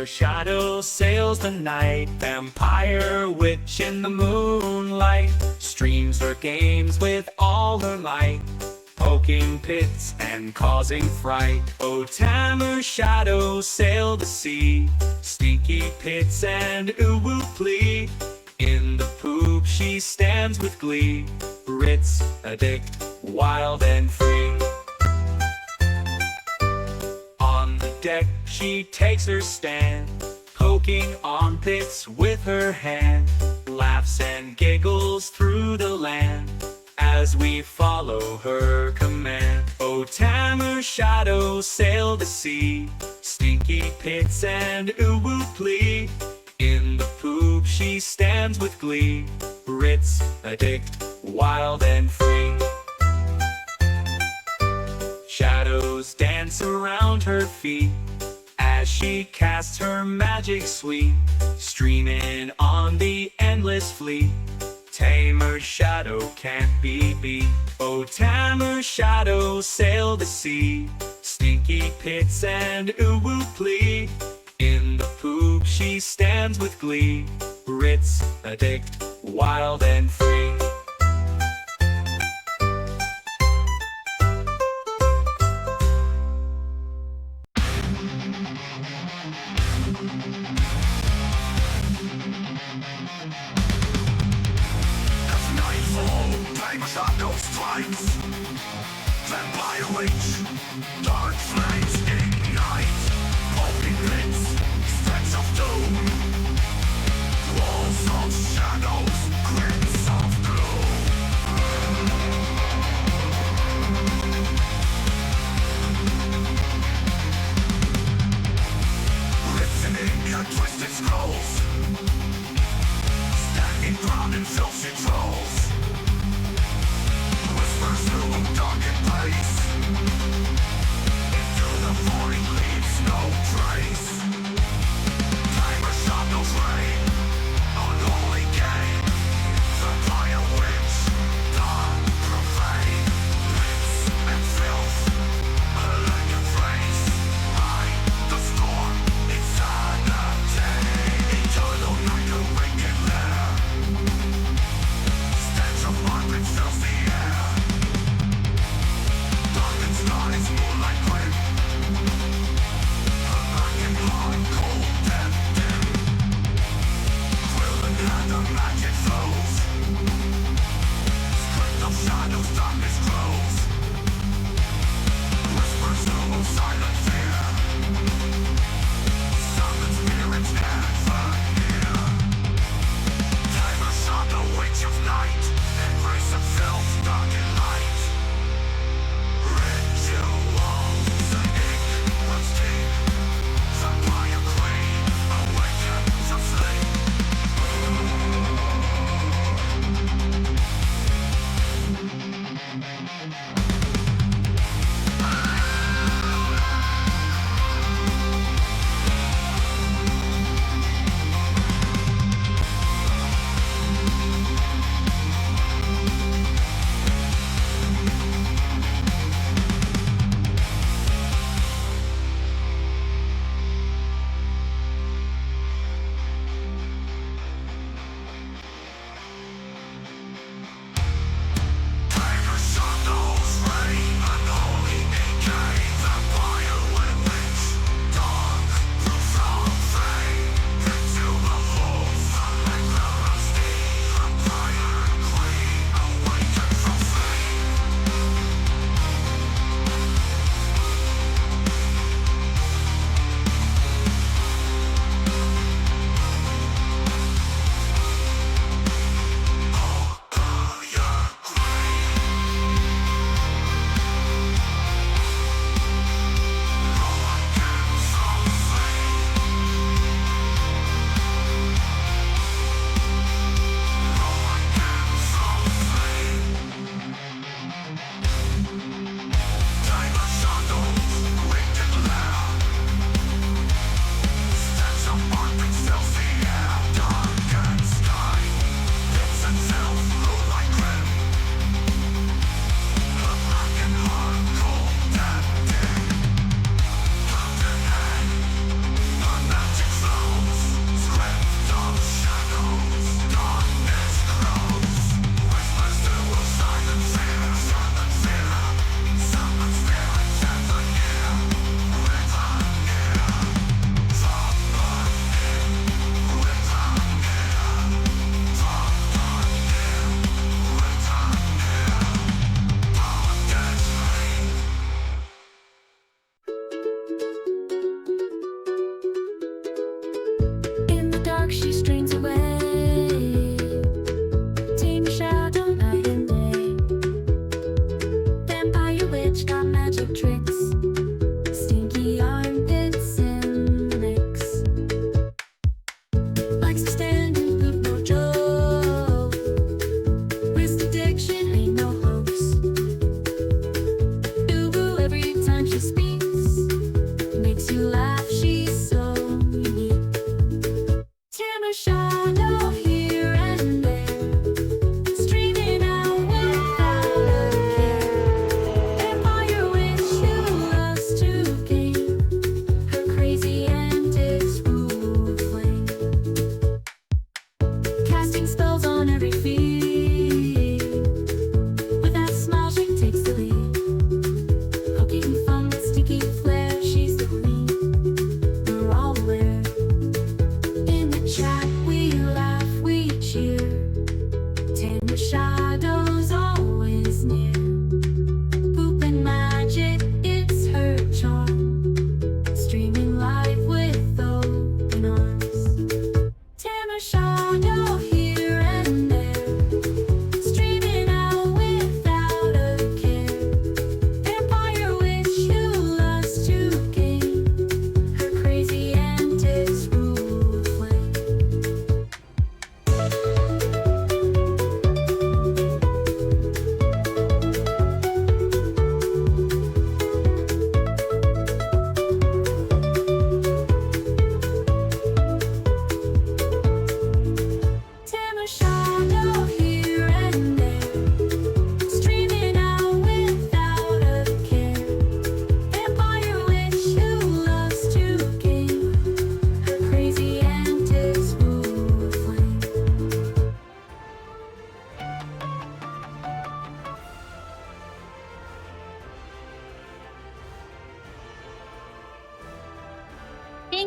Her shadow sails the night, vampire witch in the moonlight, streams her games with all her might, poking pits and causing fright. O Tamer shadow sail the sea, stinky pits and uwu plea. In the poop she stands with glee, Ritz, addict, wild and free. On the deck she takes her stand, poking armpits with her hand, laughs and giggles through the land as we follow her command. O Tamer shadow sail the sea, stinky pits and uwu plea. In the poop she stands with glee, Ritz, addict, wild and free. Shadows dance around her feet as she casts her magic sweep, streaming on the endless fleet. Tamer shadow can't be beat. O Tamer shadow sail the sea, stinky pits and uwu plea. In the poop she stands with glee, Ritz, addict, wild and free. As nightfall, Tamer shadow strikes, vampire witch, dark flames ignite, popping pits, stretch of doom, walls of shadows, grits of gloom. Written ink and twisted scrolls, standing ground in filthy trolls, whispers through a darkened place, into the morning leaves no trace. Tamer shadows reign, unholy game, vampire witch, dark profane, lips and filth, a elegant phrase, ride the storm, insanity, eternal night awakened lair, stench of market fills the air, darkened skies, moonlight grim, a blackened heart, cold and dim, thrilling and the magic flows, script of shadows, darkness grows, whispers of silent fear, silent spirits never near. Tamer shadow, witch of night, embrace of filth, dark and light. Rituals and ink runs deep, vampire queen awakens of sleep.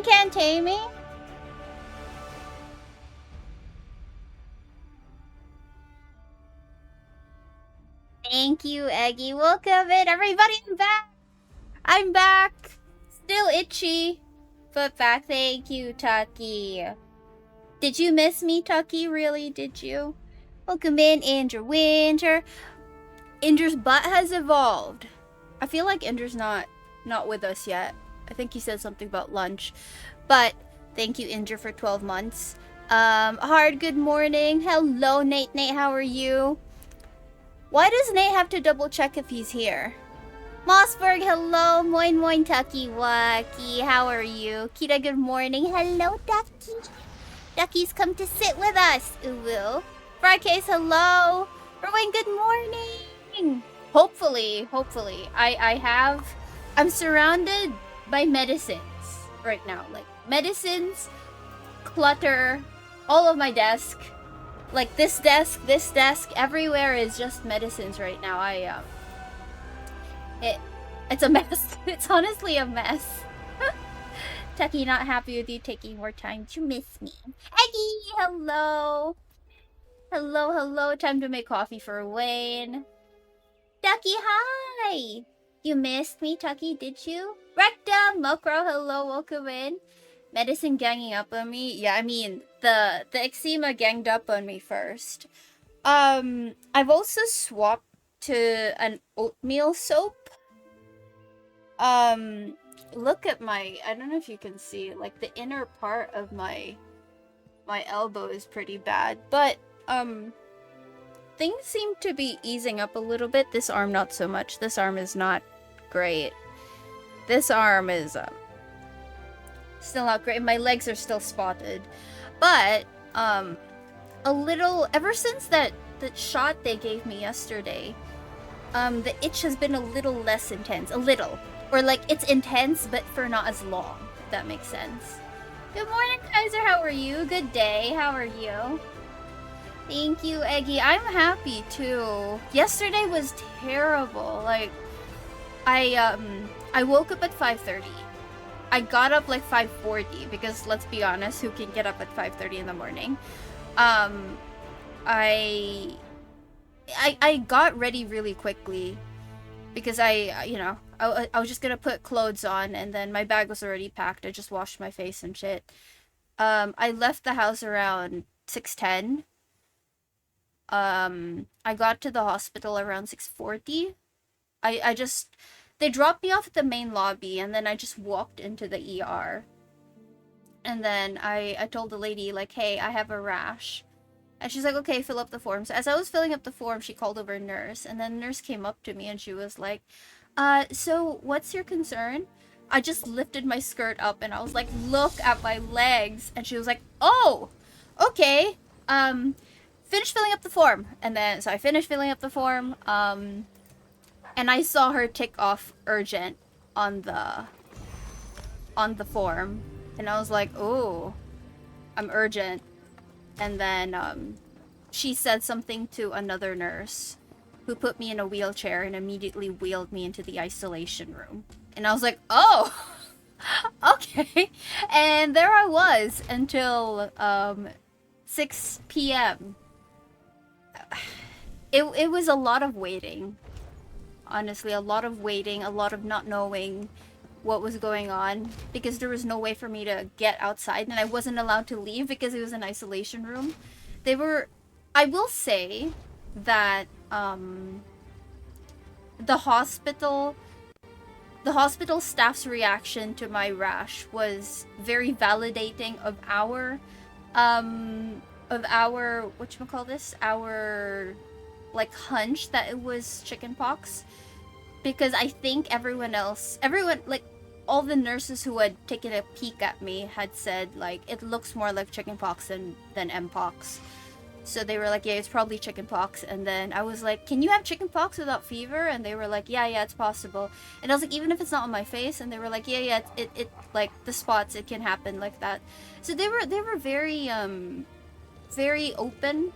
Nothing can tame me. Thank you, Eggy. Welcome in, everybody. I'm back. I'm back. Still itchy, but back. Thank you, Tucky. Did you miss me, Tucky? Really? Did you? Welcome in, Andrew Winter. Indra's butt has evolved. I feel like Indra's not with us yet. I think he said something about lunch. But thank you, Indra, for 12 months. Hard good morning. Hello, Nate. Nate, how are you? Why does Nate have to double check if he's here? Mossberg, hello. Moin moin, Tucky Wacky. How are you? Kita, good morning. Hello, Ducky. Ducky's come to sit with us. Ooh. Frycase, hello. Erwin, good morning. Hopefully, I'm surrounded by medicines right now. Like, medicines, clutter, all of my desk. Like, this desk, everywhere is just medicines right now. It's a mess. It's honestly a mess. Tucky, not happy with you taking more time to miss me. Eggy, hello. Hello. Time to make coffee for Wayne. Ducky, hi. You missed me, Tucky, did you? Rectum, Mokro, hello, welcome in. Medicine ganging up on me. Yeah, I mean, the eczema ganged up on me first. I've also swapped to an oatmeal soap. Look at my, I don't know if you can see, like, the inner part of my elbow is pretty bad, but, things seem to be easing up a little bit. This arm, not so much. This arm is not great. This arm is, still not great. My legs are still spotted. But, a little, ever since that shot they gave me yesterday, the itch has been a little less intense. A little. Or, like, it's intense, but for not as long, if that makes sense. Good morning, Kaiser. How are you? Good day. How are you? Thank you, Eggy. I'm happy, too. Yesterday was terrible. Like, I woke up at 5:30. I got up like 5:40 because, let's be honest, who can get up at 5:30 in the morning? I got ready really quickly because I was just gonna put clothes on, and then my bag was already packed. I just washed my face and shit. I left the house around 6:10. I got to the hospital around 6:40. They dropped me off at the main lobby, and then I just walked into the ER. And then I told the lady, like, hey, I have a rash. And she's like, okay, fill up the form. So as I was filling up the form, she called over a nurse, and then the nurse came up to me, and she was like, so what's your concern? I just lifted my skirt up, and I was like, look at my legs. And she was like, oh, okay, finish filling up the form. And then, so I finished filling up the form, and I saw her tick off urgent on the form. And I was like, oh, I'm urgent. And then, she said something to another nurse who put me in a wheelchair and immediately wheeled me into the isolation room. And I was like, oh, okay. And there I was until, 6 p.m. It was a lot of waiting. Honestly, a lot of waiting, a lot of not knowing what was going on, because there was no way for me to get outside, and I wasn't allowed to leave because it was an isolation room. I will say that, the hospital staff's reaction to my rash was very validating of our whatchamacallit, our, like, hunch that it was chickenpox. Because I think everyone, like, all the nurses who had taken a peek at me had said, like, it looks more like chickenpox than mpox. So they were like, yeah, it's probably chickenpox. And then I was like, can you have chickenpox without fever? And they were like, yeah, it's possible. And I was like, even if it's not on my face? And they were like, yeah, it like, the spots, it can happen like that. So they were very, very open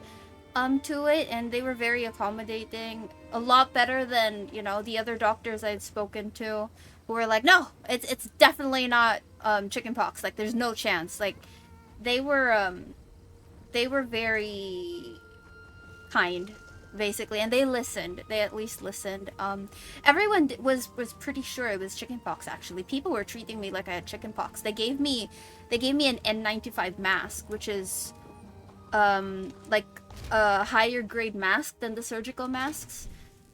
to it, and they were very accommodating. A lot better than, the other doctors I'd spoken to, who were like, no, it's definitely not chickenpox. Like, there's no chance. Like, they were very kind, basically, and they listened. They at least listened. Everyone was pretty sure it was chickenpox. Actually, people were treating me like I had chickenpox. They gave me an N95 mask, which is like a higher grade mask than the surgical masks.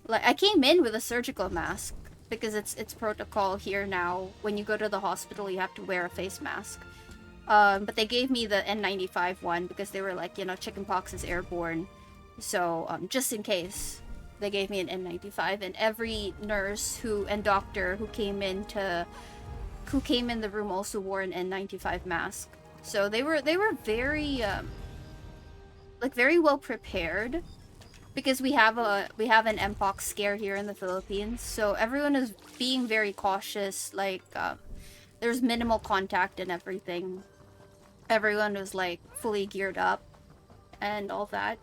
Like, I came in with a surgical mask because it's protocol here now. When you go to the hospital, you have to wear a face mask. But they gave me the N95 one because they were like, you know, chickenpox is airborne. So, just in case, they gave me an N95, and every nurse and doctor who came in the room also wore an N95 mask. So they were very like very well prepared, because we have an Mpox scare here in the Philippines. So everyone is being very cautious. Like, there's minimal contact and everything. Everyone was like fully geared up and all that.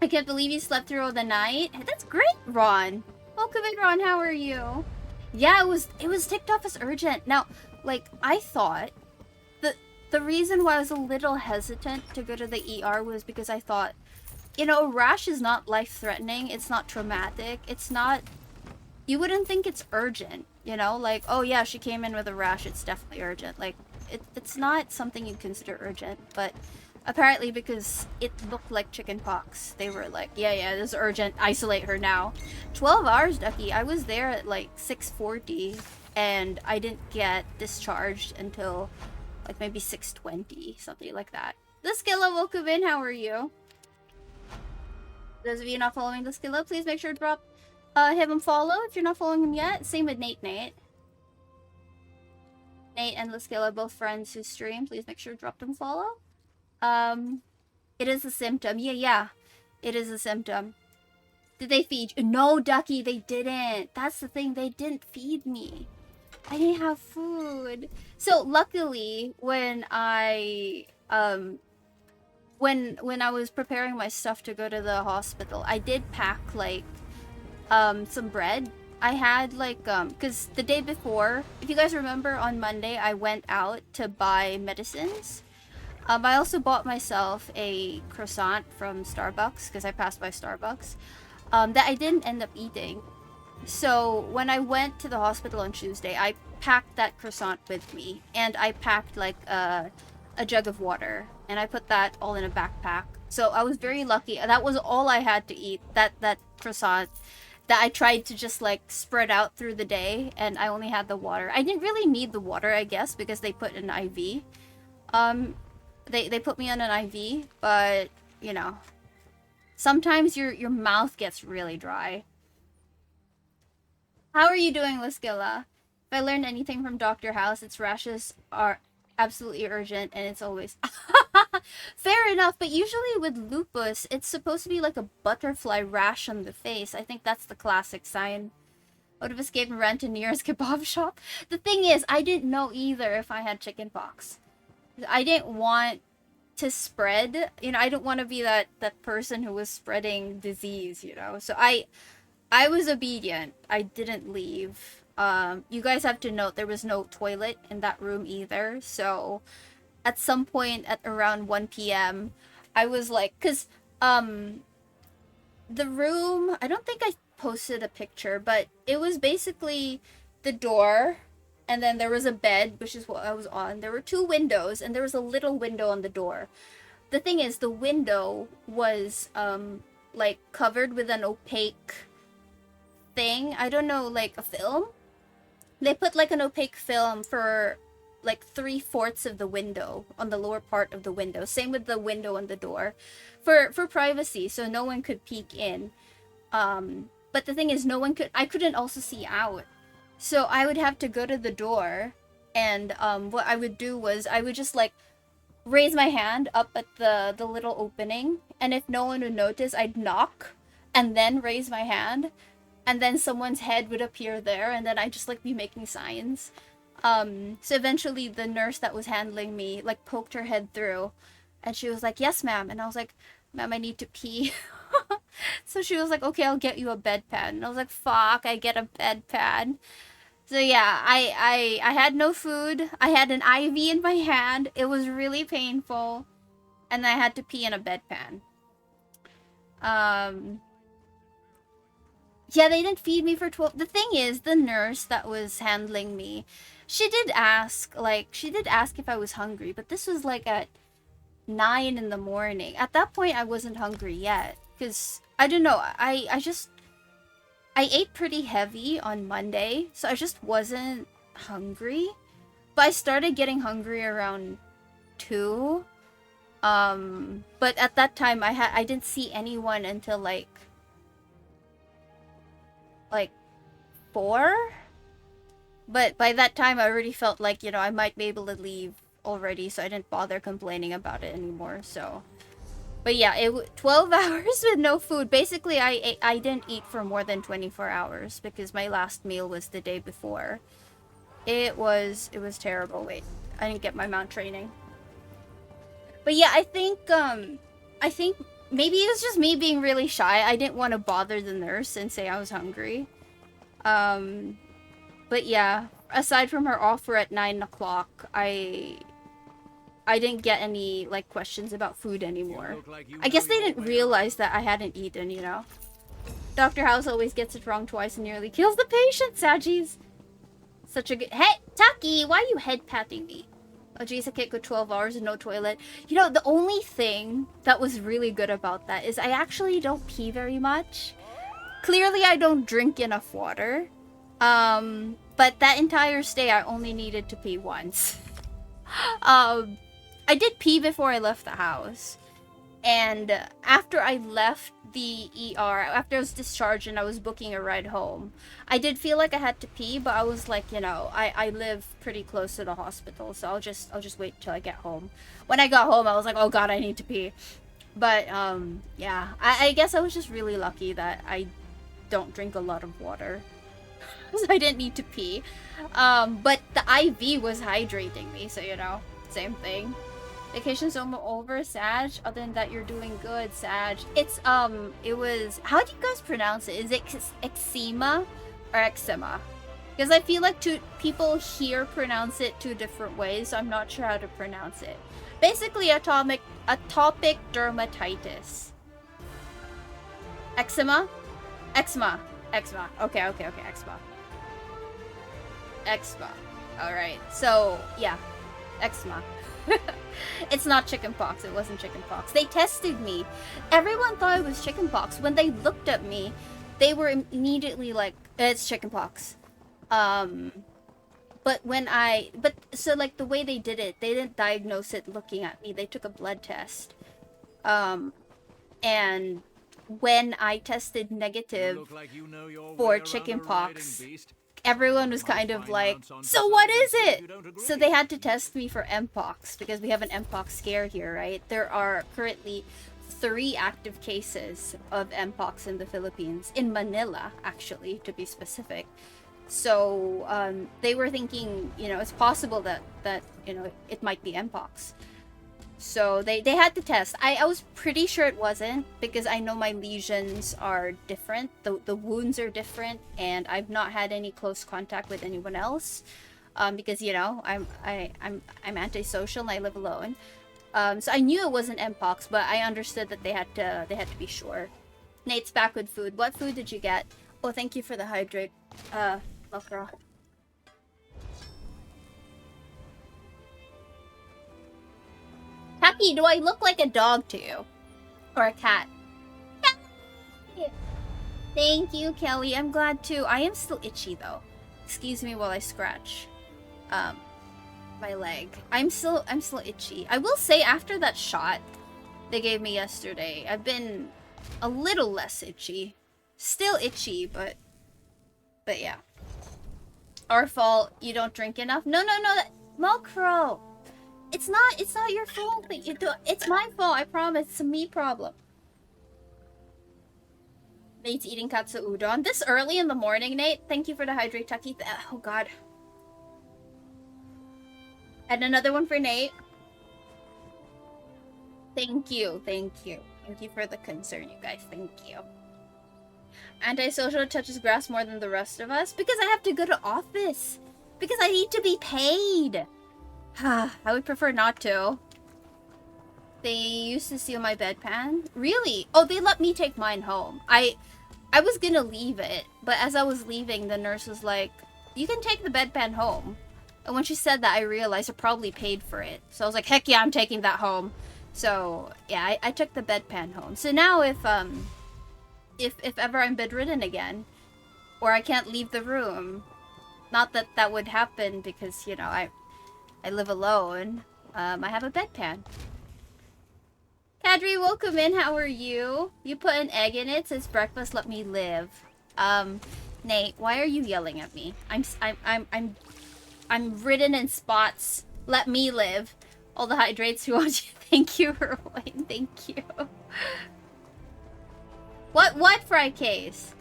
I can't believe you slept through all the night. That's great, Ron. Welcome in, Ron. How are you? Yeah, it was ticked off as urgent. Now, like, I thought the reason why I was a little hesitant to go to the ER was because I thought, you know, a rash is not life-threatening. It's not traumatic. It's not. You wouldn't think it's urgent, you know? Like, oh yeah, she came in with a rash. It's definitely urgent. Like, it's not something you'd consider urgent, but apparently, because it looked like chickenpox, they were like, yeah, this is urgent. Isolate her now. 12 hours, Ducky. I was there at like 6:40, and I didn't get discharged until like maybe 6:20, something like that. The Skilla, welcome in. How are you? Those of you not following the Skilla, please make sure to drop him a follow if you're not following him yet. Same with Nate. Nate and Laskilla, both friends who stream. Please make sure to drop them follow. It is a symptom. Yeah. It is a symptom. Did they feed you? No, Ducky, they didn't. That's the thing. They didn't feed me. I didn't have food. So luckily, when I when I was preparing my stuff to go to the hospital, I did pack like some bread. I had like because the day before, if you guys remember, on Monday I went out to buy medicines. I also bought myself a croissant from Starbucks because I passed by Starbucks that I didn't end up eating. So when I went to the hospital on Tuesday, I packed that croissant with me, and I packed like a jug of water, and I put that all in a backpack. So I was very lucky. That was all I had to eat, that croissant that I tried to just like spread out through the day, and I only had the water. I didn't really need the water, I guess, because they put an IV. They put me on an IV, but you know, sometimes your mouth gets really dry. How are you doing, Laskilla? If I learned anything from Dr. House, its rashes are absolutely urgent, and it's always fair enough. But usually with lupus, it's supposed to be like a butterfly rash on the face. I think that's the classic sign. Would have escaped and ran to nearest kebab shop. The thing is, I didn't know either if I had chickenpox. I didn't want to spread, you know, I didn't want to be that person who was spreading disease, you know. So I was obedient. I didn't leave. You guys have to note there was no toilet in that room either. So at some point at around 1 p.m., I was like, cuz the room, I don't think I posted a picture, but it was basically the door, and then there was a bed, which is what I was on. There were 2 windows, and there was a little window on the door. The thing is, the window was like covered with an opaque thing. I don't know, like a film. They put like an opaque film for like 3/4 of the window on the lower part of the window. Same with the window on the door, for privacy, so no one could peek in. But the thing is, I couldn't also see out. So I would have to go to the door, and what I would do was I would just like raise my hand up at the little opening, and if no one would notice, I'd knock and then raise my hand, and then someone's head would appear there, and then I'd just like be making signs. So eventually the nurse that was handling me like poked her head through, and she was like, "Yes, ma'am." And I was like, "Ma'am, I need to pee." So she was like, "Okay, I'll get you a bedpan." And I was like, "Fuck, I get a bedpan." So yeah, I had no food. I had an IV in my hand. It was really painful, and I had to pee in a bedpan. Um, yeah, they didn't feed me for 12. The thing is, the nurse that was handling me, she did ask if I was hungry, but this was like at 9 in the morning. At that point, I wasn't hungry yet, because I don't know. I ate pretty heavy on Monday, so I just wasn't hungry. But I started getting hungry around 2. But at that time I didn't see anyone until like 4. But by that time I already felt like, I might be able to leave already, so I didn't bother complaining about it anymore. So but yeah, 12 hours with no food. Basically, I didn't eat for more than 24 hours because my last meal was the day before. It was terrible. Wait, I didn't get my mount training. But yeah, I think maybe it was just me being really shy. I didn't want to bother the nurse and say I was hungry. But yeah, aside from her offer at 9 o'clock, I didn't get any like questions about food anymore. I guess they didn't realize that I hadn't eaten, Dr. House always gets it wrong twice and nearly kills the patient, Sagis. Such a good— Hey, Taki, why are you head patting me? Oh geez, I can't go 12 hours and no toilet. The only thing that was really good about that is I actually don't pee very much. Clearly, I don't drink enough water. But that entire stay, I only needed to pee once. I did pee before I left the house. And after I left the ER, after I was discharged and I was booking a ride home, I did feel like I had to pee, but I was like, I live pretty close to the hospital, so I'll just wait till I get home. When I got home, I was like, oh god, I need to pee. But yeah, I guess I was just really lucky that I don't drink a lot of water. So I didn't need to pee. But the IV was hydrating me, so same thing. Vacation's almost over, Sag. Other than that, you're doing good, Sag. It's, it was— how do you guys pronounce it? Is it eczema or eczema? Because I feel like people here pronounce it 2 different ways, so I'm not sure how to pronounce it. Basically, atopic dermatitis. Eczema? Eczema. Eczema. Okay, eczema. Eczema. Alright, so, yeah. Eczema. It's not chickenpox. It wasn't chickenpox. They tested me. Everyone thought it was chickenpox. When they looked at me, they were immediately like, it's chickenpox. But so like the way they did it, they didn't diagnose it looking at me. They took a blood test. And when I tested negative for chickenpox, everyone was kind of like, so what is it? So they had to test me for Mpox because we have an Mpox scare here, right? There are currently 3 active cases of Mpox in the Philippines, in Manila, actually, to be specific. So they were thinking, it's possible that it might be Mpox. So they had to test. I was pretty sure it wasn't because I know my lesions are different. The wounds are different, and I've not had any close contact with anyone else. Because I'm antisocial and I live alone. So I knew it wasn't Mpox, but I understood that they had to be sure. Nate's back with food. What food did you get? Oh, thank you for the hydrate, Lafra. Happy, do I look like a dog to you? Or a cat? Thank you, Kelly. I'm glad too. I am still itchy though. Excuse me while I scratch my leg. I'm still itchy. I will say after that shot they gave me yesterday, I've been a little less itchy. Still itchy, but yeah. Our fault, you don't drink enough. No, Mokro. It's not your fault that you do. It's my fault, I promise. It's a me problem. Nate's eating katsu udon this early in the morning, Nate. Thank you for the hydrate, Tucky. Oh god. And another one for Nate. Thank you. Thank you for the concern, you guys. Thank you. Antisocial touches grass more than the rest of us? Because I have to go to office. Because I need to be paid. I would prefer not to. They used to steal my bedpan. Really? Oh, they let me take mine home. I was gonna leave it, but as I was leaving, the nurse was like, you can take the bedpan home. And when she said that, I realized I probably paid for it. So I was like, heck yeah, I'm taking that home. So yeah, I took the bedpan home. So now if ever I'm bedridden again, or I can't leave the room, not that that would happen because, you know, I live alone, I have a bedpan. Kadri, welcome in. How are you? You put an egg in it. Says breakfast. Let me live. Nate, why are you yelling at me? I'm ridden in spots. Let me live. All the hydrates who want you. Thank you, Erwin. Thank you. What fry case?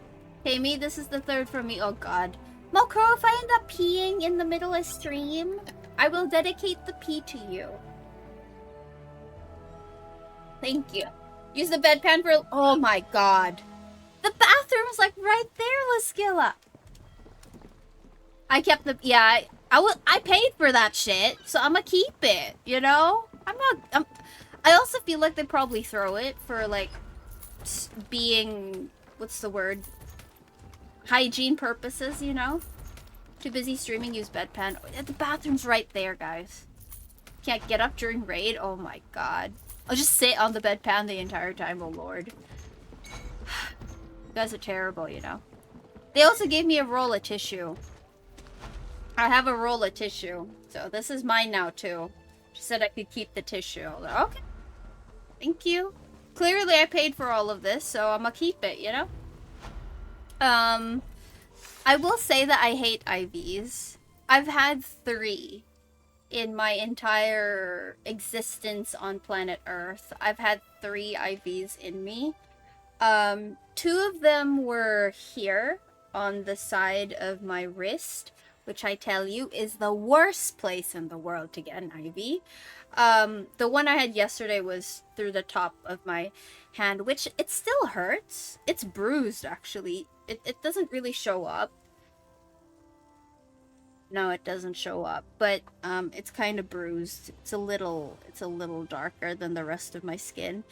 Hey, me. This is the third from me. Oh God. Mokro, if I end up peeing in the middle of stream, I will dedicate the pee to you. Thank you. Use the bedpan for... Oh my God. The bathroom's like right there, Laskilla. I kept the... Yeah, I paid for that shit, so I'm gonna keep it, you know? I also feel like they probably throw it for, like, being... What's the word? Hygiene purposes, you know? Too busy streaming, use bedpan. The bathroom's right there, guys. Can't get up during raid? Oh my God. I'll just sit on the bedpan the entire time, oh lord. You guys are terrible, you know. They also gave me a roll of tissue. I have a roll of tissue. So this is mine now, too. She said I could keep the tissue. Like, okay. Thank you. Clearly I paid for all of this, so I'm gonna keep it, you know? I will say that I hate IVs. I've had 3. In my entire existence on planet Earth, I've had 3 IVs in me. 2 of them were here on the side of my wrist, which I tell you is the worst place in the world to get an IV. The one I had yesterday was through the top of my hand, which it still hurts. It's bruised, actually. It doesn't really show up. No, it doesn't show up, but it's kind of bruised. It's a little darker than the rest of my skin.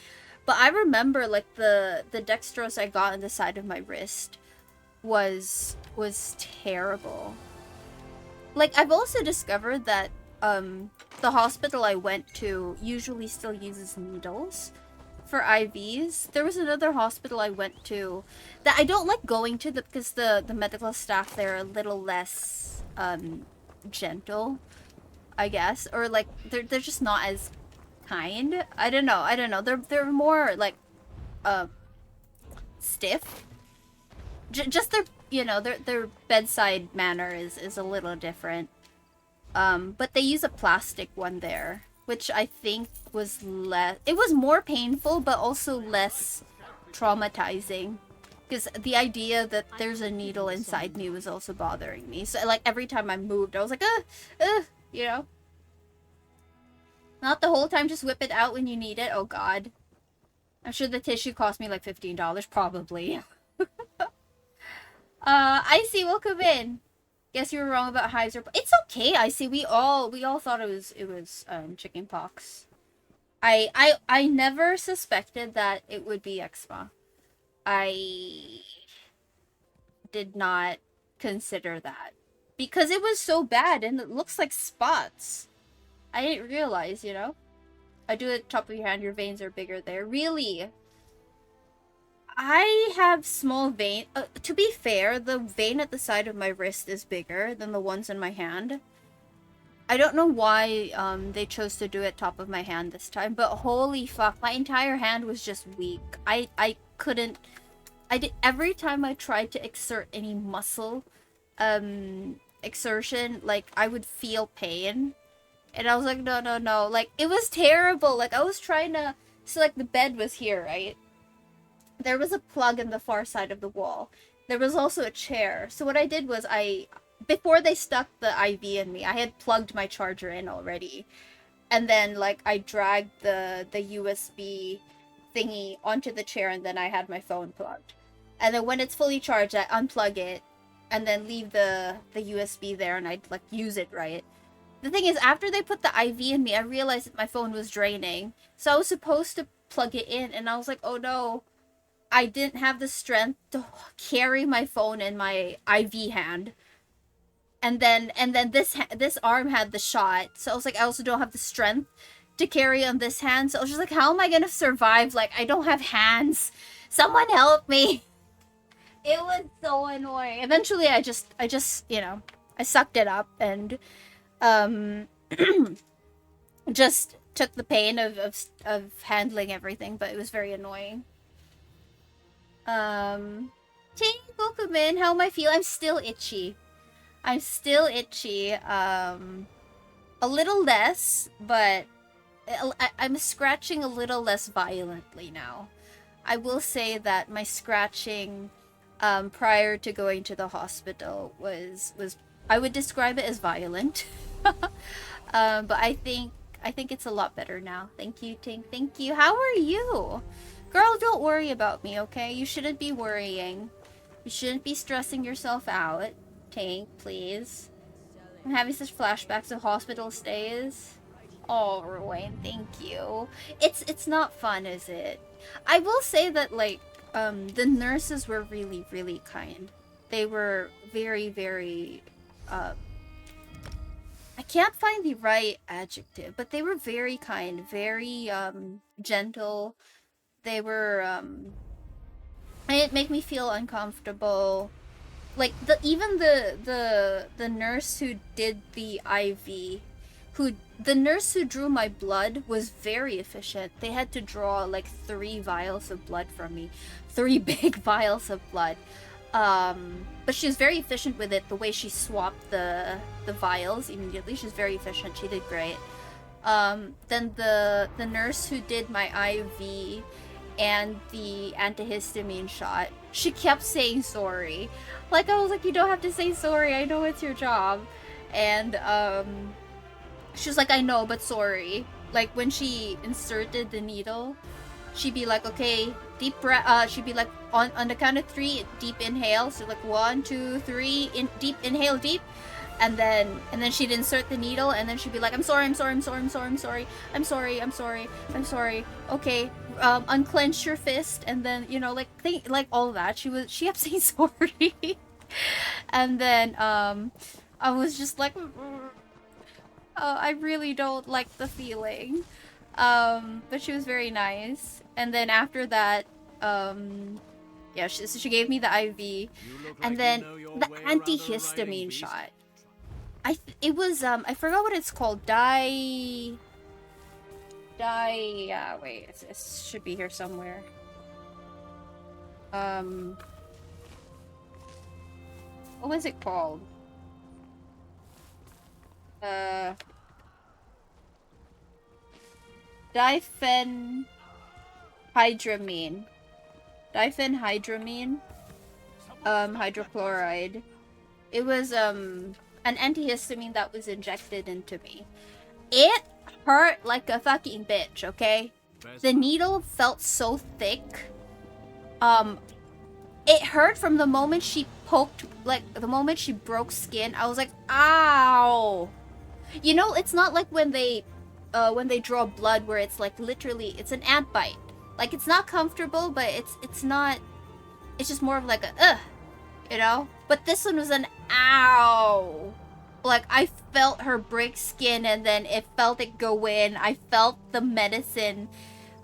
But I remember, like, the dextrose I got on the side of my wrist was terrible. Like, I've also discovered that the hospital I went to usually still uses needles for IVs. There was another hospital I went to that I don't like going to because the medical staff there are a little less gentle, I guess, or like they're just not as kind. I don't know. They're more like stiff. Just their, you know, their bedside manner is a little different. But they use a plastic one there, which I think was less. It was more painful, but also less traumatizing. Because the idea that there's a needle inside me was also bothering me. So, like, every time I moved, I was like, you know? Not the whole time, just whip it out when you need it. Oh, God. I'm sure the tissue cost me, like, $15, probably. Icy, welcome in. Guess you were wrong about hives. It's okay, Icy. We all thought it was chicken pox. I never suspected that it would be eczema. I did not consider that because it was so bad and it looks like spots. I didn't realize, you know. I do it at the top of your hand, your veins are bigger there. Really? I have small vein. To be fair, the vein at the side of my wrist is bigger than the ones in my hand. I don't know why they chose to do it top of my hand this time, but holy fuck, my entire hand was just weak. I couldn't. Every time I tried to exert any muscle exertion, like, I would feel pain. And I was like, no. Like, it was terrible. Like, I was trying to... So, like, the bed was here, right? There was a plug in the far side of the wall. There was also a chair. So what I did was before they stuck the IV in me, I had plugged my charger in already. And then, like, I dragged the USB thingy onto the chair and then I had my phone plugged. And then when it's fully charged, I unplug it and then leave the USB there, and I'd like use it, right? The thing is, after they put the IV in me, I realized that my phone was draining. So I was supposed to plug it in, and I was like, oh no, I didn't have the strength to carry my phone in my IV hand. And then this arm had the shot. So I was like, I also don't have the strength to carry on this hand. So I was just like, how am I gonna survive? Like, I don't have hands. Someone help me. It was so annoying. Eventually, I just, you know, I sucked it up and, just took the pain of handling everything, but it was very annoying. Ting, welcome in. How am I feel? I'm still itchy. I'm still itchy. A little less, but I'm scratching a little less violently now. I will say that my scratching prior to going to the hospital was I would describe it as violent. But I think it's a lot better now. Thank you, Ting. Thank you. How are you? Girl, don't worry about me, okay? You shouldn't be worrying. You shouldn't be stressing yourself out. Ting, please. I'm having such flashbacks of hospital stays. Oh, Rowan, thank you. It's not fun, is it? I will say that, like, the nurses were really, really kind. They were very, very, I can't find the right adjective, but they were very kind, very, gentle. They were, it didn't make me feel uncomfortable. Like, the nurse who did the IV, the nurse who drew my blood was very efficient. They had to draw like 3 vials of blood from me. 3 big vials of blood. But she was very efficient with it, the way she swapped the vials immediately. She's very efficient. She did great. Then the nurse who did my IV and the antihistamine shot, she kept saying sorry. Like, I was like, you don't have to say sorry. I know it's your job. And, she was like, I know, but sorry. Like, when she inserted the needle, she'd be like, okay, deep breath, she'd be like, on the count of 3, deep inhale. So like, 1, 2, 3, deep inhale, deep. And then she'd insert the needle, and then she'd be like, I'm sorry. Okay, unclench your fist, and then, you know, like, all that. She kept saying sorry. And then, I was just like, I really don't like the feeling. But she was very nice. And then after that, yeah, she gave me the IV, and then the antihistamine shot. It was, I forgot what it's called. Wait, it should be here somewhere. What was it called? Diphenhydramine. Diphenhydramine. Hydrochloride. It was, an antihistamine that was injected into me. It hurt like a fucking bitch, okay? The needle felt so thick. It hurt from the moment she poked, like, the moment she broke skin. I was like, ow! You know, it's not like when they draw blood where it's like, literally, it's an ant bite. Like, it's not comfortable, but it's not, it's just more of like a, ugh, you know? But this one was an ow! Like, I felt her break skin, and then it felt it go in. I felt the medicine,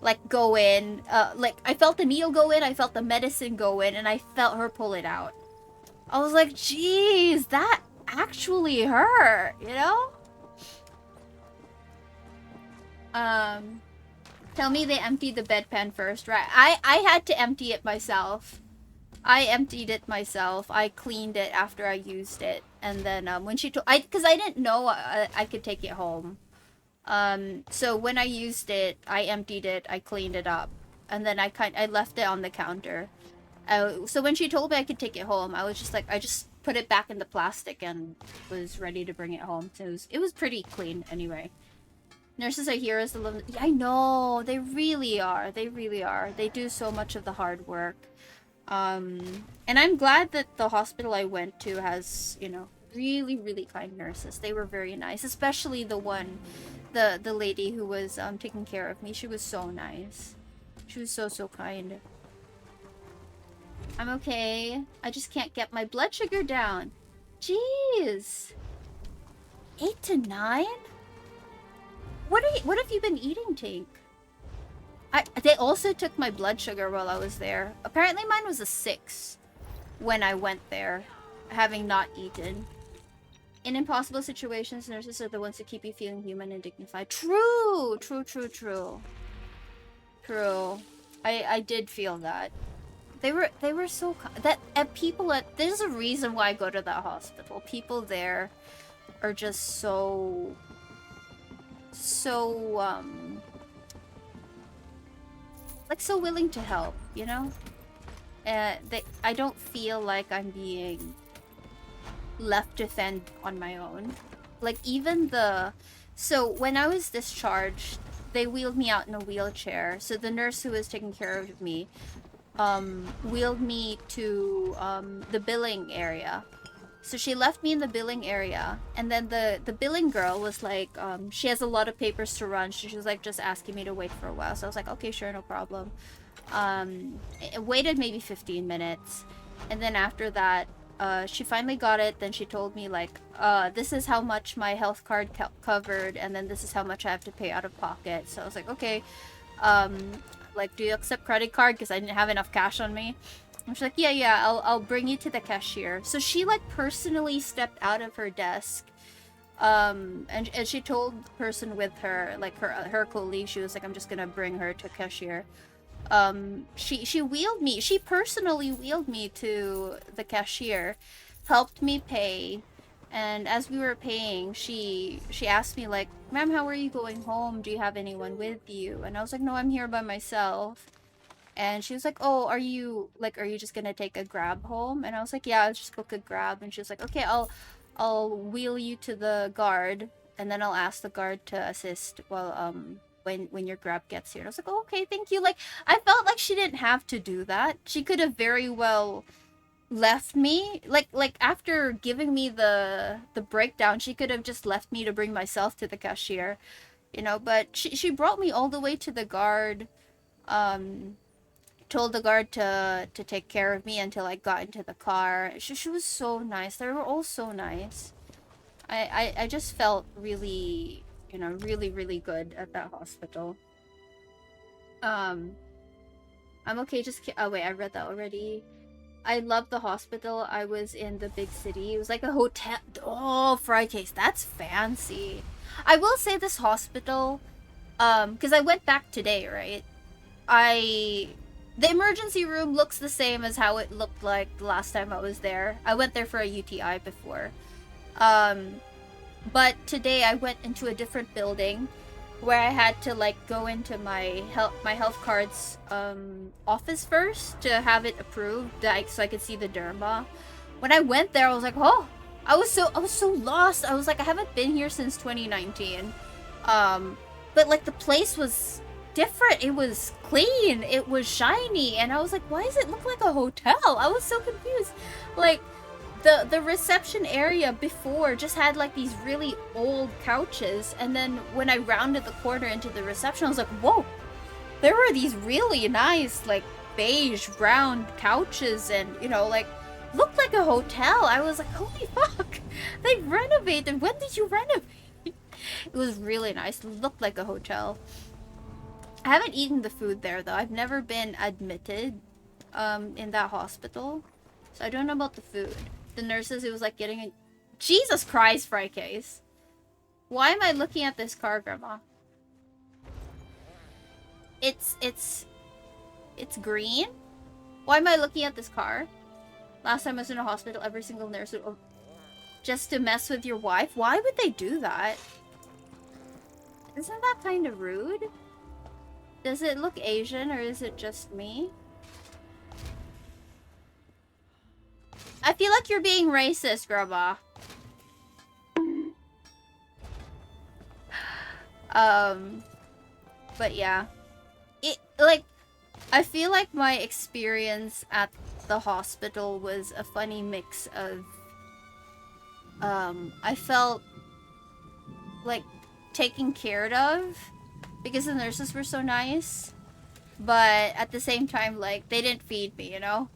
like, go in. Like, I felt the needle go in, I felt the medicine go in, and I felt her pull it out. I was like, geez, that actually hurt, you know? Tell me they emptied the bedpan first, right? I had to empty it myself. I emptied it myself. I cleaned it after I used it. And then, when she told... Because I didn't know I could take it home. So when I used it, I emptied it, I cleaned it up. And then I left it on the counter. So when she told me I could take it home, I was just like... I just put it back in the plastic and was ready to bring it home. So it was pretty clean anyway. Nurses are heroes. I know. They really are. They really are. They do so much of the hard work. And I'm glad that the hospital I went to has, you know, really, really kind nurses. They were very nice, especially the one, the lady who was taking care of me. She was so nice. She was so, so kind. I'm okay. I just can't get my blood sugar down. Jeez. 8 to 9? What have you been eating, Tink? They also took my blood sugar while I was there. Apparently mine was a 6 when I went there, having not eaten. In impossible situations, nurses are the ones who keep you feeling human and dignified. True! True, true, true. True. I did feel that. They were so people at there's a reason why I go to that hospital. People there are just so like so willing to help, you know? I don't feel like I'm being left to fend on my own. Like even so when I was discharged, they wheeled me out in a wheelchair. So the nurse who was taking care of me wheeled me to the billing area. So she left me in the billing area, and then the billing girl was like, she has a lot of papers to run. She was like just asking me to wait for a while. So I was like, okay, sure, no problem. It waited maybe 15 minutes, and then after that, she finally got it. Then she told me like, this is how much my health card covered, and then this is how much I have to pay out of pocket. So I was like, okay, like, do you accept credit card? Because I didn't have enough cash on me. And she's like, yeah, I'll bring you to the cashier. So she like personally stepped out of her desk, and she told the person with her, like her colleague, she was like, I'm just gonna bring her to cashier. She wheeled me. She personally wheeled me to the cashier, helped me pay, and as we were paying, she asked me like, "Ma'am, how are you going home? Do you have anyone with you?" And I was like, "No, I'm here by myself." And she was like, "Oh, are you just gonna take a Grab home?" And I was like, "Yeah, I'll just book a Grab." And she was like, "Okay, I'll wheel you to the guard, and then I'll ask the guard to assist while when your Grab gets here." And I was like, "Oh, okay, thank you." Like I felt like she didn't have to do that. She could have very well left me like after giving me the breakdown, she could have just left me to bring myself to the cashier, you know. But she brought me all the way to the guard, told the guard to take care of me until I got into the car. She was so nice. They were all so nice. I just felt really, you know, really good at that hospital. I'm okay. Oh wait, I read that already. I love the hospital. I was in the big city. It was like a hotel. Oh, fry case. That's fancy. I will say this hospital, because I went back today, right? The emergency room looks the same as how it looked like the last time I was there. I went there for a UTI before. But today I went into a different building where I had to like go into my health card's office first to have it approved, so I could see the derma. When I went there, I was like, oh, I was so lost. I was like, I haven't been here since 2019. But like the place was different. It was clean. It was shiny, and I was like, why does it look like a hotel? I was so confused. Like the reception area before just had like these really old couches, and then when I rounded the corner into the reception, I was like, whoa, there were these really nice like beige round couches, and you know, like looked like a hotel. I was like, holy fuck, they renovated. When did you renovate? It was really nice. It looked like a hotel. I haven't eaten the food there though. I've never been admitted in that hospital, so I don't know about the food. The nurses, it was like getting a... Jesus Christ, fry case. Why am I looking at this car, Grandma? It's green? Why am I looking at this car? Last time I was in a hospital, every single nurse would... just to mess with your wife? Why would they do that? Isn't that kind of rude? Does it look Asian, or is it just me? I feel like you're being racist, Grandma. But yeah. I feel like my experience at the hospital was a funny mix of I felt like taken care of because the nurses were so nice, but at the same time, like, they didn't feed me, you know?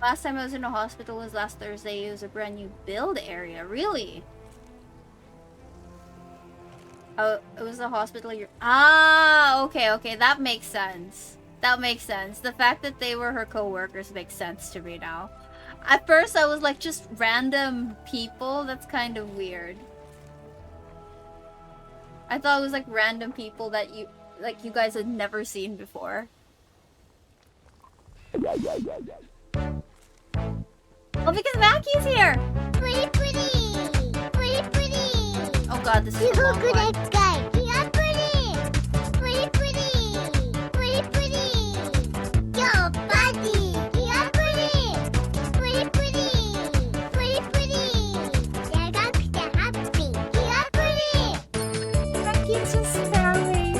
Last time I was in a hospital was last Thursday. It was a brand new build area. Really? Oh, it was a hospital you're... Ah, okay, okay. That makes sense. That makes sense. The fact that they were her co-workers makes sense to me now. At first, I was like, just random people? That's kind of weird. I thought it was like random people that you guys had never seen before. Oh, because Mackie's here! Pretty, pretty! Pretty, pretty! Oh god, this is a long one. Guy. Yeah, pretty! Pretty, pretty! Pretty, pretty! Yo, buddy! Yeah, pretty! Pretty, pretty! Pretty, pretty! Yeah, that's the happy! Yeah, pretty! Mackie's just staring.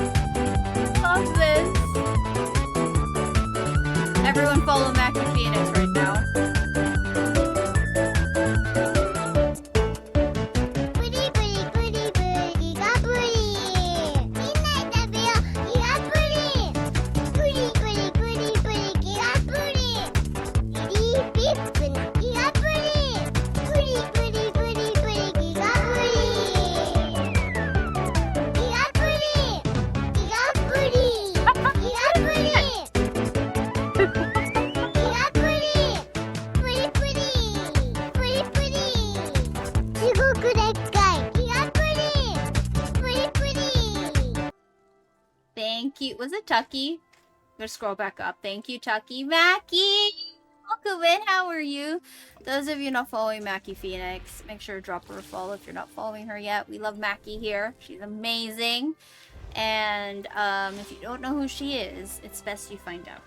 Love this. Everyone follow Mackie Phoenix right now. Pretty, pretty, pretty, pretty, got pretty! Midnight of you, yeah, pretty! Pretty, pretty, pretty, pretty, got pretty! Pretty, people, yeah, pretty! Pretty, pretty, pretty, pretty, got pretty! Yeah, pretty! Yeah, pretty! Yeah, pretty! Yeah, pretty! Pretty, pretty! Pretty, pretty! You go good at guy. Yeah, pretty! Pretty, pretty! Thank you. Was it Tucky? I'm gonna scroll back up. Thank you, Tucky. Mackie! Welcome in. How are you? Those of you not following Mackie Phoenix, make sure to drop her a follow if you're not following her yet. We love Mackie here. She's amazing. And if you don't know who she is, it's best you find out.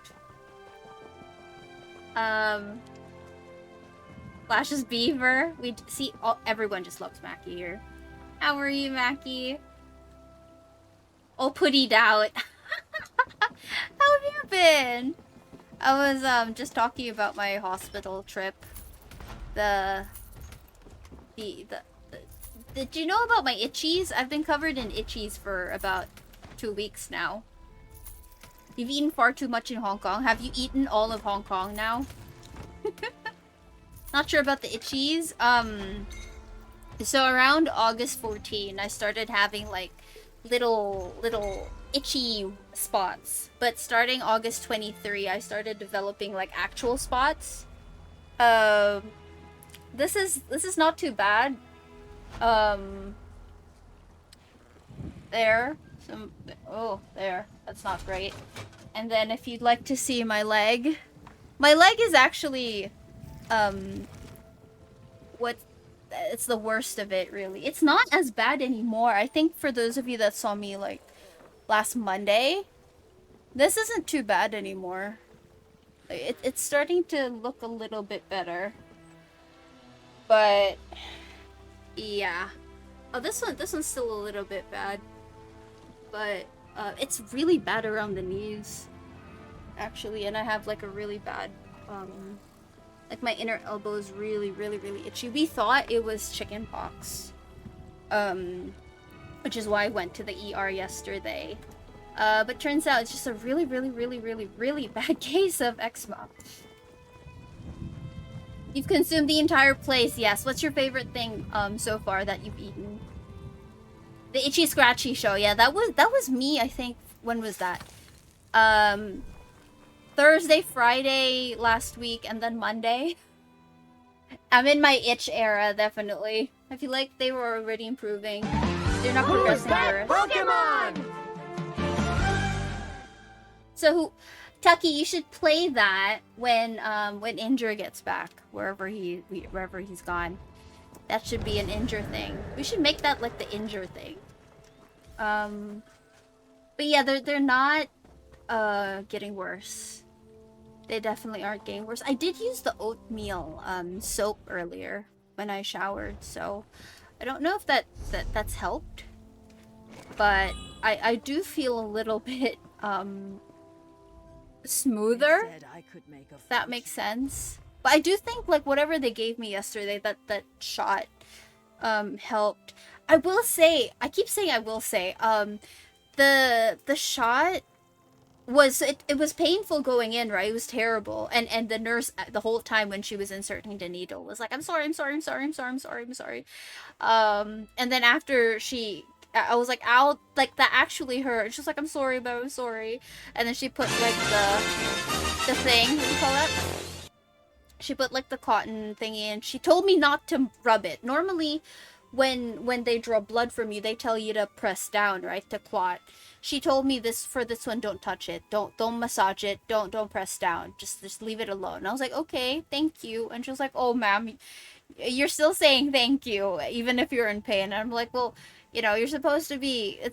Flash's Beaver. We see everyone just loves Mackie here. How are you, Mackie? Oh, puttied out. How have you been? I was just talking about my hospital trip. Did you know about my itchies? I've been covered in itchies for about 2 weeks now. You've eaten far too much in Hong Kong. Have you eaten all of Hong Kong now? Not sure about the itchies. So around August 14, I started having like little itchy spots. But starting August 23, I started developing like actual spots. This is not too bad. There. There. That's not great. And then if you'd like to see my leg is actually it's the worst of it, really. It's not as bad anymore. I think for those of you that saw me like last Monday, this isn't too bad anymore. It's starting to look a little bit better. But yeah. Oh, this one's still a little bit bad. But it's really bad around the knees, actually, and I have like a really bad like my inner elbow is really itchy. We thought it was chicken pox, which is why I went to the ER yesterday. But turns out it's just a really bad case of eczema. You've consumed the entire place, yes. What's your favorite thing so far that you've eaten? The Itchy Scratchy show, yeah, that was me, I think. When was that? Thursday, Friday last week, and then Monday. I'm in my itch era, definitely. I feel like they were already improving. They're not progressing worse. Pokemon! So, Tucky, you should play that when Injure gets back, wherever he's gone. That should be an Injure thing. We should make that like the Injure thing. But yeah, they're not getting worse. They definitely aren't getting worse. I did use the oatmeal soap earlier when I showered, so I don't know if that's helped. but I do feel a little bit smoother. If that makes sense. But I do think like whatever they gave me yesterday, that shot helped. I will say, I keep saying I will say, the shot was it was painful going in, right? It was terrible. And the nurse the whole time when she was inserting the needle was like, I'm sorry, I'm sorry, I'm sorry, I'm sorry, I'm sorry, I'm sorry. And then after I was like, ow, like that actually hurt. She's like, I'm sorry, but I'm sorry. And then she put like the thing, what do you call that? She put like the cotton thingy and she told me not to rub it. Normally when they draw blood from you, they tell you to press down, right? To clot. She told me for this one, don't touch it. Don't massage it. Don't press down. Just leave it alone. And I was like, okay, thank you. And she was like, oh ma'am, you're still saying thank you, even if you're in pain. And I'm like, well, you know, it's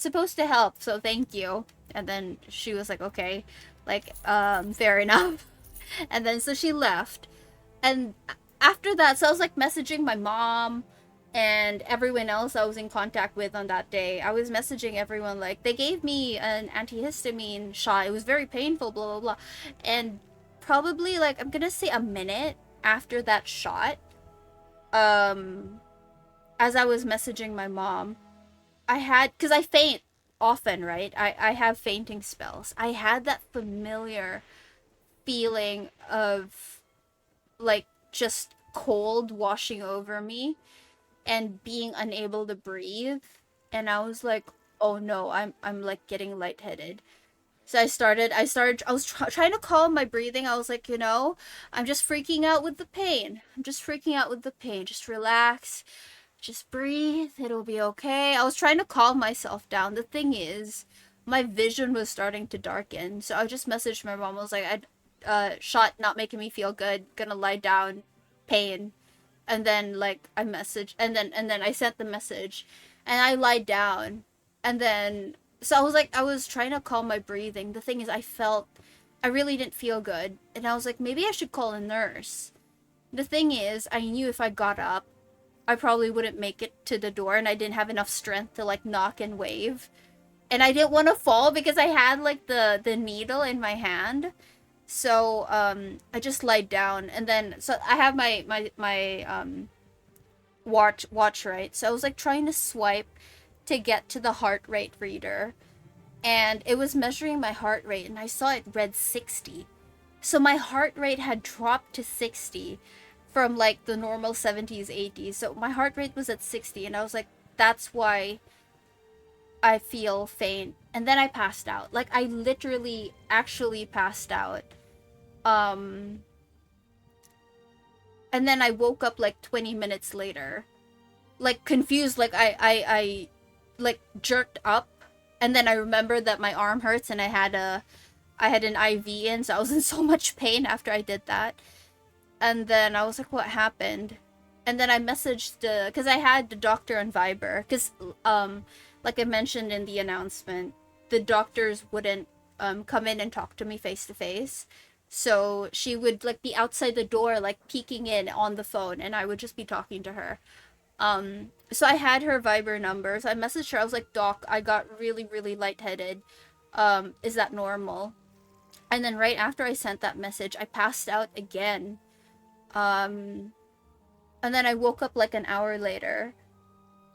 supposed to help, so thank you. And then she was like, okay, like, fair enough. And then so she left. And after that, so I was like messaging my mom and everyone else I was in contact with on that day. I was messaging everyone like, they gave me an antihistamine shot. It was very painful, blah, blah, blah. And probably like, I'm gonna say a minute after that shot, as I was messaging my mom, because I faint often, right? I have fainting spells. I had that familiar feeling of like just cold washing over me and being unable to breathe. And I was like, oh no, I'm like getting lightheaded. So I was trying to calm my breathing. I was like, you know, I'm just freaking out with the pain. Just relax. Just breathe. It'll be okay. I was trying to calm myself down. The thing is, my vision was starting to darken. So I just messaged my mom. I was like, shot not making me feel good. Gonna lie down. Pain. And then like I messaged and then I sent the message and I lied down. And then so I was trying to calm my breathing. The thing is I really didn't feel good. And I was like, maybe I should call a nurse. The thing is, I knew if I got up, I probably wouldn't make it to the door and I didn't have enough strength to like knock and wave. And I didn't want to fall because I had like the needle in my hand. So I just lied down and then so I have my watch, right? So I was like trying to swipe to get to the heart rate reader and it was measuring my heart rate and I saw it read 60. So my heart rate had dropped to 60 from like the normal 70s, 80s. So my heart rate was at 60 and I was like, that's why I feel faint. And then I passed out. Like I literally actually passed out. And then I woke up like 20 minutes later. Like confused, like I like jerked up and then I remembered that my arm hurts and I had an IV in, so I was in so much pain after I did that. And then I was like, what happened? And then I messaged because I had the doctor on Viber. Because, like I mentioned in the announcement, the doctors wouldn't come in and talk to me face to face. So she would like be outside the door, like peeking in on the phone, and I would just be talking to her. So I had her Viber number. So I messaged her. I was like, Doc, I got really, really lightheaded. Is that normal? And then right after I sent that message, I passed out again. And then I woke up like an hour later.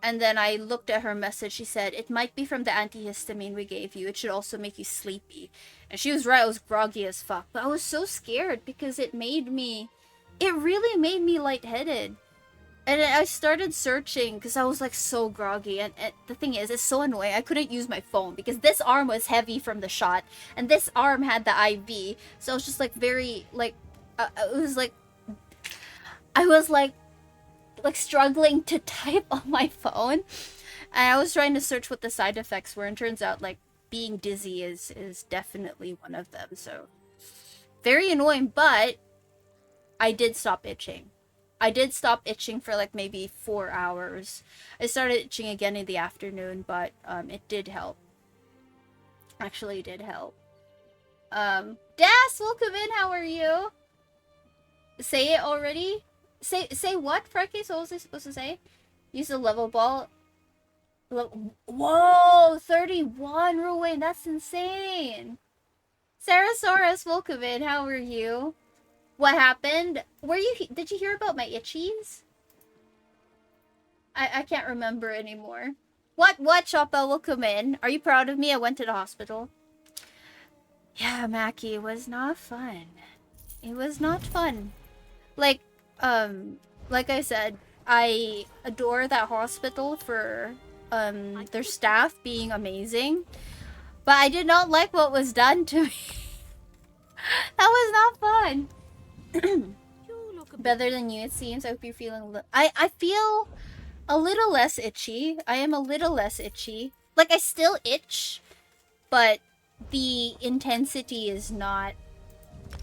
And then I looked at her message. She said, it might be from the antihistamine we gave you. It should also make you sleepy. And she was right. I was groggy as fuck. But I was so scared because it really made me lightheaded. And I started searching because I was like so groggy. And the thing is, it's so annoying. I couldn't use my phone because this arm was heavy from the shot. And this arm had the IV. So I was just like very, like, it was like, I was like struggling to type on my phone. And I was trying to search what the side effects were. And turns out like being dizzy is definitely one of them. So very annoying, but I did stop itching. I did stop itching for like maybe 4 hours. I started itching again in the afternoon, but it did help. Actually, it did help. Das, welcome in. How are you? Say it already. Say what, Frecky? So what was I supposed to say? Use the level ball. Whoa, 31, Ruin, that's insane. Sarasaurus, welcome in. How are you? What happened? Did you hear about my itchies? I can't remember anymore. What, Shoppa, welcome in. Are you proud of me? I went to the hospital. Yeah, Mackie, it was not fun. It was not fun. Like I said, I adore that hospital for, their staff being amazing. But I did not like what was done to me. That was not fun. Better than you, it seems. I hope you're feeling... I feel a little less itchy. I am a little less itchy. Like, I still itch, but the intensity is not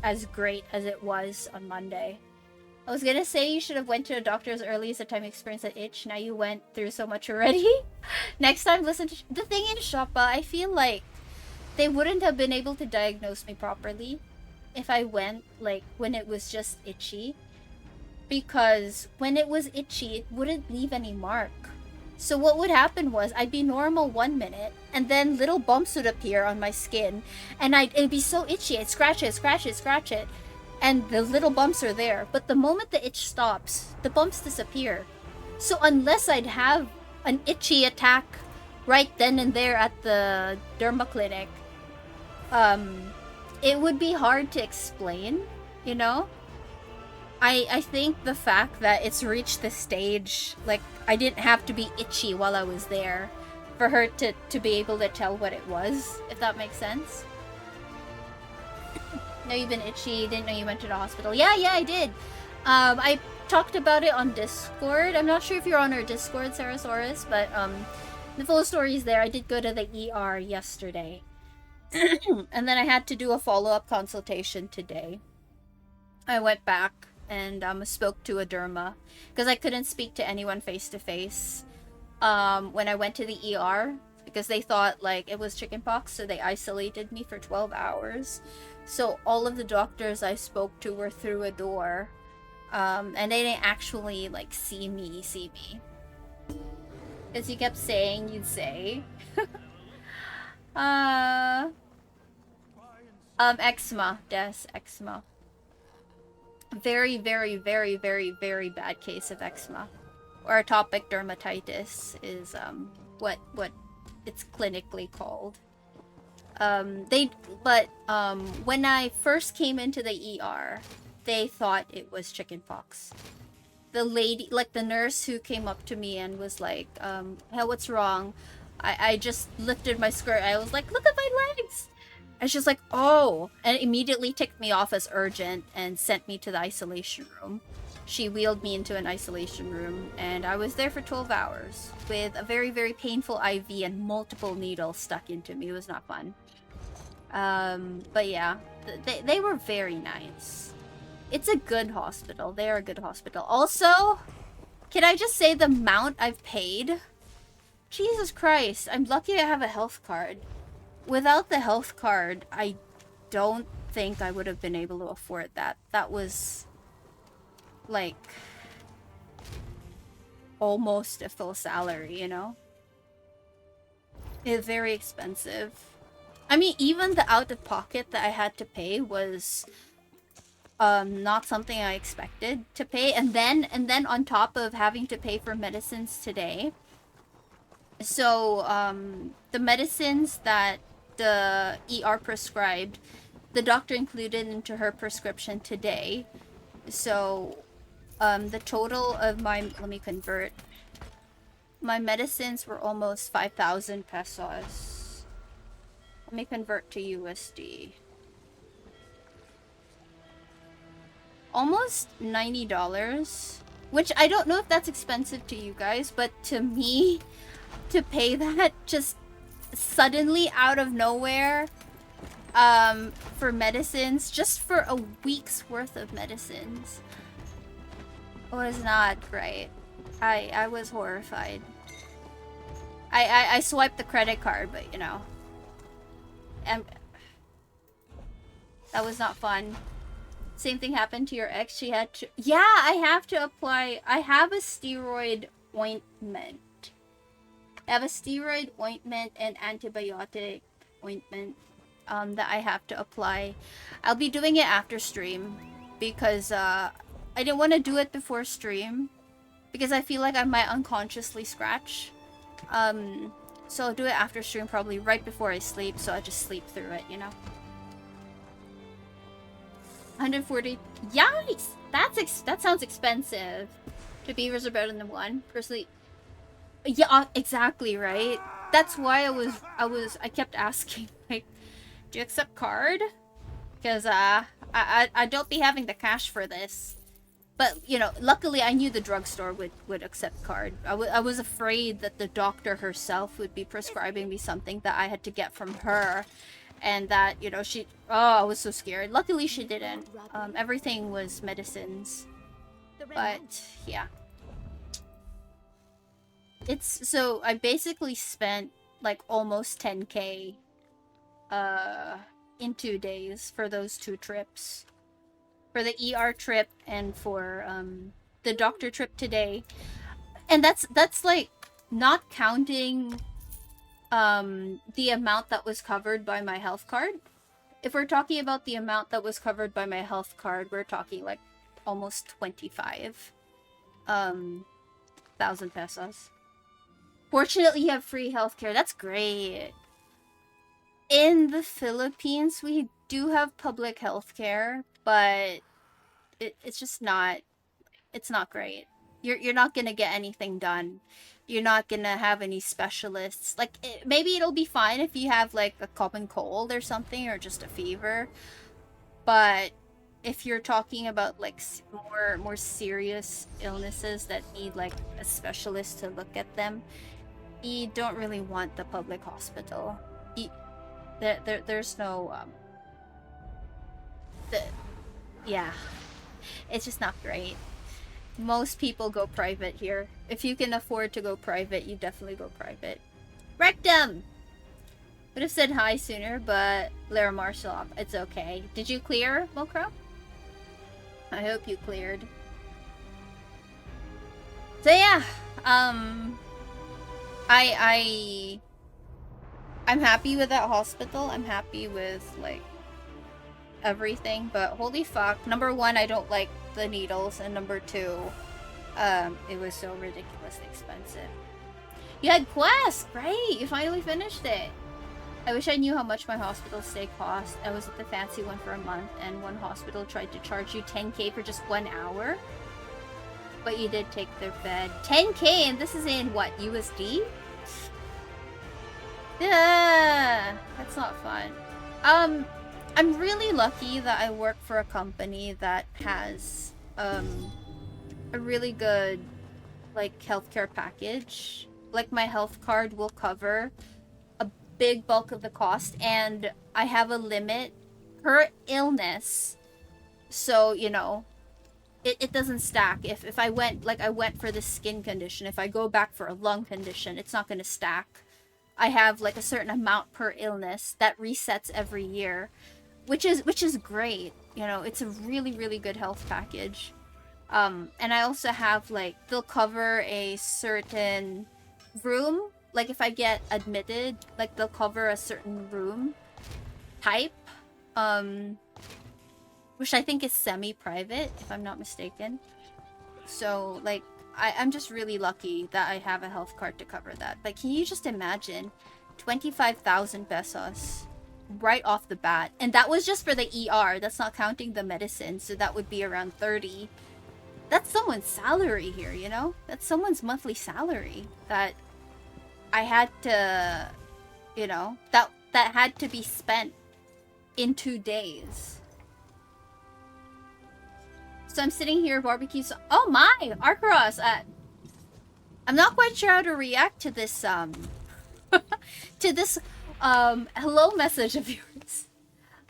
as great as it was on Monday. I was gonna say you should have went to a doctor as early as the time you experienced an itch. Now you went through so much already. Next time, listen to... The thing is, Shoppa, I feel like they wouldn't have been able to diagnose me properly if I went, like, when it was just itchy. Because when it was itchy, it wouldn't leave any mark. So what would happen was, I'd be normal 1 minute, and then little bumps would appear on my skin, and it'd be so itchy, I'd scratch it, and the little bumps are there. But the moment the itch stops, the bumps disappear. So unless I'd have an itchy attack right then and there at the derma clinic, it would be hard to explain, you know? I think the fact that it's reached the stage, like, I didn't have to be itchy while I was there for her to be able to tell what it was, if that makes sense. Know you've been itchy, didn't know you went to the hospital. Yeah, I did. I talked about it on Discord. I'm not sure if you're on our Discord, Sarasaurus, but the full story is there. I did go to the ER yesterday. And then I had to do a follow-up consultation today. I went back and spoke to a derma because I couldn't speak to anyone face-to-face when I went to the ER because they thought like it was chickenpox, so they isolated me for 12 hours. So all of the doctors I spoke to were through a door, and they didn't actually like see me. Because you kept saying you'd say. Eczema, eczema. Very, very, very, very, very bad case of eczema. Or atopic dermatitis is what it's clinically called. When I first came into the ER, they thought it was chickenpox. The lady, like the nurse who came up to me and was like, hey, what's wrong? I just lifted my skirt. I was like, look at my legs! And she's like, oh, and immediately ticked me off as urgent and sent me to the isolation room. She wheeled me into an isolation room, and I was there for 12 hours with a very, very painful IV and multiple needles stuck into me. It was not fun. But yeah, they were very nice. It's a good hospital. They are a good hospital. Also, can I just say the amount I've paid? Jesus Christ, I'm lucky I have a health card. Without the health card, I don't think I would have been able to afford that. That was like almost a full salary, you know? It's very expensive. I mean, even the out-of-pocket that I had to pay was not something I expected to pay. And then on top of having to pay for medicines today. So, the medicines that the ER prescribed, the doctor included into her prescription today. So, the total of let me convert. My medicines were almost 5,000 pesos. Let me convert to USD. Almost $90. Which I don't know if that's expensive to you guys, but to me, to pay that just suddenly out of nowhere for medicines, just for a week's worth of medicines, was not great. I was horrified. I swiped the credit card, but you know, that was not fun. Same thing happened to your ex. She had to... Yeah, I have to apply... I have a steroid ointment. I have a steroid ointment and antibiotic ointment that I have to apply. I'll be doing it after stream because I didn't want to do it before stream because I feel like I might unconsciously scratch. So I'll do it after stream, probably right before I sleep, so I just sleep through it, you know? 140. Yikes! That sounds expensive. 2 beavers are better than 1. Personally, yeah, exactly, right? That's why I kept asking, like, do you accept card? Because I don't be having the cash for this. But, you know, luckily I knew the drugstore would accept card. I was afraid that the doctor herself would be prescribing me something that I had to get from her. And that, you know, I was so scared. Luckily she didn't. Everything was medicines. But, yeah. So I basically spent, like, almost 10k in 2 days for those 2 trips. For the ER trip and for the doctor trip today. And that's like not counting the amount that was covered by my health card. If we're talking about the amount that was covered by my health card, we're talking like almost 25,000 pesos. Fortunately, you have free healthcare. That's great. In the Philippines, we do have public healthcare, but it's just not, it's not great. You're not gonna get anything done. You're not gonna have any specialists. Like, maybe it'll be fine if you have like a common cold or something, or just a fever. But if you're talking about like more serious illnesses that need like a specialist to look at them, you don't really want the public hospital. There's no yeah, it's just not great. Most people go private here. If you can afford to go private, you definitely go private. Rectum! Would have said hi sooner, but Lara Marshall, it's okay. Did you clear, Mokro? I hope you cleared. So yeah, I'm happy with that hospital. I'm happy with like everything, but holy fuck. Number 1, I don't like the needles, and number 2, it was so ridiculously expensive. You had Quest, right? You finally finished it. I wish I knew how much my hospital stay cost. I was at the fancy one for a month, and one hospital tried to charge you 10k for just 1 hour. But you did take their bed. 10k, and this is in what, USD? Yeah, that's not fun. I'm really lucky that I work for a company that has a really good like healthcare package. Like, my health card will cover a big bulk of the cost, and I have a limit per illness. So, you know, it doesn't stack. If I went for the skin condition, if I go back for a lung condition, it's not going to stack. I have like a certain amount per illness that resets every year, which is great. You know, it's a really, really good health package. And I also have like, they'll cover a certain room. Like, if I get admitted, like, they'll cover a certain room type, which I think is semi-private, if I'm not mistaken. So, like, I'm just really lucky that I have a health card to cover that. But can you just imagine 25,000 pesos right off the bat? And that was just for the ER. That's not counting the medicine. So that would be around 30. That's someone's salary here, you know? That's someone's monthly salary that I had to, you know, that had to be spent in 2 days. So I'm sitting here barbecue. Oh my, Arkaros. I'm not quite sure how to react to this to this hello message of yours.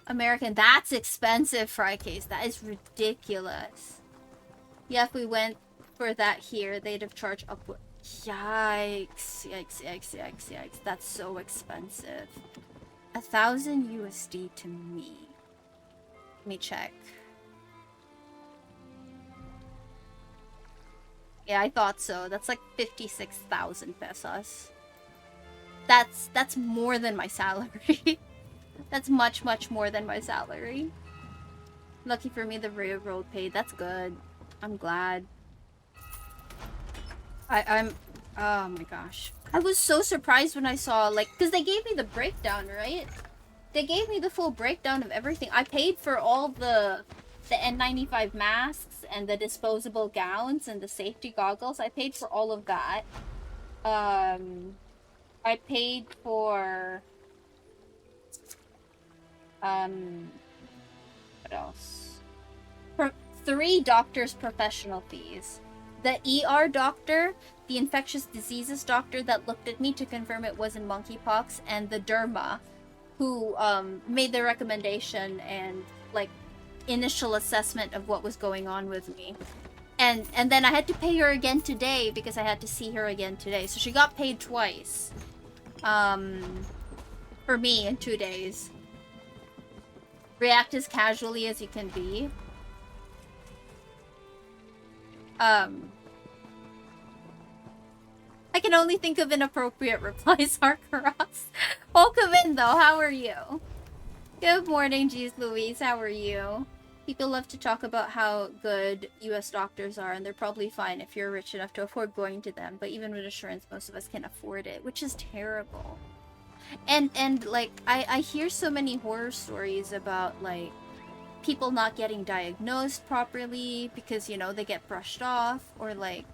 American, that's expensive, fry case. That is ridiculous. Yeah, if we went for that here, they'd have charged upward. Yikes, yikes, yikes, yikes, yikes. That's so expensive. 1,000 USD to me. Let me check. Yeah, I thought so. That's like 56,000 pesos. that's more than my salary. That's much more than my salary. Lucky for me, the railroad paid. That's good. I'm glad. I'm oh my gosh. I was so surprised when I saw, like, because they gave me the breakdown, right? They gave me the full breakdown of everything. I paid for all the N95 masks and the disposable gowns and the safety goggles. I paid for all of that. I paid for what else? For 3 doctors' professional fees. The ER doctor, the infectious diseases doctor that looked at me to confirm it wasn't monkeypox, and the derma, who made the recommendation and like initial assessment of what was going on with me. And then I had to pay her again today because I had to see her again today. So she got paid twice. For me in 2 days. React as casually as you can be. I can only think of inappropriate replies, Arkaros. Welcome in, though. How are you? Good morning, Jeez Louise. How are you? People love to talk about how good US doctors are, and they're probably fine if you're rich enough to afford going to them. But even with insurance, most of us can't afford it, which is terrible. And like, I hear so many horror stories about, like, people not getting diagnosed properly because, you know, they get brushed off, or like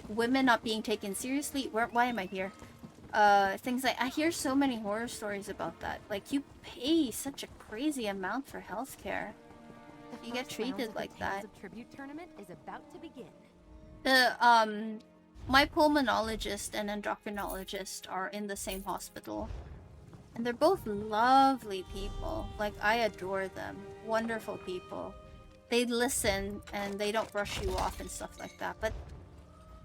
women not being taken seriously. Why am I here? Things like, I hear so many horror stories about that. Like, you pay such a crazy amount for healthcare. You get treated like that. Tribute tournament is about to begin. My pulmonologist and endocrinologist are in the same hospital. And they're both lovely people. Like, I adore them. Wonderful people. They listen and they don't brush you off and stuff like that. But,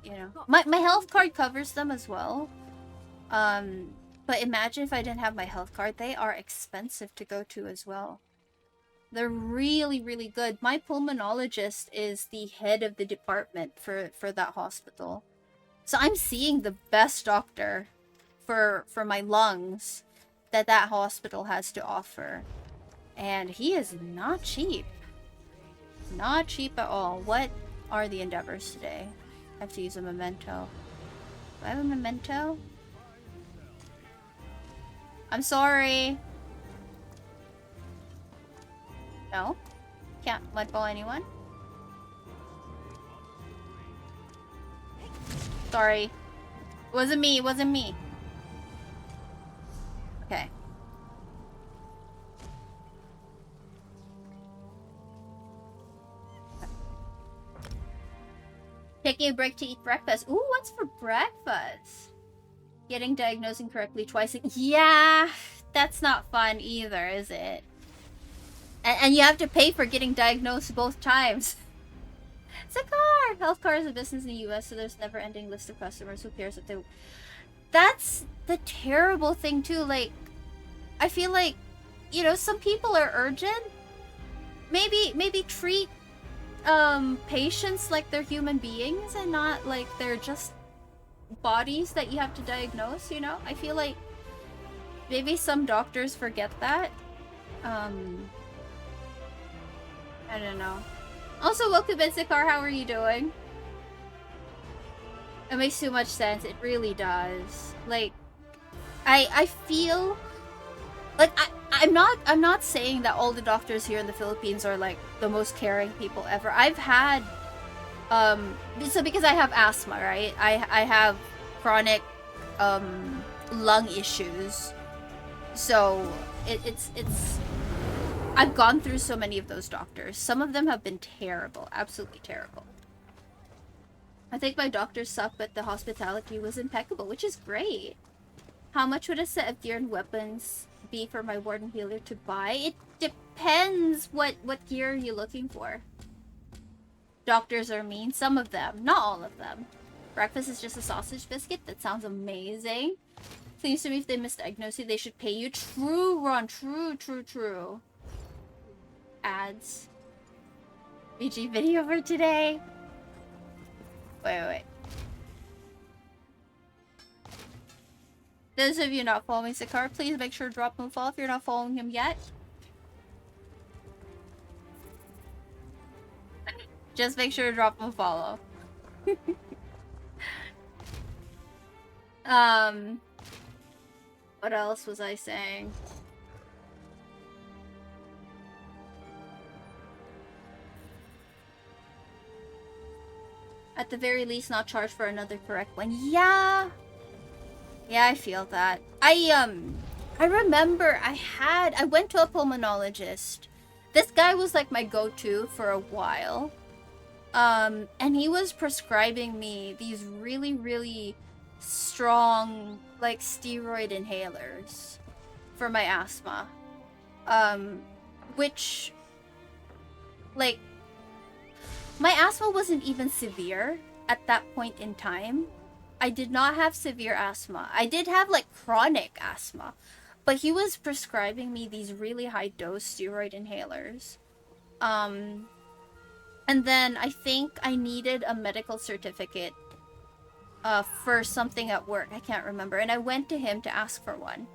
you know, my health card covers them as well. But imagine if I didn't have my health card. They are expensive to go to as well. They're really, really good. My pulmonologist is the head of the department for that hospital. So I'm seeing the best doctor for my lungs that hospital has to offer. And he is not cheap. Not cheap at all. What are the endeavors today? I have to use a memento. Do I have a memento? I'm sorry. No? Can't mudball anyone? Sorry. Wasn't me, wasn't me. Okay. Taking a break to eat breakfast. Ooh, what's for breakfast? Getting diagnosed incorrectly twice. Yeah, that's not fun either, is it? And you have to pay for getting diagnosed both times. It's a car! Health car is a business in the US, so there's never-ending list of customers. Who cares if they... That's the terrible thing, too. Like, I feel like, you know, some people are urgent. Maybe treat patients like they're human beings and not like they're just bodies that you have to diagnose, you know? I feel like maybe some doctors forget that. I don't know. Also, welcome in, Zakar. How are you doing? It makes too much sense. It really does. Like, I feel like I'm not saying that all the doctors here in the Philippines are like the most caring people ever. I've had so because I have asthma, right? I have chronic lung issues. So it's I've gone through so many of those doctors. Some of them have been terrible, absolutely terrible. I think my doctors suck, but the hospitality was impeccable, which is great. How much would a set of gear and weapons be for my warden healer to buy? It depends what gear you're looking for. Doctors are mean, some of them, not all of them. Breakfast is just a sausage biscuit? That sounds amazing. Seems to me if they misdiagnose you, they should pay you. True, Ron, true. Ads. VG video for today. Wait. Those of you not following Sakar, please make sure to drop him a follow if you're not following him yet. Just make sure to drop him a follow. What else was I saying? At the very least, not charge for another correct one. Yeah. Yeah, I feel that. I remember I went to a pulmonologist. This guy was like my go-to for a while. And he was prescribing me these really, really strong, like, steroid inhalers for my asthma. Which, like, my asthma wasn't even severe at that point in time. I did not have severe asthma. I did have, like, chronic asthma. But he was prescribing me these really high-dose steroid inhalers. And then I think I needed a medical certificate for something at work. I can't remember. And I went to him to ask for one.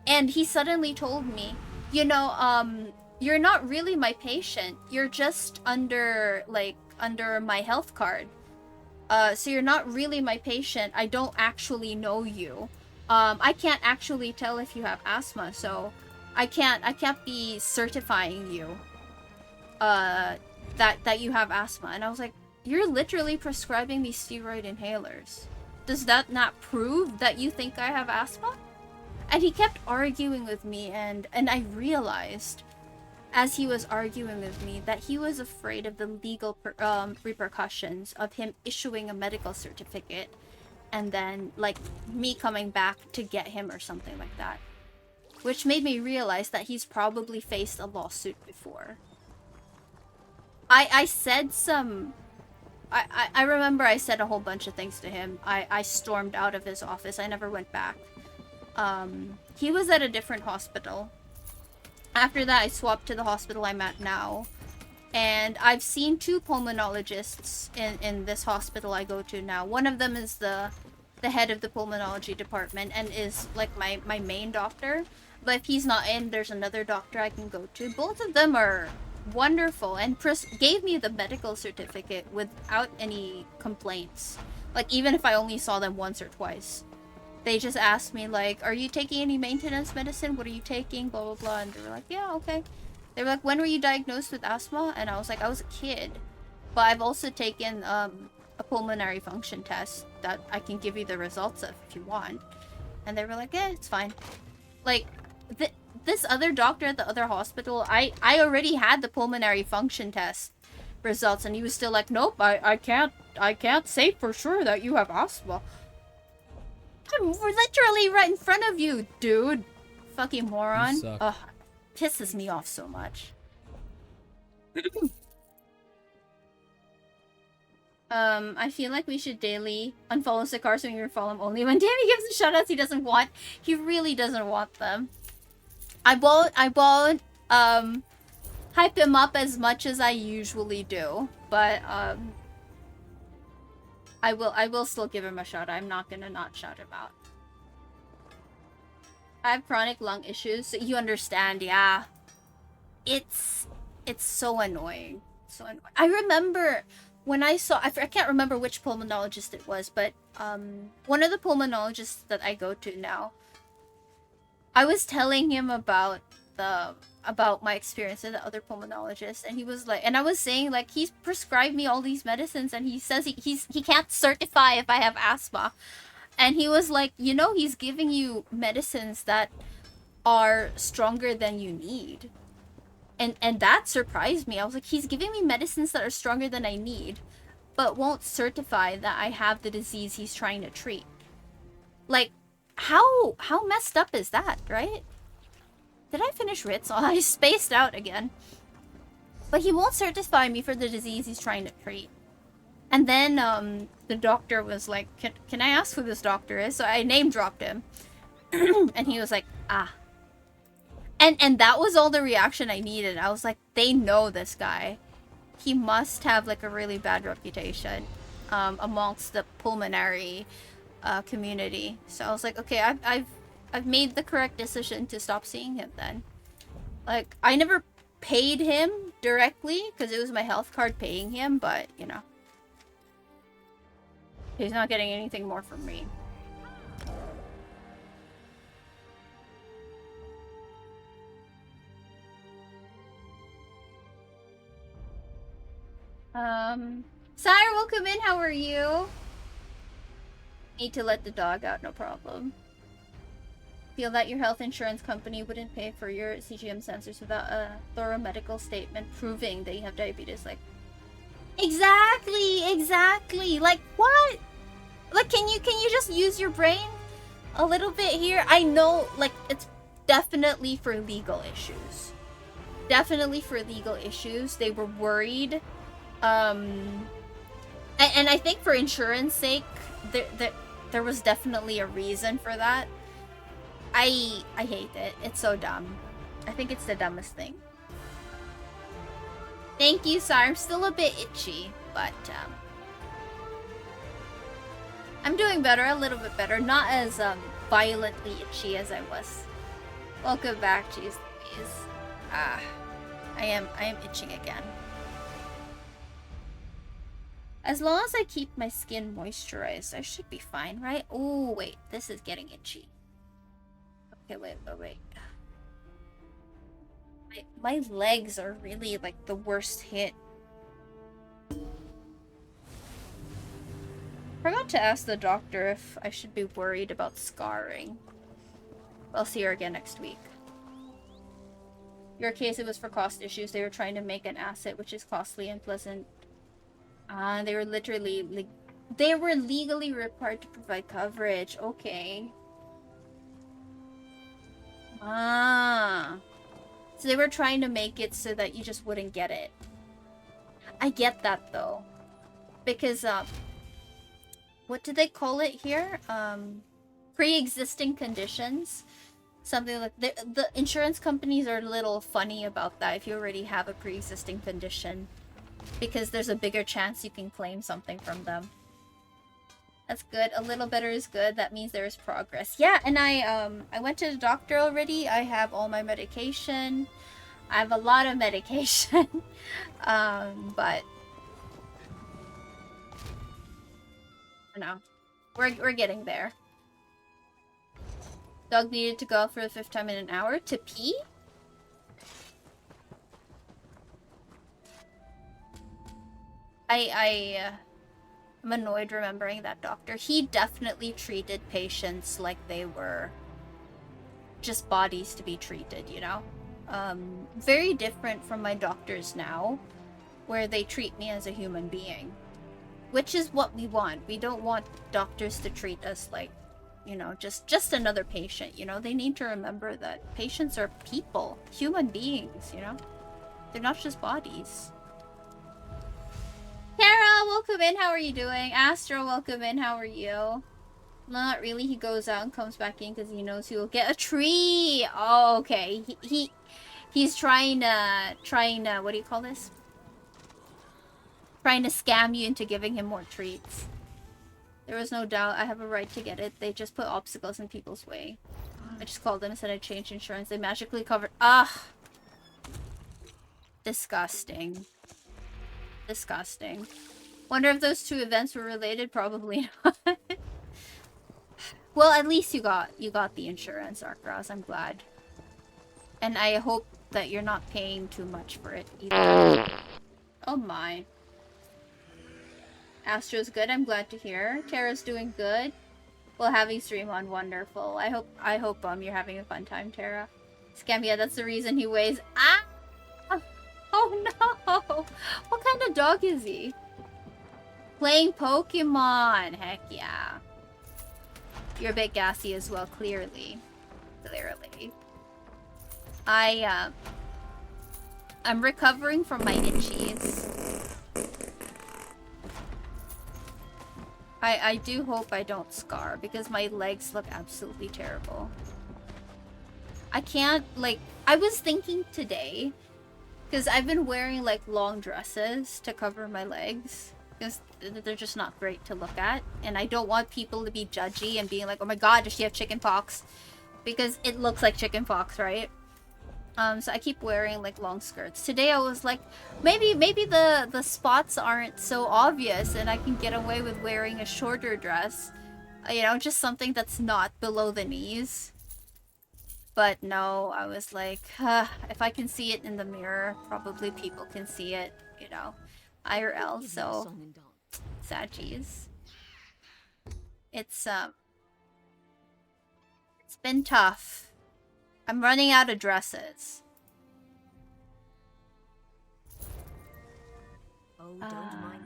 And he suddenly told me, you know, you're not really my patient. You're just under my health card. So you're not really my patient. I don't actually know you. I can't actually tell if you have asthma, so I can't be certifying you that you have asthma. And I was like, you're literally prescribing me steroid inhalers. Does that not prove that you think I have asthma? And he kept arguing with me, and I realized as he was arguing with me that he was afraid of the legal repercussions of him issuing a medical certificate and then, like, me coming back to get him or something like that. Which made me realize that he's probably faced a lawsuit before. I said some... I remember I said a whole bunch of things to him. I stormed out of his office. I never went back. He was at a different hospital. After that, I swapped to the hospital I'm at now. And I've seen 2 pulmonologists in this hospital I go to now. One of them is the head of the pulmonology department and is like my main doctor. But if he's not in, there's another doctor I can go to. Both of them are wonderful and gave me the medical certificate without any complaints. Like, even if I only saw them once or twice. They just asked me, like, are you taking any maintenance medicine? What are you taking? Blah, blah, blah. And they were like, yeah, okay. They were like, when were you diagnosed with asthma? And I was like, I was a kid. But I've also taken a pulmonary function test that I can give you the results of if you want. And they were like, yeah, it's fine. Like, this other doctor at the other hospital, I already had the pulmonary function test results. And he was still like, nope, I can't say for sure that you have asthma. I'm literally right in front of you, dude. Fucking moron. Ugh, pisses me off so much. I feel like we should daily unfollow Sakar so we can follow him only when Dammy gives the shoutouts he doesn't want. He really doesn't want them. I won't hype him up as much as I usually do, but I will still give him a shout. I'm not gonna not shout him out. I have chronic lung issues, so you understand, yeah. It's so annoying. So annoying. I remember when I saw, I can't remember which pulmonologist it was, but one of the pulmonologists that I go to now, I was telling him about my experience with the other pulmonologist, and he was like, and I was saying, like, he's prescribed me all these medicines, and he says he can't certify if I have asthma. And he was like, you know, he's giving you medicines that are stronger than you need. And that surprised me. I was like, he's giving me medicines that are stronger than I need, but won't certify that I have the disease he's trying to treat. Like, how messed up is that, right? Did I finish Ritz? Oh, I spaced out again. But he won't certify me for the disease he's trying to treat. And then the doctor was like, can I ask who this doctor is? So I name dropped him. And he was like, ah. And that was all the reaction I needed. I was like, they know this guy. He must have like a really bad reputation amongst the pulmonary community. So I was like, okay, I've made the correct decision to stop seeing him then. Like, I never paid him directly because it was my health card paying him, but you know, he's not getting anything more from me. Sire, welcome in. How are you? Need to let the dog out, no problem. Feel that your health insurance company wouldn't pay for your CGM sensors without a thorough medical statement proving that you have diabetes. Like, exactly. Like, what? Like, can you just use your brain a little bit here? I know, like, it's definitely for legal issues. Definitely for legal issues. They were worried. And I think for insurance sake, there was definitely a reason for that. I hate it. It's so dumb. I think it's the dumbest thing. Thank you, sire. I'm still a bit itchy, but I'm doing better, a little bit better. Not as violently itchy as I was. Welcome back, jeez Louise. I am itching again. As long as I keep my skin moisturized, I should be fine, right? Oh, wait. This is getting itchy. Okay, wait. My legs are really, like, the worst hit. Forgot to ask the doctor if I should be worried about scarring. I'll see her again next week. Your case, it was for cost issues. They were trying to make an asset, which is costly and pleasant. They were literally, they were legally required to provide coverage. Okay. So they were trying to make it so that you just wouldn't get it. I get that though. Because, what do they call it here? Pre-existing conditions. Something like the insurance companies are a little funny about that if you already have a pre-existing condition. Because there's a bigger chance you can claim something from them. That's good. A little better is good. That means there is progress. Yeah, and I went to the doctor already. I have all my medication. I have a lot of medication. But you know, we're getting there. Dog needed to go out for the 5th time in an hour to pee? I'm annoyed remembering that doctor. He definitely treated patients like they were just bodies to be treated, you know? Very different from my doctors now, where they treat me as a human being. Which is what we want. We don't want doctors to treat us like, you know, just another patient, you know? They need to remember that patients are people, human beings, you know? They're not just bodies. Kara, welcome in. How are you doing? Astro, welcome in. How are you? Not really. He goes out and comes back in because he knows he will get a tree. Oh, okay. He's trying to, what do you call this? Trying to scam you into giving him more treats. There was no doubt. I have a right to get it. They just put obstacles in people's way. I just called them and said I changed insurance. They magically covered. Ah! Disgusting. Disgusting. Wonder if those two events were related. Probably not. Well, at least you got the insurance, Arkross. I'm glad. And I hope that you're not paying too much for it either. Oh my. Astro's good. I'm glad to hear. Tara's doing good. Well, having stream on wonderful. I hope you're having a fun time, Tara. Scambia, that's the reason he weighs. Ah! Oh no! What kind of dog is he? Playing Pokemon! Heck yeah. You're a bit gassy as well, clearly. Clearly. I'm recovering from my itchies. I do hope I don't scar, because my legs look absolutely terrible. I can't, like, I was thinking today, because I've been wearing, like, long dresses to cover my legs. because they're just not great to look at, and I don't want people to be judgy and being like, oh my god, does she have chicken pox? Because it looks like chicken pox, right? So I keep wearing like long skirts. Today I was like, maybe the spots aren't so obvious and I can get away with wearing a shorter dress. You know, just something that's not below the knees. But no, I was like, if I can see it in the mirror, probably people can see it, you know, IRL, so sadgies. It's been tough. I'm running out of dresses. Oh, don't mind.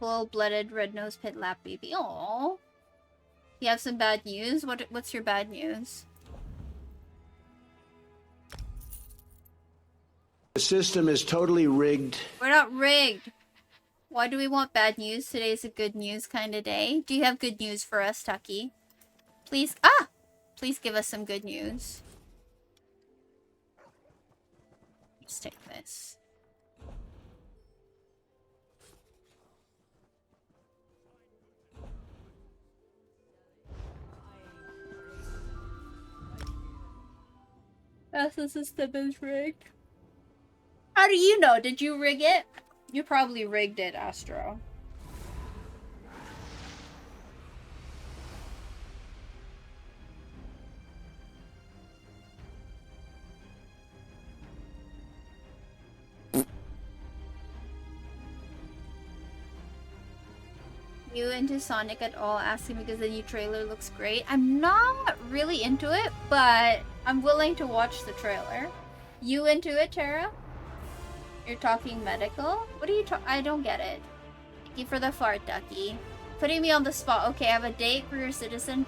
Full-blooded red-nosed pit lap baby. Aww. You have some bad news? What's your bad news? The system is totally rigged. We're not rigged. Why do we want bad news? Today's a good news kind of day. Do you have good news for us, Tucky? Please, please give us some good news. Let's take this. Yes, the system is rigged. How do you know? Did you rig it? You probably rigged it, Astro. You into Sonic at all? Asking because the new trailer looks great. I'm not really into it, but I'm willing to watch the trailer. You into it, Tara? You're talking medical? What are you I don't get it. Thank you for the fart, Ducky. Putting me on the spot. Okay, I have a date for your citizen.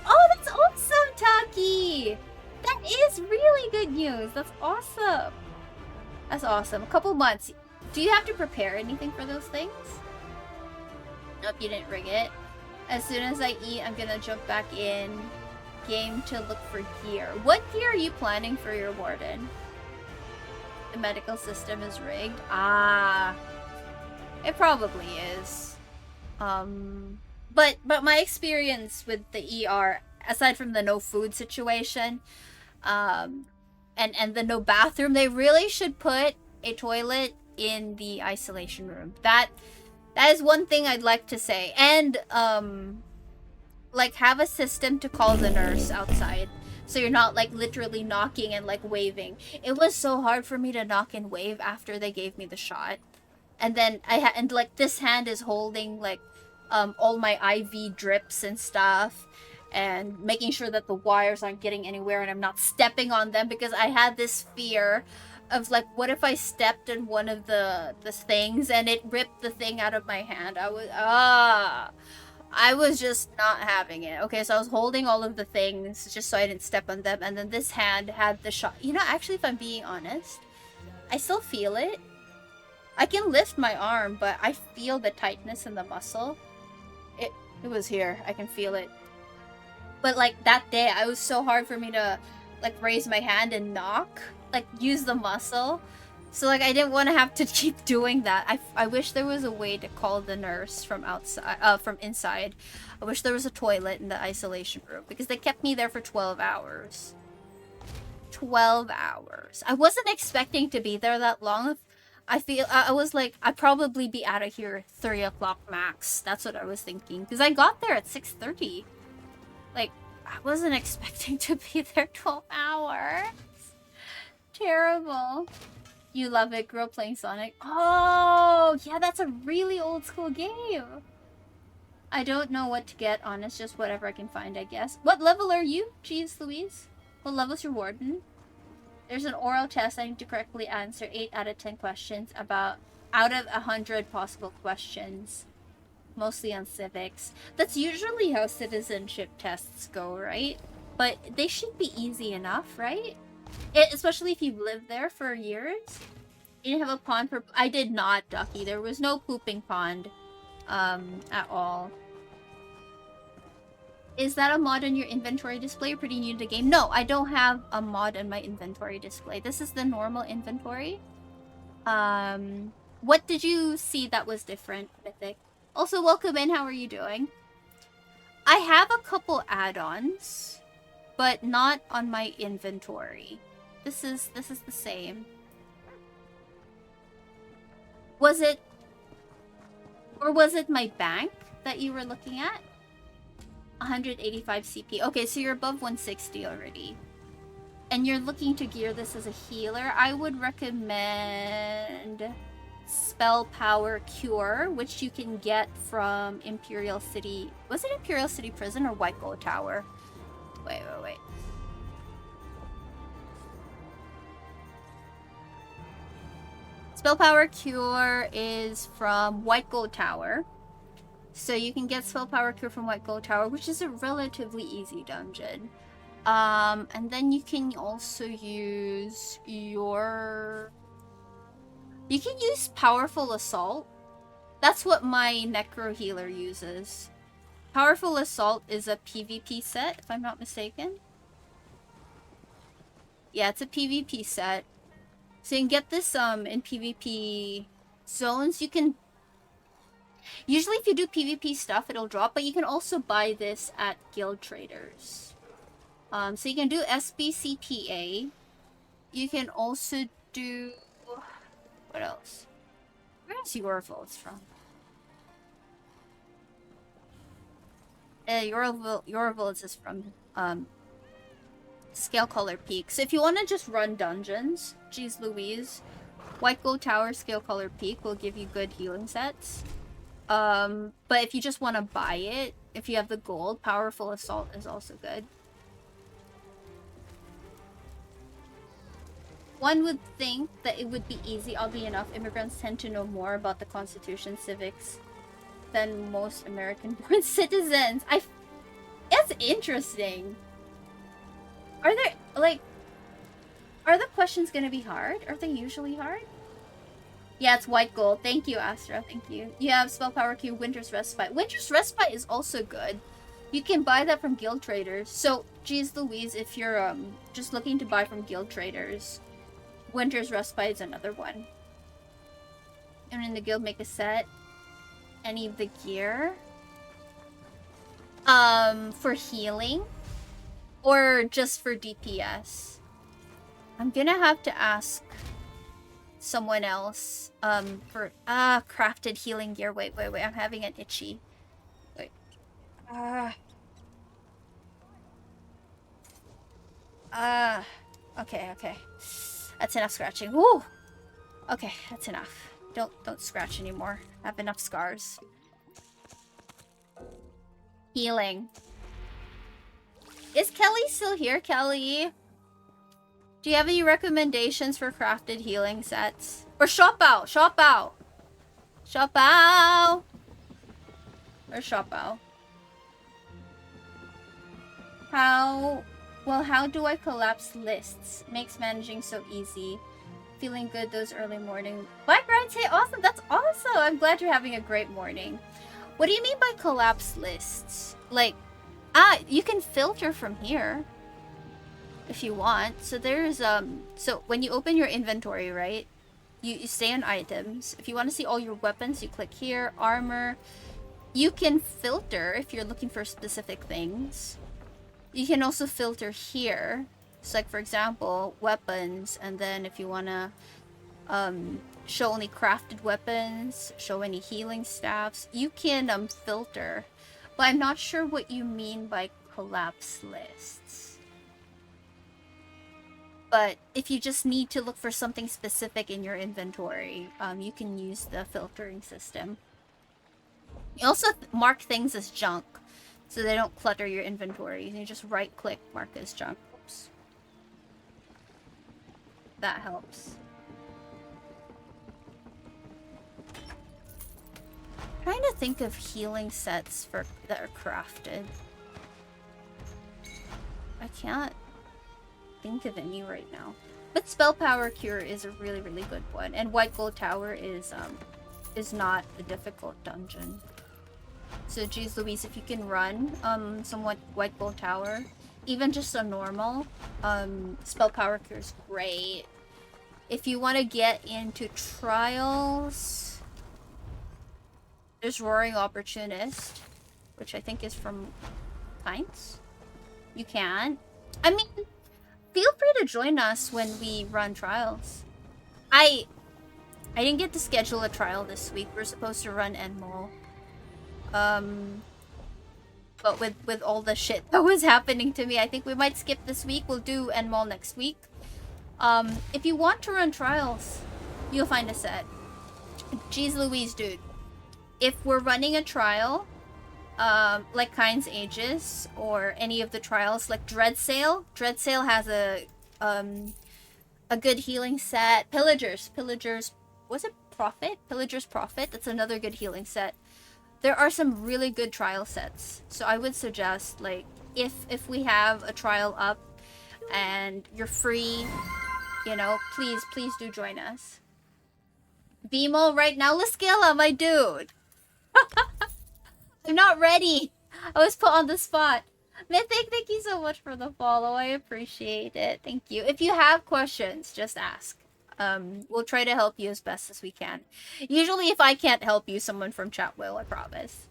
Oh, that's awesome, Tucky! That is really good news. That's awesome. That's awesome. A couple months. Do you have to prepare anything for those things? Nope, you didn't rig it. As soon as I eat, I'm gonna jump back in game to look for gear. What gear are you planning for your warden? The medical system is rigged. Ah, it probably is. But my experience with the ER, aside from the no food situation, and the no bathroom, they really should put a toilet in the isolation room. That is one thing I'd like to say. And like have a system to call the nurse outside. So you're not like literally knocking and like waving. It was so hard for me to knock and wave after they gave me the shot. And then and like this hand is holding like all my IV drips and stuff, and making sure that the wires aren't getting anywhere and I'm not stepping on them, because I had this fear of like, what if I stepped in one of the things and it ripped the thing out of my hand. I was just not having it. Okay, so I was holding all of the things just so I didn't step on them, and then this hand had the shot. You know, actually, if I'm being honest, I still feel it. I can lift my arm, but I feel the tightness in the muscle. It was here. I can feel it. But like that day, it was so hard for me to like raise my hand and knock, like use the muscle. So like I didn't want to have to keep doing that. I wish there was a way to call the nurse from outside, from inside. I wish there was a toilet in the isolation room, because they kept me there for 12 hours. 12 hours. I wasn't expecting to be there that long. I was like, I'd probably be out of here 3 o'clock max. That's what I was thinking, because I got there at 6:30. Like, I wasn't expecting to be there 12 hours. Terrible. You love it, girl, playing Sonic. Oh, yeah, that's a really old school game. I don't know what to get on. It's just whatever I can find, I guess. What level are you? Jeez Louise. What level's your warden? There's an oral test. I need to correctly answer 8 out of 10 questions out of 100 possible questions. Mostly on civics. That's usually how citizenship tests go, right? But they should be easy enough, right? Especially if you've lived there for years. You didn't have a pond for... I did not, Ducky. There was no pooping pond at all. Is that a mod on your inventory display? You're pretty new to the game. No, I don't have a mod on my inventory display. This is the normal inventory. What did you see that was different, Mythic? Also, welcome in. How are you doing? I have a couple add-ons, but not on my inventory. This is the same. Was it, or was it my bank that you were looking at? 185 CP. Okay, so you're above 160 already. And you're looking to gear this as a healer. I would recommend Spell Power Cure, which you can get from Imperial City. Was it Imperial City Prison or White Gold Tower? Wait. Spell Power Cure is from White Gold Tower. So you can get Spell Power Cure from White Gold Tower, which is a relatively easy dungeon. And then you can also use your... You can use Powerful Assault. That's what my Necro Healer uses. Powerful Assault is a PvP set, if I'm not mistaken. Yeah, it's a PvP set. So you can get this in PvP zones. You can... Usually if you do PvP stuff, it'll drop, but you can also buy this at Guild Traders. So you can do SBCPA. You can also do... What else? Where's Yorville from? Yorville is from Scale Color Peak. So if you want to just run dungeons, geez Louise, White Gold Tower Scale Color Peak will give you good healing sets. But if you just want to buy it, if you have the gold, Powerful Assault is also good. One would think that it would be easy, oddly enough. Immigrants tend to know more about the Constitution, civics, than most American-born citizens. It's interesting. Are there, like... Are the questions gonna be hard? Are they usually hard? Yeah, it's white gold. Thank you, Astra. Thank you. You have Spell Power Q, Winter's Respite. Winter's Respite is also good. You can buy that from Guild Traders. So, geez Louise, if you're just looking to buy from Guild Traders, Winter's Respite is another one. And in the guild, make a set. Any of the gear. For healing. Or just for DPS. I'm gonna have to ask someone else for crafted healing gear. Wait, I'm having an itchy. Wait. Okay. That's enough scratching. Woo! Okay, that's enough. Don't scratch anymore. I have enough scars. Healing. Is Kelly still here, Kelly? Do you have any recommendations for crafted healing sets? Or shop out! Shop out! Shop out! Or shop out? How do I collapse lists? Makes managing so easy. Feeling good those early morning. Bye, Brian. Say awesome. That's awesome. I'm glad you're having a great morning. What do you mean by collapse lists? Like, you can filter from here. If you want. So there's, so when you open your inventory, right? You stay on items. If you want to see all your weapons, you click here. Armor. You can filter if you're looking for specific things. You can also filter here. So like, for example, weapons. And then if you want to show only crafted weapons, show any healing staffs, you can filter. But I'm not sure what you mean by collapse lists. But if you just need to look for something specific in your inventory, you can use the filtering system. You also mark things as junk, so they don't clutter your inventory. You just right-click, mark as junk. Oops. That helps. Trying to think of healing sets that are crafted. I can't think of any right now. But Spell Power Cure is a really, really good one. And White Gold Tower is not a difficult dungeon. So geez Louise, if you can run somewhat White Gold Tower, even just a normal, Spell Power Cure is great. If you want to get into trials, there's Roaring Opportunist, which I think is from Pints. You can. I mean, feel free to join us when we run trials. I didn't get to schedule a trial this week. We're supposed to run Enmol. But with all the shit that was happening to me, I think we might skip this week. We'll do Enmol next week. If you want to run trials, you'll find a set. Jeez Louise, dude. If we're running a trial, like Kind's Aegis, or any of the trials, like Dreadsail has a good healing set. Pillagers, was it Prophet? Pillager's Prophet, that's another good healing set. There are some really good trial sets, so I would suggest, like, if we have a trial up and you're free, you know, please do join us. Vimo right now, Laskilla, my dude. I'm not ready. I was put on the spot. Mythic, thank you so much for the follow. I appreciate it. Thank you. If you have questions, just ask. We'll try to help you as best as we can. Usually if I can't help you, someone from chat will, I promise.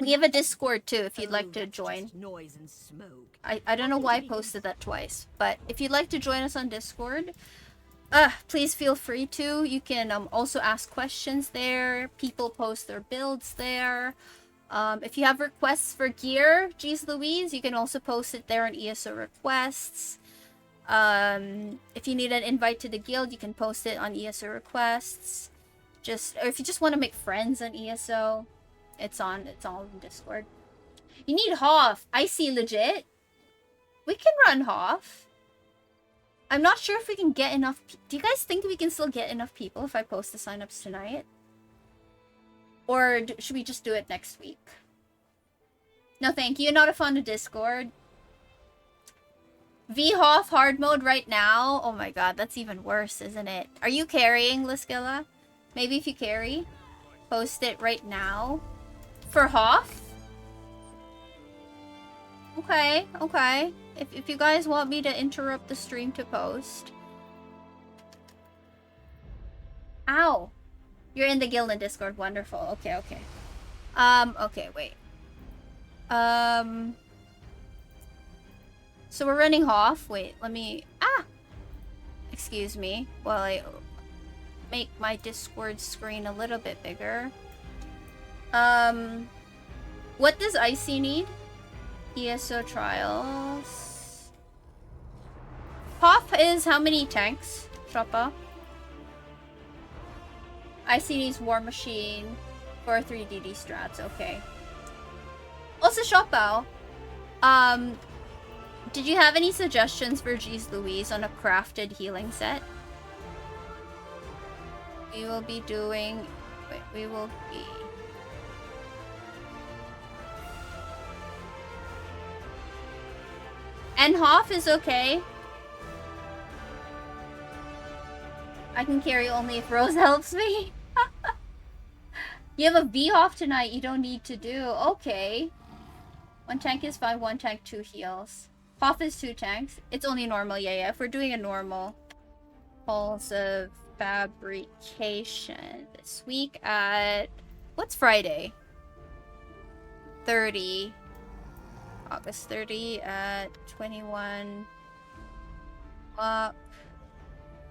We have a Discord too if you'd like to join. Noise and smoke. I don't know why I posted that twice, but if you'd like to join us on Discord, please feel free to. You can also ask questions there. People post their builds there. If you have requests for gear, geez Louise, you can also post it there on ESO requests. If you need an invite to the guild, you can post it on ESO requests. Or if you just want to make friends on ESO, it's all in Discord. You need Hoff. I see, legit. We can run Hoff. I'm not sure if we can get enough. Do you guys think we can still get enough people if I post the signups tonight? Or should we just do it next week? No, thank you. Not a fan of Discord. V-Hoff hard mode right now? Oh my god, that's even worse, isn't it? Are you carrying, Laskilla? Maybe if you carry, post it right now. For Hoff? Okay. If you guys want me to interrupt the stream to post. Ow! You're in the guild and Discord. Wonderful. Okay. Okay, wait. So we're running Hoff. Wait, let me... Excuse me while I make my Discord screen a little bit bigger. What does Icy need? ESO trials. Hoff is how many tanks, Shoppa? Icy needs War Machine for 3DD strats, okay. Also, Shoppa, did you have any suggestions for Jeez Louise on a crafted healing set? We will be doing... Wait, we will be... And Hoff is okay. I can carry only if Rose helps me. You have a V-Hoff tonight you don't need to do. Okay. One tank is fine, one tank, 2 heals. Hoff is 2 tanks. It's only normal, yeah. If we're doing a normal. Halls of Fabrication. This week at... What's Friday? 30. August 30 at 21. Up.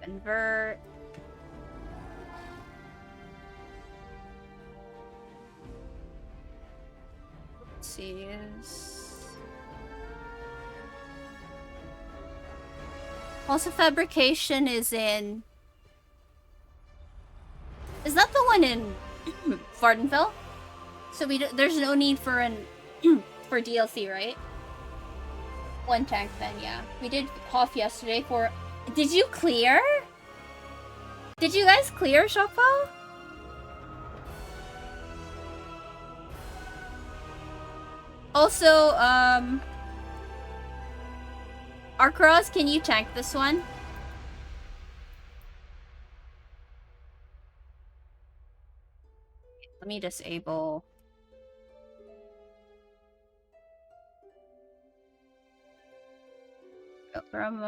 Convert. Let's see. Also, Fabrication is in... Is that the one in Vardenfell? So there's no need for an for DLC, right? 1 tank then, yeah. We did Hoff yesterday for... Did you clear? Did you guys clear, Shoppo? Also, Arcross, can you tank this one? Let me disable... From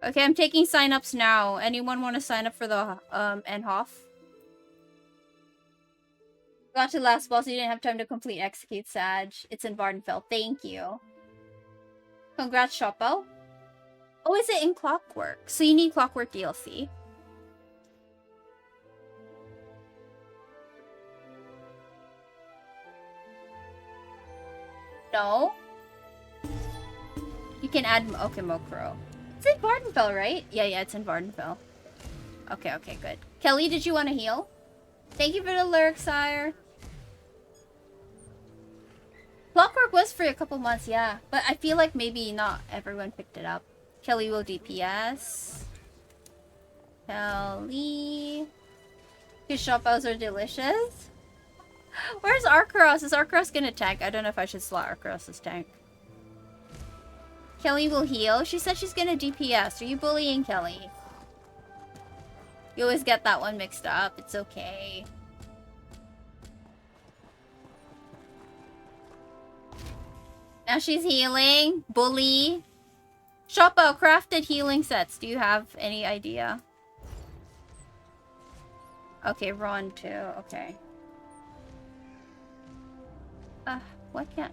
Okay, I'm taking sign-ups now. Anyone want to sign up for the Enhoff? Got to last boss, you didn't have time to complete Execute Sag. It's in Vardenfell. Thank you. Congrats, Shoppo. Oh, is it in Clockwork? So you need Clockwork DLC. No? You can add... Okay, Mokro. It's in Vardenfell, right? Yeah, it's in Vardenfell. Okay, good. Kelly, did you want to heal? Thank you for the lyric, sire. Clockwork was for a couple months, yeah. But I feel like maybe not everyone picked it up. Kelly will DPS. Kelly. His shopouts are delicious. Where's Arkaros? Is Arkaros gonna tank? I don't know if I should slot Arkaros as tank. Kelly will heal. She said she's gonna DPS. Are you bullying Kelly? You always get that one mixed up. It's okay. Now she's healing. Bully. Shoppo, crafted healing sets. Do you have any idea? Okay, Ron too. Okay. Why can't...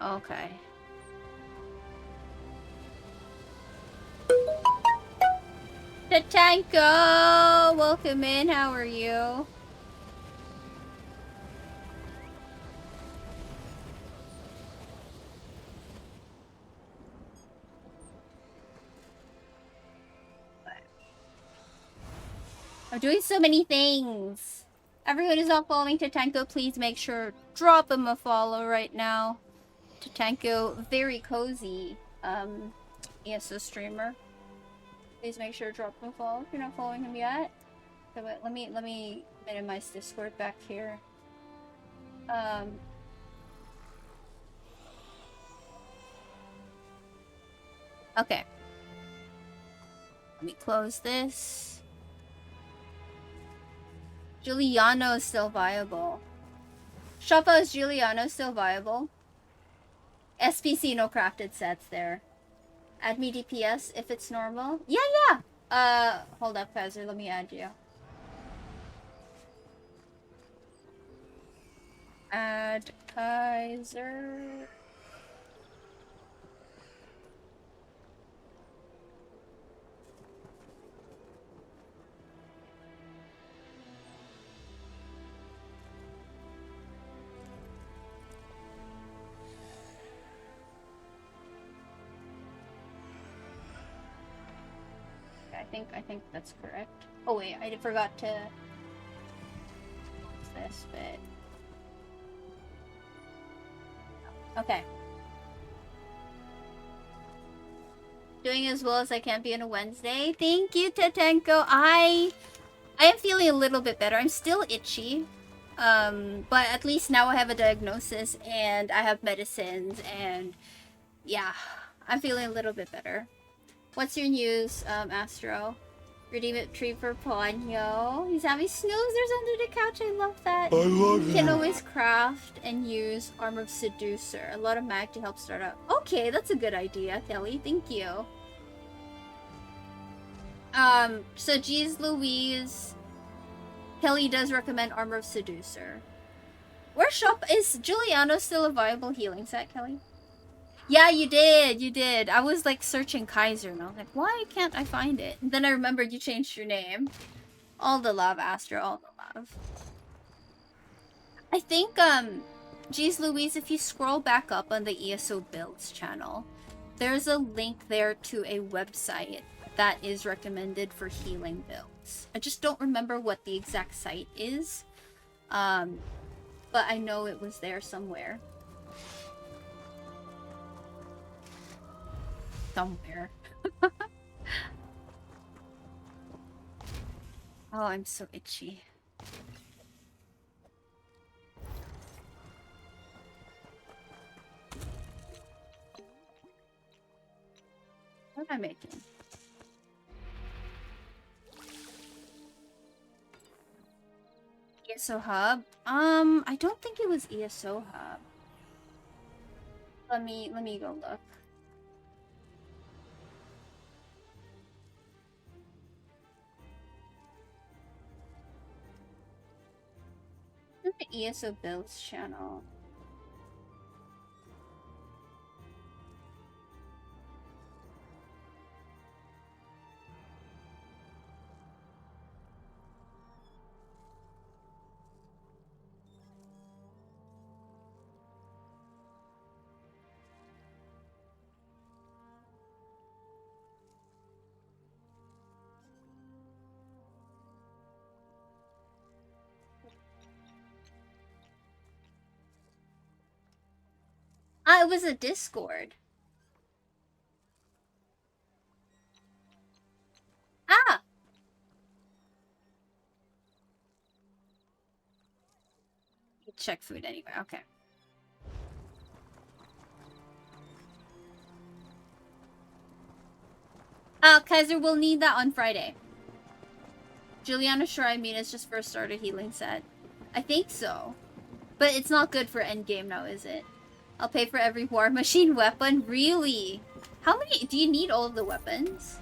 Okay. Tatanko! Welcome in, how are you? I'm doing so many things. Everyone who's not following Tatanko, please make sure drop him a follow right now. Tatanko, very cozy ESO streamer. Please make sure to drop him a follow if you're not following him yet. So wait, let me minimize Discord back here. Okay. Let me close this. Giuliano is still viable. Shoppo, is Giuliano still viable? SPC, no crafted sets there. Add me DPS if it's normal. Yeah. Hold up, Kaiser. Let me add you. Add Kaiser. I think that's correct. Oh wait, I forgot to... What's this bit? Okay. Doing as well as I can be on a Wednesday. Thank you, Tatenko. I am feeling a little bit better. I'm still itchy. But at least now I have a diagnosis and I have medicines and yeah, I'm feeling a little bit better. What's your news, Astro? Redeem it tree for Ponyo. He's having snoozers under the couch. I love that. I love You can that. always craft and use Armor of Seducer. A lot of mag to help start out. Okay, that's a good idea, Kelly. Thank you. So geez Louise. Kelly does recommend Armor of Seducer. Where shop is Giuliano still a viable healing set, Kelly? Yeah, you did. I was like searching Kaiser and I was like, why can't I find it? And then I remembered you changed your name. All the love, Astro, all the love. I think, geez Louise, if you scroll back up on the ESO Builds channel, there's a link there to a website that is recommended for healing builds. I just don't remember what the exact site is. But I know it was there somewhere. Somewhere. Oh, I'm so itchy. What am I making? ESO Hub? I don't think it was ESO Hub. Let me go look. The ESO Builds channel. Ah, it was a Discord. Ah! Check food anyway, okay. Kaiser will need that on Friday. Juliana Shrimina just first started healing set. I think so. But it's not good for endgame now, is it? I'll pay for every war machine weapon? Really? How many? Do you need all of the weapons?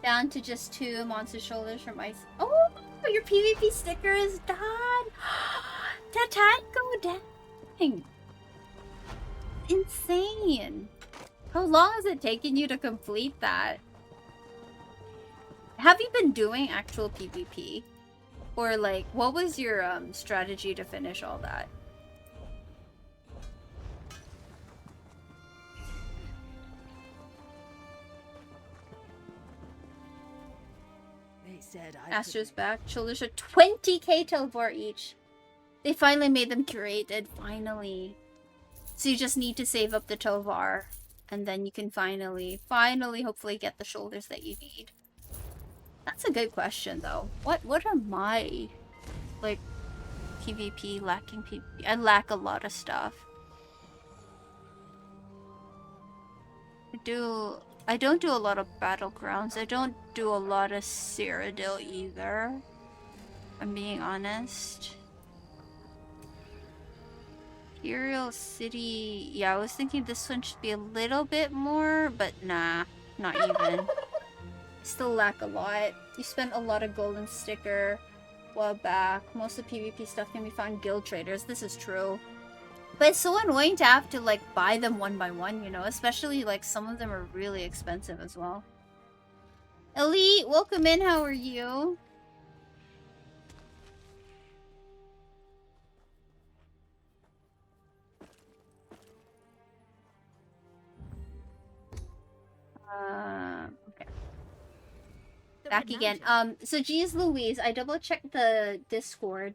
Down to just 2 monster shoulders from ice. Oh, your PvP sticker is done. Tatango, dang. Insane. How long has it taken you to complete that? Have you been doing actual PvP? Or like, what was your strategy to finish all that? Astro's back. Shoulders are 20k teleport each. They finally made them curated. Finally. So you just need to save up the Tovar. And then you can finally, hopefully get the shoulders that you need. That's a good question, though. What are my, like, PvP lacking PvP? I lack a lot of stuff. I don't do a lot of battlegrounds. I don't do a lot of Cyrodiil either. I'm being honest. Imperial City... Yeah, I was thinking this one should be a little bit more, but nah, not even. Still lack a lot. You spent a lot of golden sticker a while back. Most of the PvP stuff can be found in guild traders. This is true. But it's so annoying to have to, like, buy them one by one, you know? Especially, like, some of them are really expensive as well. Elite, welcome in. How are you? Okay. Back again. So geez Louise, I double checked the Discord.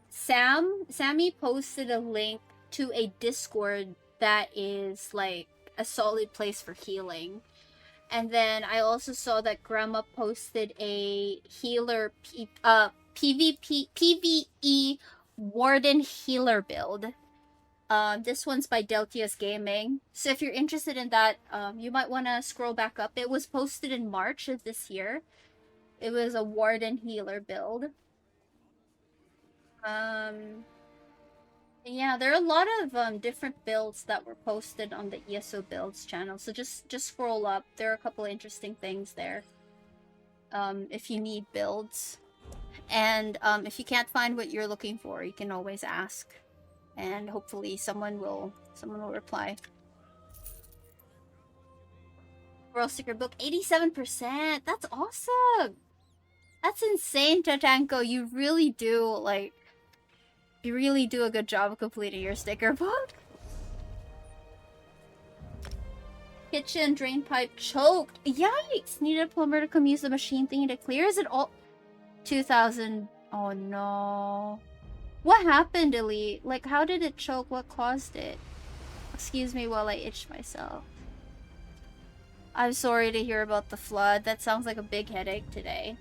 Sammy posted a link to a Discord that is like a solid place for healing. And then I also saw that Grandma posted a healer PvE Warden healer build. This one's by Deltius Gaming. So if you're interested in that, you might want to scroll back up. It was posted in March of this year. It was a Warden healer build. Yeah, there are a lot of different builds that were posted on the ESO Builds channel. So just scroll up. There are a couple of interesting things there. If you need builds. And if you can't find what you're looking for, you can always ask. And hopefully someone will reply. World sticker book 87%. That's awesome. That's insane, Tatanko. You really do a good job of completing your sticker book. Kitchen drain pipe choked. Yikes! Need a plumber to come use the machine thingy to clear. Is it all 2,000? Oh no. What happened, Elite? Like, how did it choke? What caused it? Excuse me while I itch myself. I'm sorry to hear about the flood. That sounds like a big headache today.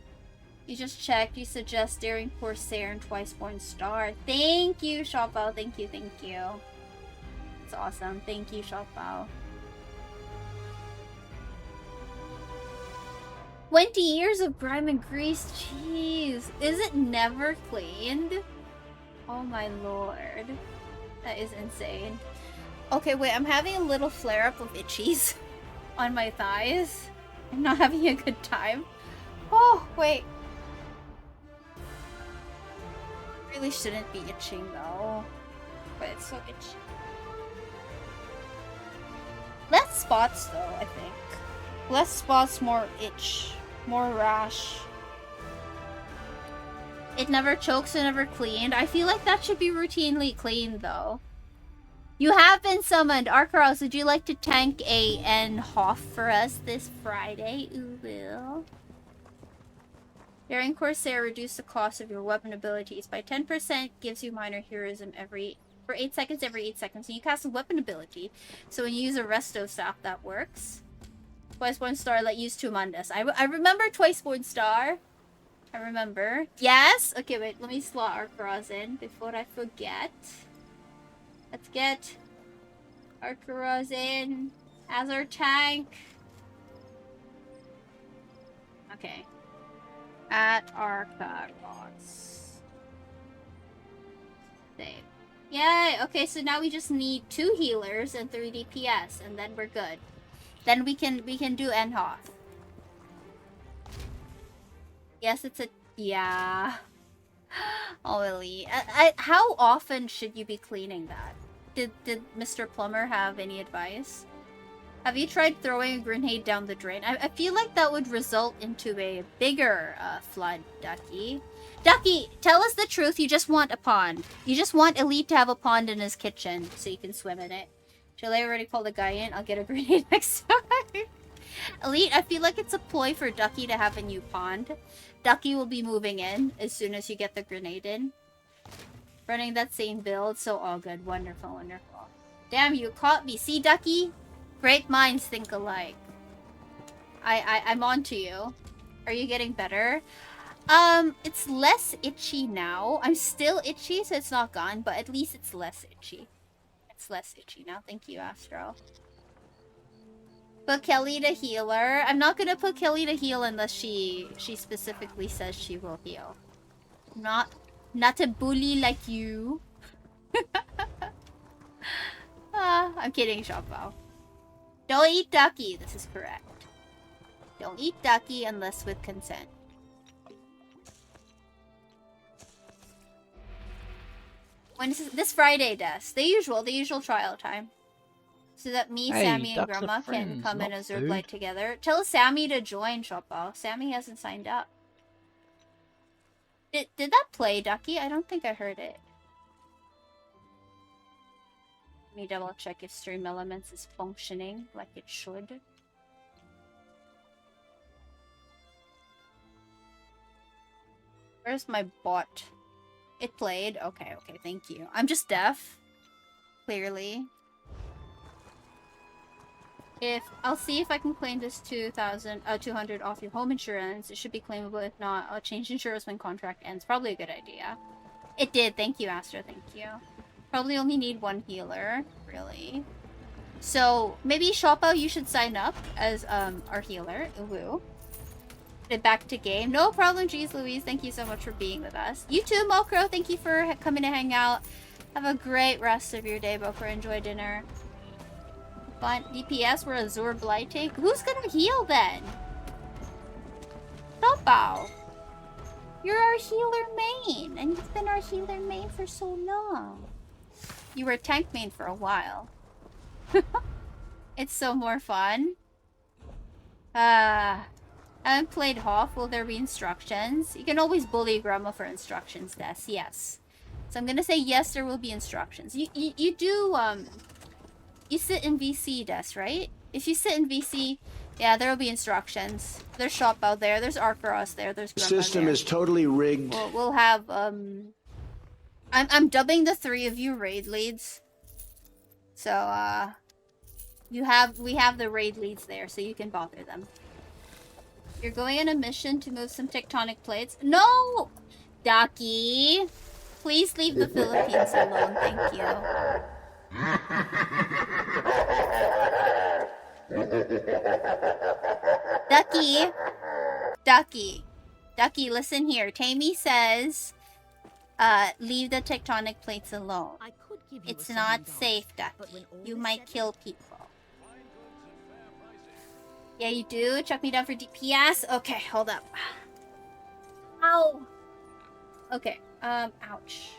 You just checked. You suggest Daring Corsair and Twiceborn Star. Thank you, Shopao. Thank you, thank you. It's awesome. Thank you, Shopao. 20 years of grime and grease. Jeez. Is it never cleaned? Oh my lord. That is insane. Okay, wait. I'm having a little flare-up of itchies on my thighs. I'm not having a good time. Oh, wait. Really shouldn't be itching though. But it's so itchy. Less spots though, I think. Less spots, more itch. More rash. It never chokes and never cleaned. I feel like that should be routinely cleaned though. You have been summoned. Arkaros, would you like to tank a N Hoff for us this Friday? Ooh, will. Daring Corsair reduce the cost of your weapon abilities by 10%, gives you minor heroism for 8 seconds every 8 seconds. And you cast a weapon ability. So when you use a resto staff, that works. Twiceborn Star, let use 2 Mundus. I remember Twiceborn Star. I remember. Yes? Okay, wait. Let me slot Arkaros in before I forget. Let's get Arkaros in as our tank. Okay. At Arkaros. Save. Yay! Okay, so now we just need 2 healers and 3 DPS, and then we're good. Then we can do Enhoff. Yes, it's a... Yeah. Oh, really? How often should you be cleaning that? Did Mr. Plumber have any advice? Have you tried throwing a grenade down the drain? I feel like that would result into a bigger flood, Ducky. Ducky, tell us the truth. You just want a pond. You just want Elite to have a pond in his kitchen so you can swim in it. Shall I already call the guy in? I'll get a grenade next time. Elite, I feel like it's a ploy for Ducky to have a new pond. Ducky will be moving in as soon as you get the grenade in. Running that same build, so all good. Wonderful, wonderful. Damn, you caught me. See, Ducky? Great minds think alike. I'm on to you. Are you getting better? It's less itchy now. I'm still itchy, so it's not gone, but at least it's less itchy. It's less itchy now. Thank you, Astro. Put Kelly to healer. I'm not gonna put Kelly to heal unless she specifically says she will heal. Not a bully like you. I'm kidding, Shopao. Don't eat Ducky. This is correct. Don't eat Ducky unless with consent. When is this Friday, Des? The usual trial time. So that me, Hey, Sammy, and ducks are Grandma can friends, come in not as Zerg food. Light together. Tell Sammy to join, Shopao. Sammy hasn't signed up. Did that play, Ducky? I don't think I heard it. Let me double check if Stream Elements is functioning like it should. Where's my bot? It played? Okay, thank you. I'm just deaf. Clearly. I'll see if I can claim this 200 off your home insurance. It should be claimable. If not, I'll change insurance when contract ends. Probably a good idea. It did. Thank you, Astra. Thank you. Probably only need 1 healer. Really. So, maybe Shopao, you should sign up as our healer. Woo. Get back to game. No problem, Jeez Louise. Thank you so much for being with us. You too, Mokro. Thank you for coming to hang out. Have a great rest of your day, Mokro. Enjoy dinner. Fun. DPS, we're Azure Blighting. Who's gonna heal then? Shopao. You're our healer main, and you've been our healer main for so long. You were tank main for a while. It's so more fun. I haven't played Hoff. Will there be instructions? You can always bully Grandma for instructions, Des. Yes. So I'm gonna say yes, there will be instructions. You do, you sit in VC, Des, right? If you sit in VC, yeah, there will be instructions. There's Shop out there. There's Arkaros there. There's The Grandma system there. is totally rigged. We'll have, I'm dubbing the 3 of you raid leads. So, We have the raid leads there, so you can bother them. You're going on a mission to move some tectonic plates. No! Ducky! Please leave the Philippines alone, thank you. Ducky! Ducky. Ducky, listen here. Tammy says, leave the tectonic plates alone. I could give you It's a not $7, safe, but Ducky. when all You is might said kill people. Yeah, you do? Chuck me down for DPS? Okay, hold up. Ow! Okay, ouch.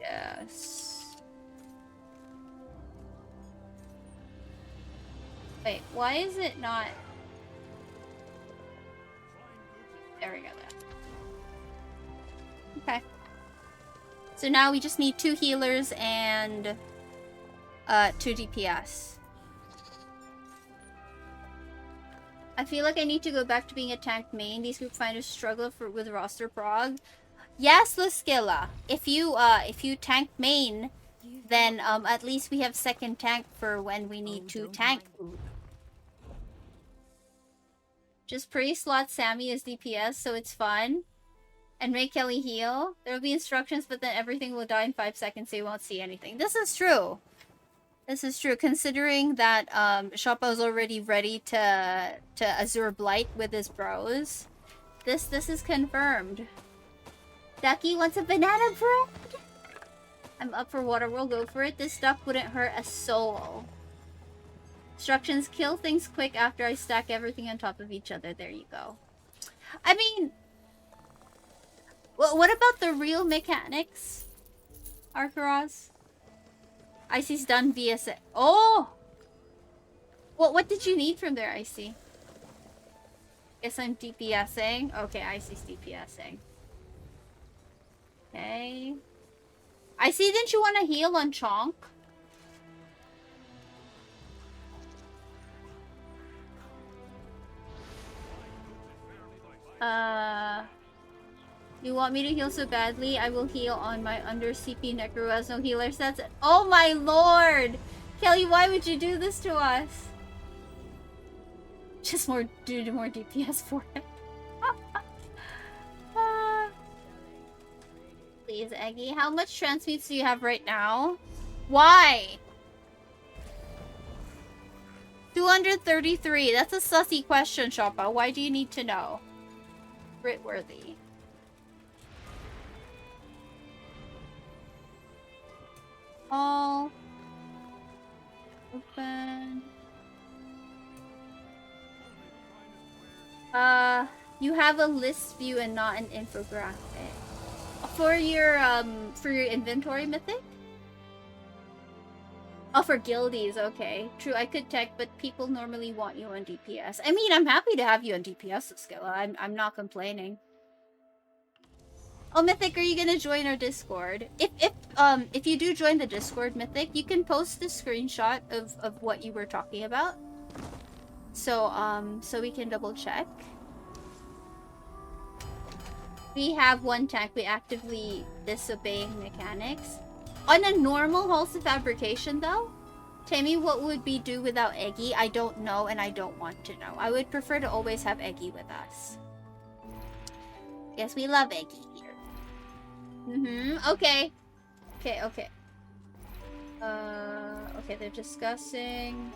Yes. Wait, why is it not... There we go, there. Okay. So now we just need 2 healers and 2 DPS. I feel like I need to go back to being a tank main. These group finders struggle with roster prog. Yes, Luskilla. If you tank main, then at least we have second tank for when we need to tank food. Just pre-slot Sammy as DPS, so it's fun. And make Kelly heal. There will be instructions, but then everything will die in 5 seconds, so you won't see anything. This is true. This is true, considering that Shoppo's already ready to Azure Blight with his bros. This is confirmed. Ducky wants a banana bread. I'm up for Waterworld, go for it. This stuff wouldn't hurt a soul. Instructions, kill things quick after I stack everything on top of each other. There you go. I mean, well, what about the real mechanics? Arkaraz? Icy's done via set. Oh! What did you need from there, Icy? Guess I'm DPSing. Okay, Icy's DPSing. Okay. Icy, didn't you want to heal on Chonk? You want me to heal so badly? I will heal on my under CP Necro as no healers. That's it. Oh my lord! Kelly, why would you do this to us? Just do more DPS for it. Please, Eggy. How much transmutes do you have right now? Why? 233. That's a sussy question, Shoppa. Why do you need to know? Gritworthy. All open. You have a list view and not an infographic. For your inventory mythic? Oh, for guildies, okay. True, I could tech, but people normally want you on DPS. I mean, I'm happy to have you on DPS, Skilla. I'm not complaining. Oh, Mythic, are you gonna join our Discord? If you do join the Discord, Mythic, you can post a screenshot of what you were talking about. So we can double check. We have one tank. We actively disobeying mechanics. On a normal Halls of Fabrication, though, Tammy, what would we do without Eggy? I don't know, and I don't want to know. I would prefer to always have Eggy with us. Yes, we love Eggy here. Okay. Okay. Okay, they're discussing.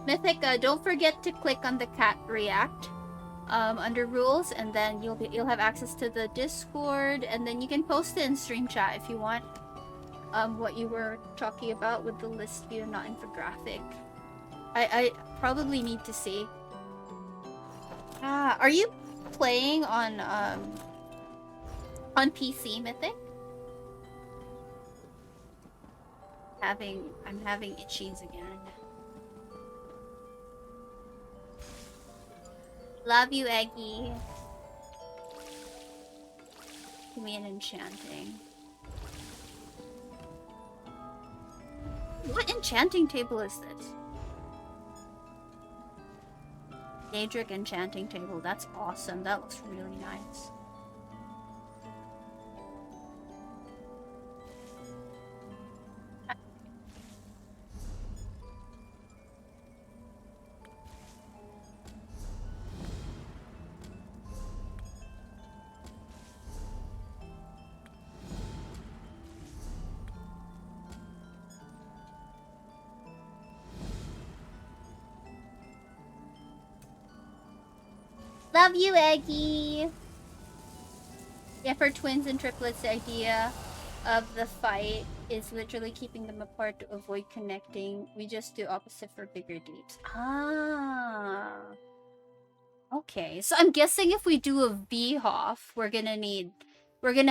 Mythic, don't forget to click on the cat react under rules, and then you'll have access to the Discord, and then you can post it in stream chat if you want. What you were talking about with the list view, not infographic. I probably need to see. Are you playing on PC, Mythic? I'm having itchies again. Love you, Eggy. Give me an enchanting. What enchanting table is this? Daedric enchanting table. That's awesome. That looks really nice. Love you, Eggy. Yeah, for twins and triplets, the idea of the fight is literally keeping them apart to avoid connecting. We just do opposite for bigger deeps. Ah. Okay, so I'm guessing if we do a V-Hoff, we're gonna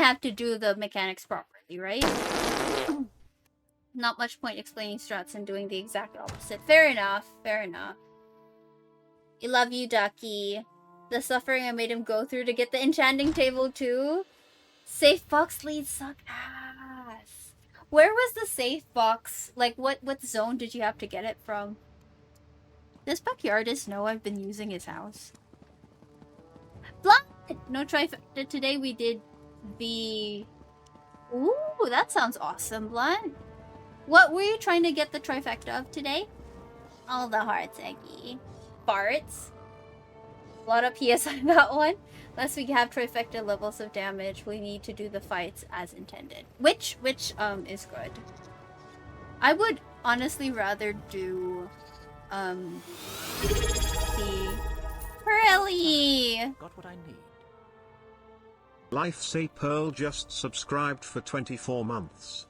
have to do the mechanics properly, right? Not much point explaining strats and doing the exact opposite. Fair enough, fair enough. I love you, Ducky. The suffering I made him go through to get the enchanting table too. Safe box leads suck ass. Where was the safe box? Like, what zone did you have to get it from? This backyardist know I've been using his house. Blood! No trifecta today. We did the... Ooh, that sounds awesome, Blunt. What were you trying to get the trifecta of today? All the hearts, Eggy. Farts. A lot of PS on that one. Unless we have trifecta levels of damage, we need to do the fights as intended. Which is good. I would honestly rather do, the... Pearly! Got what I need. Life Say Pearl just subscribed for 24 months.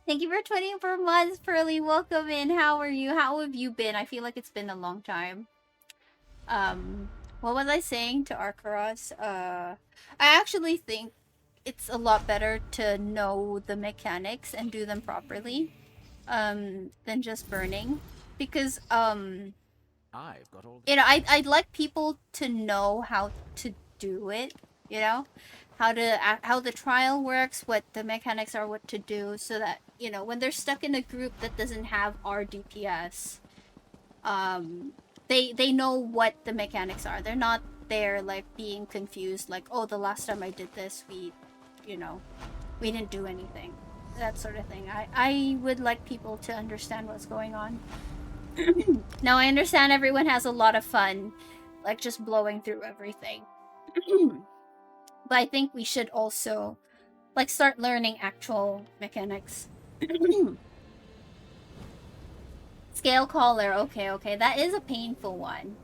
Thank you for 24 months, Pearly. Welcome in. How are you? How have you been? I feel like it's been a long time. What was I saying to Arkaros? I actually think it's a lot better to know the mechanics and do them properly, than just burning. Because, I've got all the... you know, I'd like people to know how to do it, you know? How the trial works, what the mechanics are, what to do, so that, you know, when they're stuck in a group that doesn't have our DPS, they know what the mechanics are. They're not there, like, being confused, like, oh, the last time I did this, we didn't do anything. That sort of thing. I would like people to understand what's going on. Now, I understand everyone has a lot of fun, like, just blowing through everything. But I think we should also, like, start learning actual mechanics. Scale collar, okay. That is a painful one.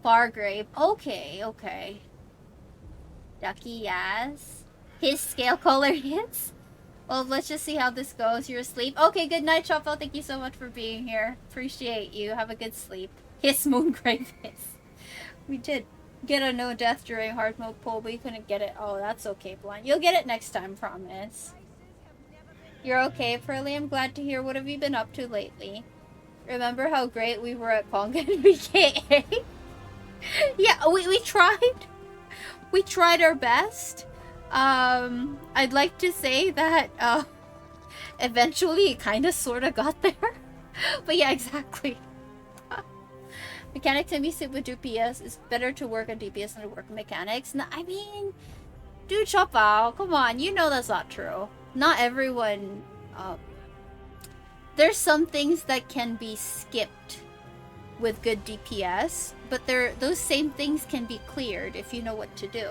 Fargrave, okay. Ducky, yes. His scale collar hits? Well, let's just see how this goes. You're asleep? Okay, good night, Shuffle. Thank you so much for being here. Appreciate you. Have a good sleep. Hiss, Moongrave, hiss. We did get a no death during hard mode pull, but you couldn't get it. Oh, that's okay, Blind. You'll get it next time, promise. You're okay, Pearly? I'm glad to hear. What have you been up to lately? Remember how great we were at Pong and BKA? Yeah, we tried. We tried our best. I'd like to say that, eventually it kind of sort of got there. But yeah, exactly. Mechanics and sit with DPS. It's better to work on DPS than to work on mechanics. No, I mean, dude, chop out. Come on, you know that's not true. Not everyone, there's some things that can be skipped with good DPS, but those same things can be cleared if you know what to do.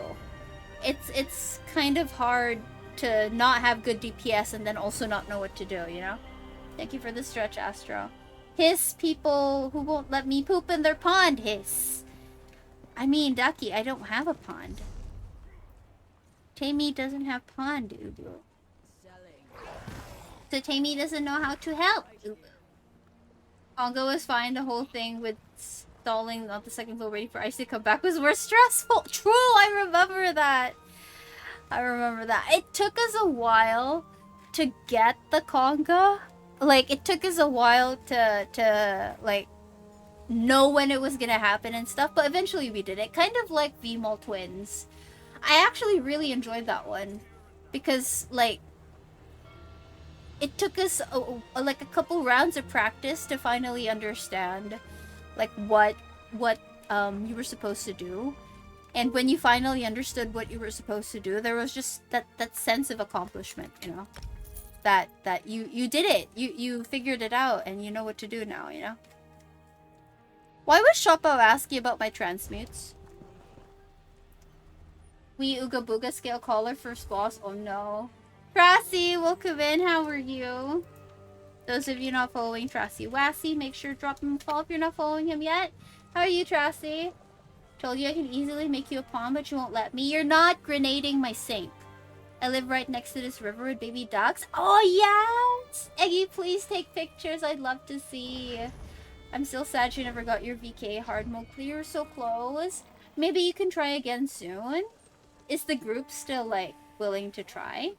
It's kind of hard to not have good DPS and then also not know what to do, you know? Thank you for the stretch, Astro. Hiss, people who won't let me poop in their pond, hiss. I mean, Ducky, I don't have a pond. Tammy doesn't have pond, dude. So Tammy doesn't know how to help. Congo was fine. The whole thing with stalling on the second floor waiting for Ice to come back was more stressful. True, I remember that. It took us a while to get the conga. Like, it took us a while to like, know when it was gonna happen and stuff, but eventually we did it. Kind of like VMall Twins. I actually really enjoyed that one. Because, like, it took us like a couple rounds of practice to finally understand, like, what you were supposed to do. And when you finally understood what you were supposed to do, there was just that sense of accomplishment, you know? That you did it. You figured it out and you know what to do now, you know? Why was Shoppo asking about my transmutes? We Ooga Booga scale caller first boss. Oh no. Krassi, welcome in. How are you? Those of you not following Trasty Wassy, make sure to drop him a follow if you're not following him yet. How are you, Trasty? Told you I can easily make you a pawn, but you won't let me. You're not grenading my sink. I live right next to this river with baby ducks. Oh, yes! Eggy, please take pictures. I'd love to see. I'm still sad you never got your VK hard mode clear. So close. Maybe you can try again soon. Is the group still, like, willing to try?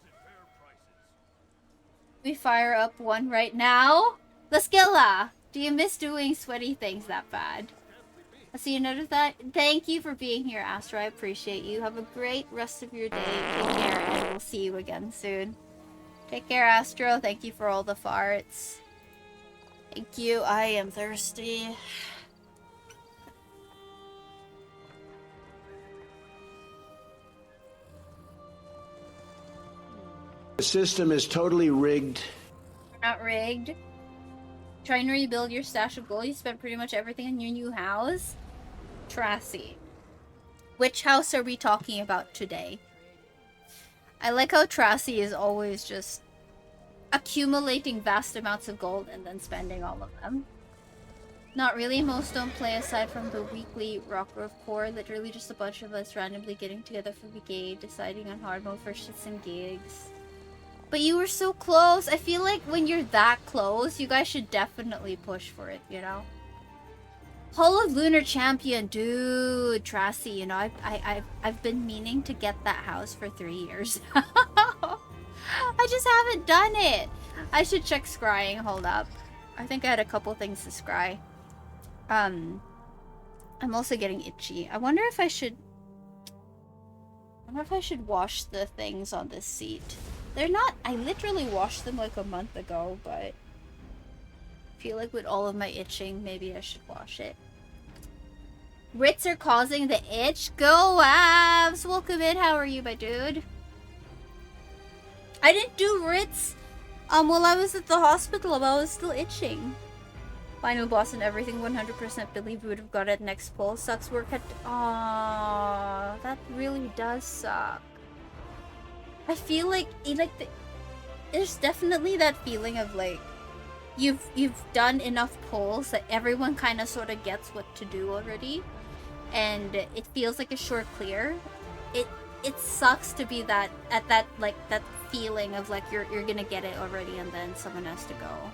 We fire up one right now. Laskilla, do you miss doing sweaty things that bad? I see you notice that. Thank you for being here, Astro. I appreciate you. Have a great rest of your day. Take care, and we'll see you again soon. Take care, Astro. Thank you for all the farts. Thank you. I am thirsty. The system is totally rigged. Not rigged. Trying to rebuild your stash of gold. You spent pretty much everything in your new house. Trassy. Which house are we talking about today? I like how Trassy is always just accumulating vast amounts of gold and then spending all of them. Not really. Most don't play aside from the weekly Rock Grove core. Literally just a bunch of us randomly getting together for the game, deciding on hard mode for shits and gigs. But you were so close. I feel like when you're that close, you guys should definitely push for it, you know? Hall of Lunar Champion, dude, Trassy, you know, I've been meaning to get that house for 3 years. I just haven't done it. I should check scrying. Hold up. I think I had a couple things to scry. I'm also getting itchy. I wonder if I should wash the things on this seat. They're not, I literally washed them like a month ago, but I feel like with all of my itching, maybe I should wash it. Ritz are causing the itch. Go Avs! Welcome in. How are you, my dude? I didn't do Ritz while I was at the hospital. I was still itching. Final boss and everything. 100% believe we would have got it next pull. Sucks work at. Aww, that really does suck. I feel like there's definitely that feeling of like you've done enough polls that everyone kind of sort of gets what to do already, and it feels like a sure clear. It sucks to be that at that like that feeling of like you're gonna get it already and then someone has to go.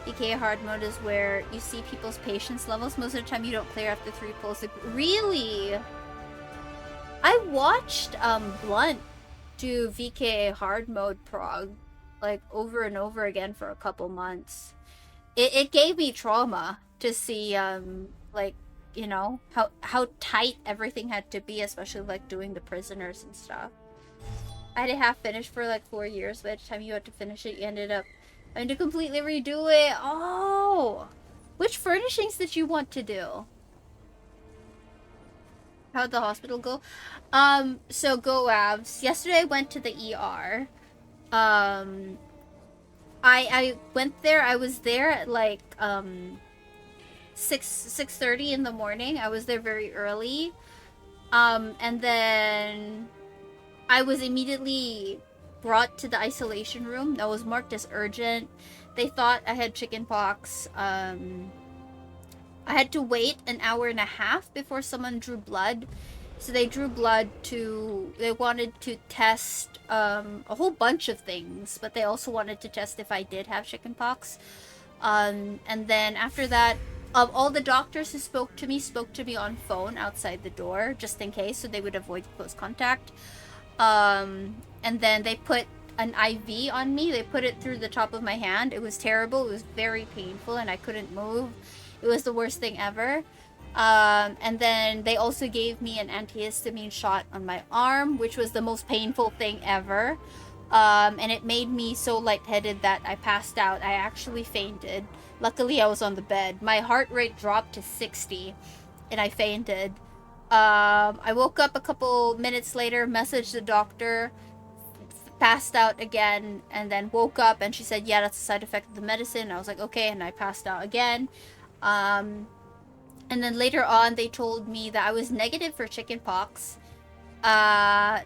DK hard mode is where you see people's patience levels. Most of the time you don't clear after 3 pulls. Like, really? I watched Blunt do VK hard mode prog like over and over again for a couple months. It gave me trauma to see like, you know, how tight everything had to be, especially like doing the prisoners and stuff. I had it half finished for like 4 years. By the time you had to finish it, you ended up having to completely redo it. Oh, which furnishings did you want to do? How'd the hospital go? So go Avs. Yesterday I went to the ER. I went there. I was there at like 6:30 in the morning. I was there very early. And then I was immediately brought to the isolation room. That was marked as urgent. They thought I had chickenpox. I had to wait an hour and a half before someone drew blood. So they drew blood they wanted to test a whole bunch of things, but they also wanted to test if I did have chickenpox. And then after that, all the doctors who spoke to me on phone outside the door, just in case, so they would avoid close contact. And then they put an IV on me. They put it through the top of my hand. It was terrible. It was very painful, and I couldn't move. It was the worst thing ever. And then they also gave me an antihistamine shot on my arm, which was the most painful thing ever. And it made me so lightheaded that I passed out. I actually fainted. Luckily, I was on the bed. My heart rate dropped to 60, and I fainted. I woke up a couple minutes later, messaged the doctor, passed out again, and then woke up, and she said, yeah, that's a side effect of the medicine. I was like, okay, and I passed out again. And then later on, they told me that I was negative for chickenpox,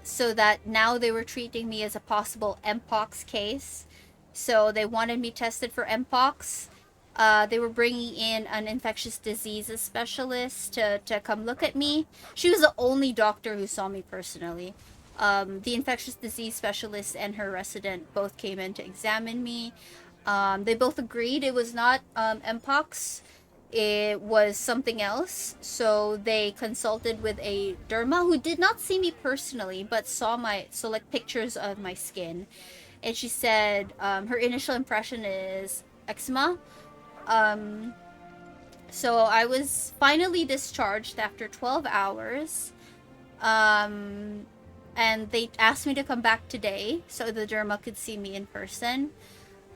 so that now they were treating me as a possible Mpox case. So they wanted me tested for Mpox. They were bringing in an infectious diseases specialist to come look at me. She was the only doctor who saw me personally. The infectious disease specialist and her resident both came in to examine me. They both agreed it was not Mpox. It was something else. So they consulted with a derma who did not see me personally, but saw pictures of my skin. And she said her initial impression is eczema. So I was finally discharged after 12 hours. And they asked me to come back today so the derma could see me in person.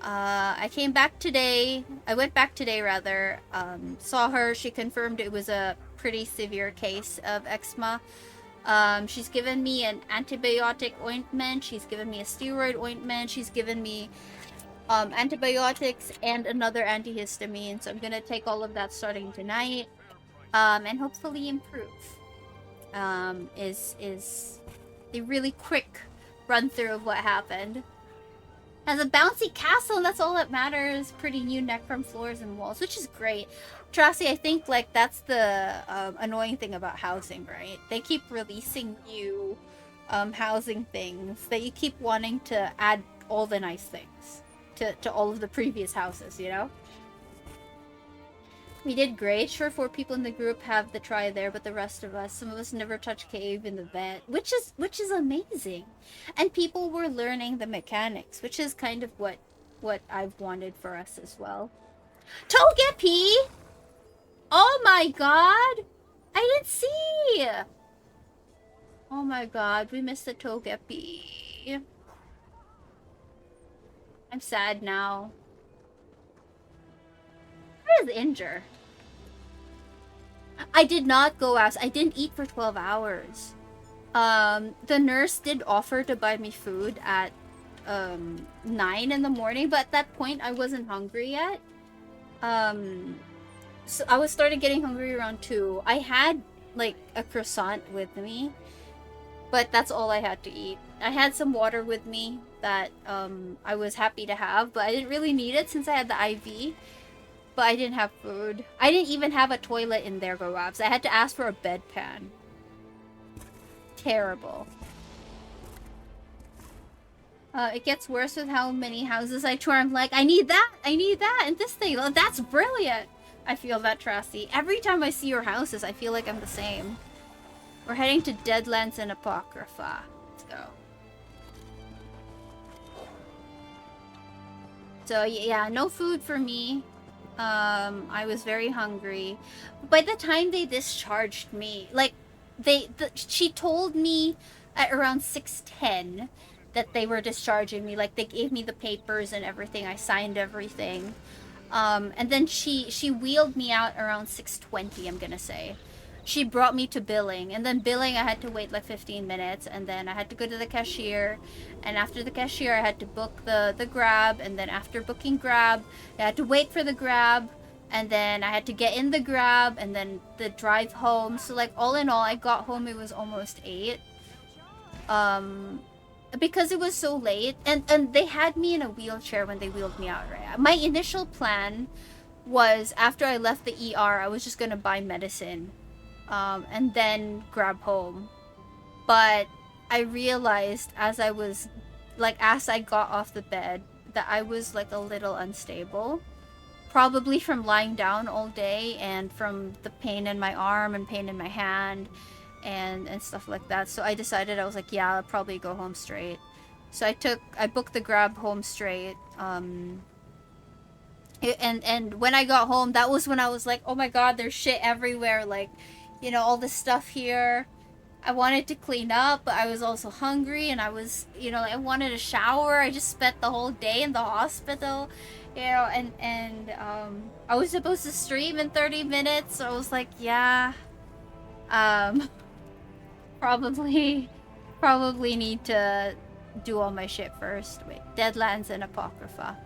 I came back today. I went back today, rather. Saw her. She confirmed it was a pretty severe case of eczema. She's given me an antibiotic ointment. She's given me a steroid ointment. She's given me antibiotics and another antihistamine. So I'm gonna take all of that starting tonight, and hopefully improve. Is a really quick run through of what happened. Has a bouncy castle, and that's all that matters. Pretty new necrom floors and walls, which is great. Trasty, I think like that's the annoying thing about housing, right? They keep releasing new housing things that you keep wanting to add all the nice things to all of the previous houses, you know? We did great. Sure, 4 people in the group have the try there, but the rest of us, some of us never touched cave in the vet, which is amazing. And people were learning the mechanics, which is kind of what I've wanted for us as well. Togepi! Oh my god! I didn't see! Oh my god, we missed the Togepi. I'm sad now. Where is Inger? I did not go out. I didn't eat for 12 hours. The nurse did offer to buy me food at 9 in the morning, but at that point I wasn't hungry yet. So I was started getting hungry around 2. I had like a croissant with me, but that's all I had to eat. I had some water with me that I was happy to have, but I didn't really need it since I had the IV. But I didn't have food. I didn't even have a toilet in there, Gowabs. I had to ask for a bedpan. Terrible. It gets worse with how many houses I tour. I'm like, I need that, and this thing. Oh, that's brilliant. I feel that, Trasty. Every time I see your houses, I feel like I'm the same. We're heading to Deadlands and Apocrypha. Let's go. So yeah, no food for me. I was very hungry. By the time they discharged me, like, she told me at around 6:10 that they were discharging me. Like, they gave me the papers and everything. I signed everything. And then she wheeled me out around 6:20, I'm gonna say. She brought me to billing, and then billing I had to wait like 15 minutes, and then I had to go to the cashier, and after the cashier I had to book the grab, and then after booking grab I had to wait for the grab, and then I had to get in the grab, and then the drive home. So like all in all, I got home, it was almost 8, because it was so late, and they had me in a wheelchair when they wheeled me out, right? My initial plan was after I left the ER, I was just gonna buy medicine and then grab home. But I realized as I got off the bed that I was like a little unstable, probably from lying down all day and from the pain in my arm and pain in my hand and stuff like that. So I decided, I was like, yeah, I'll probably go home straight. So I booked the grab home straight. And when I got home, that was when I was like, oh my god, there's shit everywhere, like, you know, all this stuff here. I wanted to clean up, but I was also hungry, and I was, you know, I wanted a shower. I just spent the whole day in the hospital, you know, and I was supposed to stream in 30 minutes, so I was like, yeah, probably need to do all my shit first. Wait, Deadlands and Apocrypha.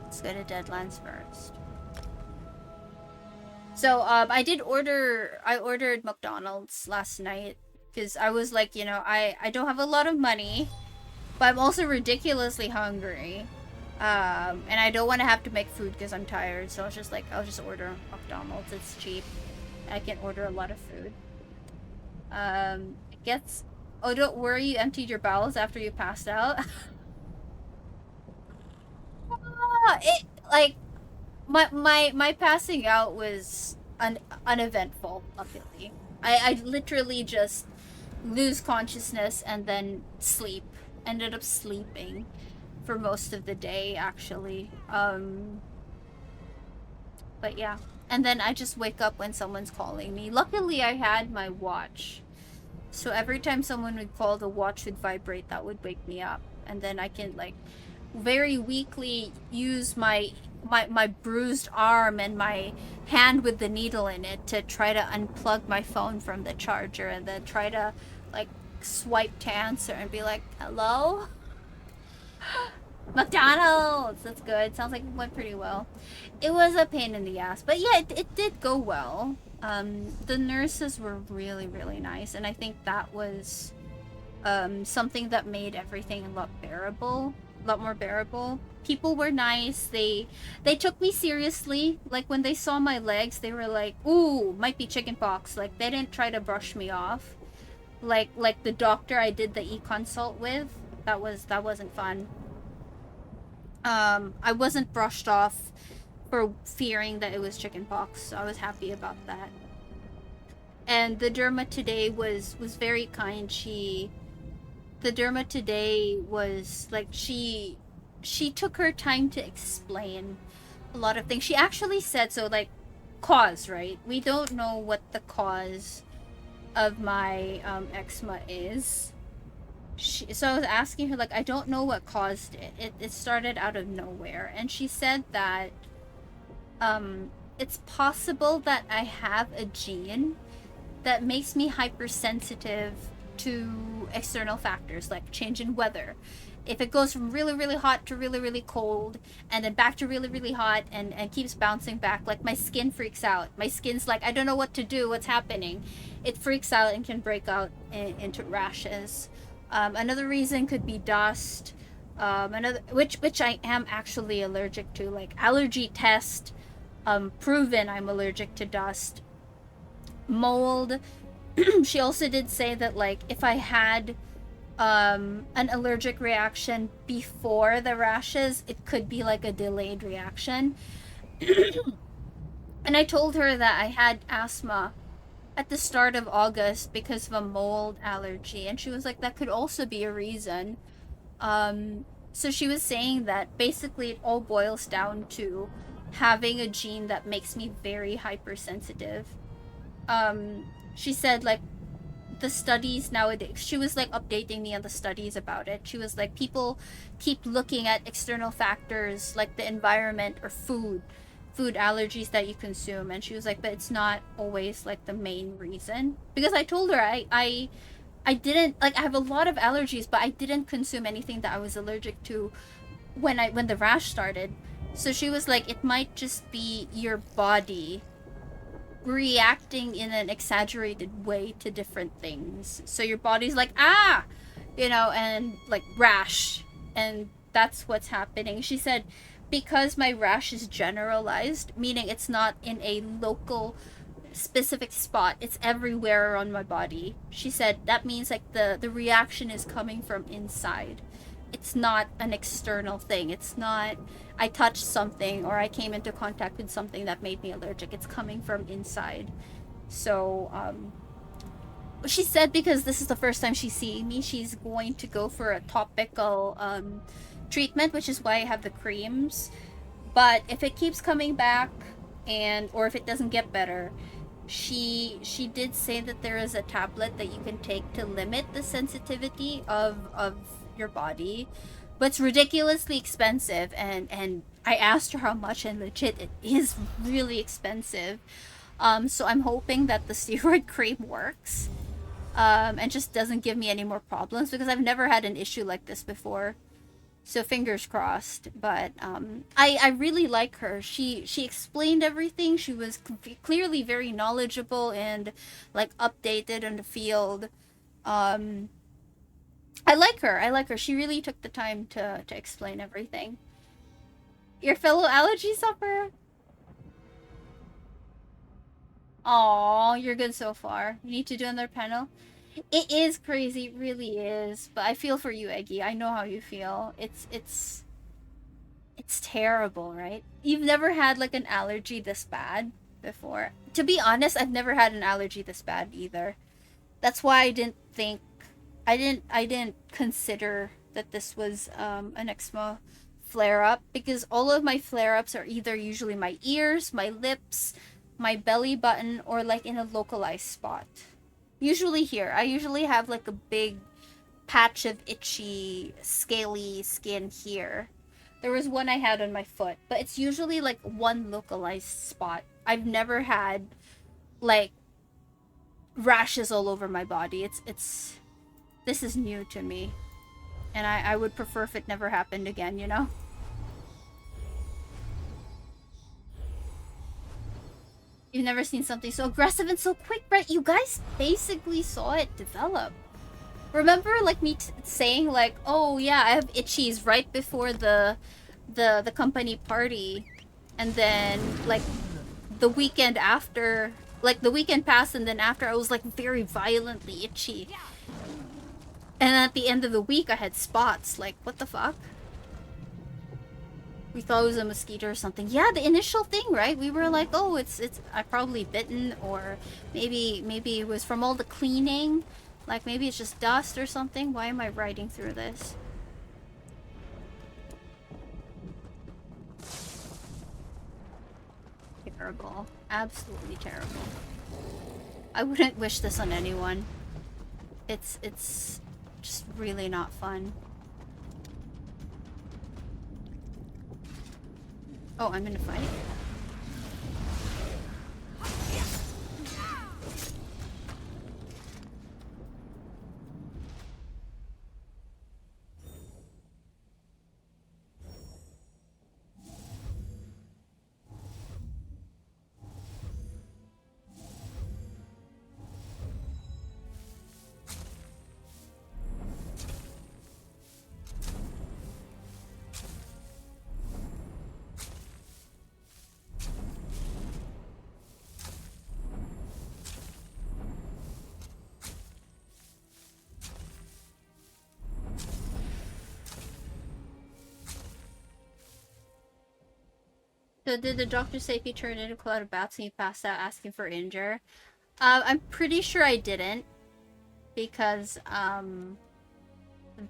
Let's go to Deadlands first. So, I ordered McDonald's last night because I was like, you know, I don't have a lot of money, but I'm also ridiculously hungry. And I don't want to have to make food because I'm tired, so I was just like, I'll just order McDonald's. It's cheap. I can order a lot of food. It gets... Oh, don't worry, you emptied your bowels after you passed out. It, like, my passing out was uneventful, luckily. I literally just lose consciousness and then sleep. Ended up sleeping for most of the day, actually. But yeah. And then I just wake up when someone's calling me. Luckily, I had my watch. So every time someone would call, the watch would vibrate. That would wake me up. And then I can, like, very weakly use my bruised arm and my hand with the needle in it to try to unplug my phone from the charger, and then try to, like, swipe to answer and be like, hello? McDonald's! That's good. Sounds like it went pretty well. It was a pain in the ass, but yeah, it did go well. The nurses were really, really nice, and I think that was something that made everything a lot more bearable. People were nice. They took me seriously. Like, when they saw my legs, they were like, ooh, might be chickenpox. Like, they didn't try to brush me off. Like the doctor I did the e-consult with, that wasn't fun. I wasn't brushed off for fearing that it was chickenpox, so I was happy about that. And the derma today was very kind. The derma today was like, she took her time to explain a lot of things. She actually said, so, like, cause, right? We don't know what the cause of my eczema is. So I was asking her, like, I don't know what caused it. It started out of nowhere. And she said that it's possible that I have a gene that makes me hypersensitive to external factors, like change in weather. If it goes from really, really hot to really, really cold, and then back to really, really hot, and keeps bouncing back, like, my skin freaks out. My skin's like, I don't know what to do, what's happening. It freaks out and can break out into rashes. Another reason could be dust. Which I am actually allergic to. Like, allergy test proven I'm allergic to dust. Mold. She also did say that, like, if I had an allergic reaction before the rashes, it could be like a delayed reaction. And I told her that I had asthma at the start of August because of a mold allergy, and she was like, that could also be a reason. So she was saying that basically it all boils down to having a gene that makes me very hypersensitive. She said, like, the studies nowadays, she was, like, updating me on the studies about it. She was like, people keep looking at external factors like the environment or food allergies that you consume, and she was like, but it's not always, like, the main reason. Because I told her I didn't, like, I have a lot of allergies, but I didn't consume anything that I was allergic to when the rash started. So she was like, it might just be your body reacting in an exaggerated way to different things. So your body's like, and, like, rash, and that's what's happening. She said, because my rash is generalized, meaning it's not in a local specific spot, it's everywhere on my body. She said that means, like, the reaction is coming from inside. It's not an external thing. It's not I touched something or I came into contact with something that made me allergic. It's coming from inside. So she said because this is the first time she's seeing me, she's going to go for a topical treatment, which is why I have the creams. But if it keeps coming back, or if it doesn't get better, she did say that there is a tablet that you can take to limit the sensitivity of your body, but it's ridiculously expensive, and I asked her how much, and legit it is really expensive. So I'm hoping that the steroid cream works and just doesn't give me any more problems, because I've never had an issue like this before. So fingers crossed. But I really like her. She explained everything. She was clearly very knowledgeable and, like, updated in the field. I like her. I like her. She really took the time to explain everything. Your fellow allergy sufferer? Aw, you're good so far. You need to do another panel? It is crazy, it really is. But I feel for you, Eggy. I know how you feel. It's terrible, right? You've never had like an allergy this bad before. To be honest, I've never had an allergy this bad either. That's why I didn't think I didn't consider that this was an eczema flare up, because all of my flare ups are either usually my ears, my lips, my belly button, or like in a localized spot. Usually here. I usually have like a big patch of itchy, scaly skin here. There was one I had on my foot, but it's usually like one localized spot. I've never had like rashes all over my body. This is new to me. And I would prefer if it never happened again, you know? You've never seen something so aggressive and so quick, right? You guys basically saw it develop. Remember, like, me saying, like, oh, yeah, I have itchies right before the company party. And then, like, the weekend after... Like, the weekend passed, and then after, I was, like, very violently itchy. And at the end of the week, I had spots. Like, what the fuck? We thought it was a mosquito or something. Yeah, the initial thing, right? We were like, oh, it's I probably bitten, or maybe it was from all the cleaning. Like, maybe it's just dust or something. Why am I riding through this? Terrible. Absolutely terrible. I wouldn't wish this on anyone. It's just really not fun. Oh, I'm in a fight? So did the doctor say if you turned into a cloud of bats and you passed out asking for injure? I'm pretty sure I didn't. Because,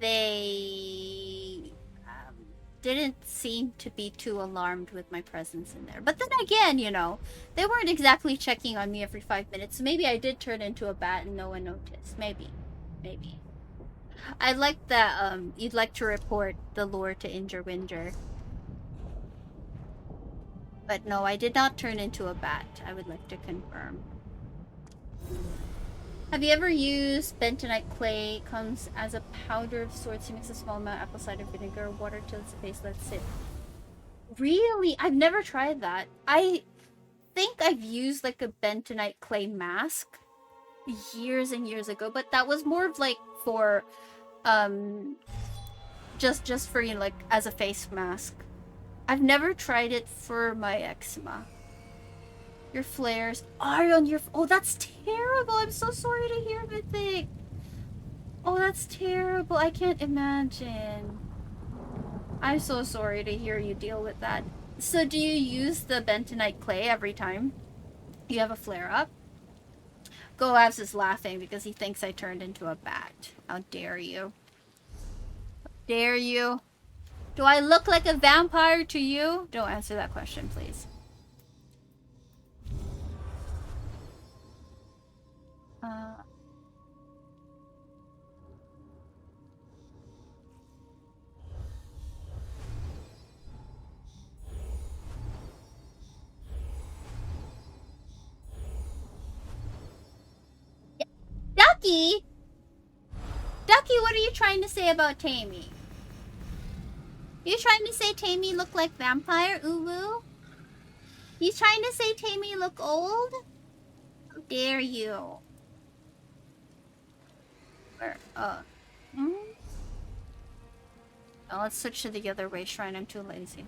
they didn't seem to be too alarmed with my presence in there. But then again, you know, they weren't exactly checking on me every 5 minutes. So maybe I did turn into a bat and no one noticed. Maybe. Maybe. I like that, you'd like to report the lore to Injure Winger. But no, I did not turn into a bat. I would like to confirm. Have you ever used bentonite clay? It comes as a powder of sorts. You mix a small amount of apple cider vinegar, water till it's a paste, let it sit. Really? I've never tried that. I think I've used like a bentonite clay mask years and years ago, but that was more of like for just for, you know, like as a face mask. I've never tried it for my eczema. Your flares are on your... Oh, that's terrible. I'm so sorry to hear that thing. Oh, that's terrible. I can't imagine. I'm so sorry to hear you deal with that. So do you use the bentonite clay every time you have a flare-up? Goavs is laughing because he thinks I turned into a bat. How dare you? How dare you? Do I look like a vampire to you? Don't answer that question, please. Ducky? Ducky, what are you trying to say about Tammy? You trying to say Tammy look like vampire, Uwu? You trying to say Tammy look old? How dare you? Where? Oh, let's switch to the other way, Shrine. I'm too lazy.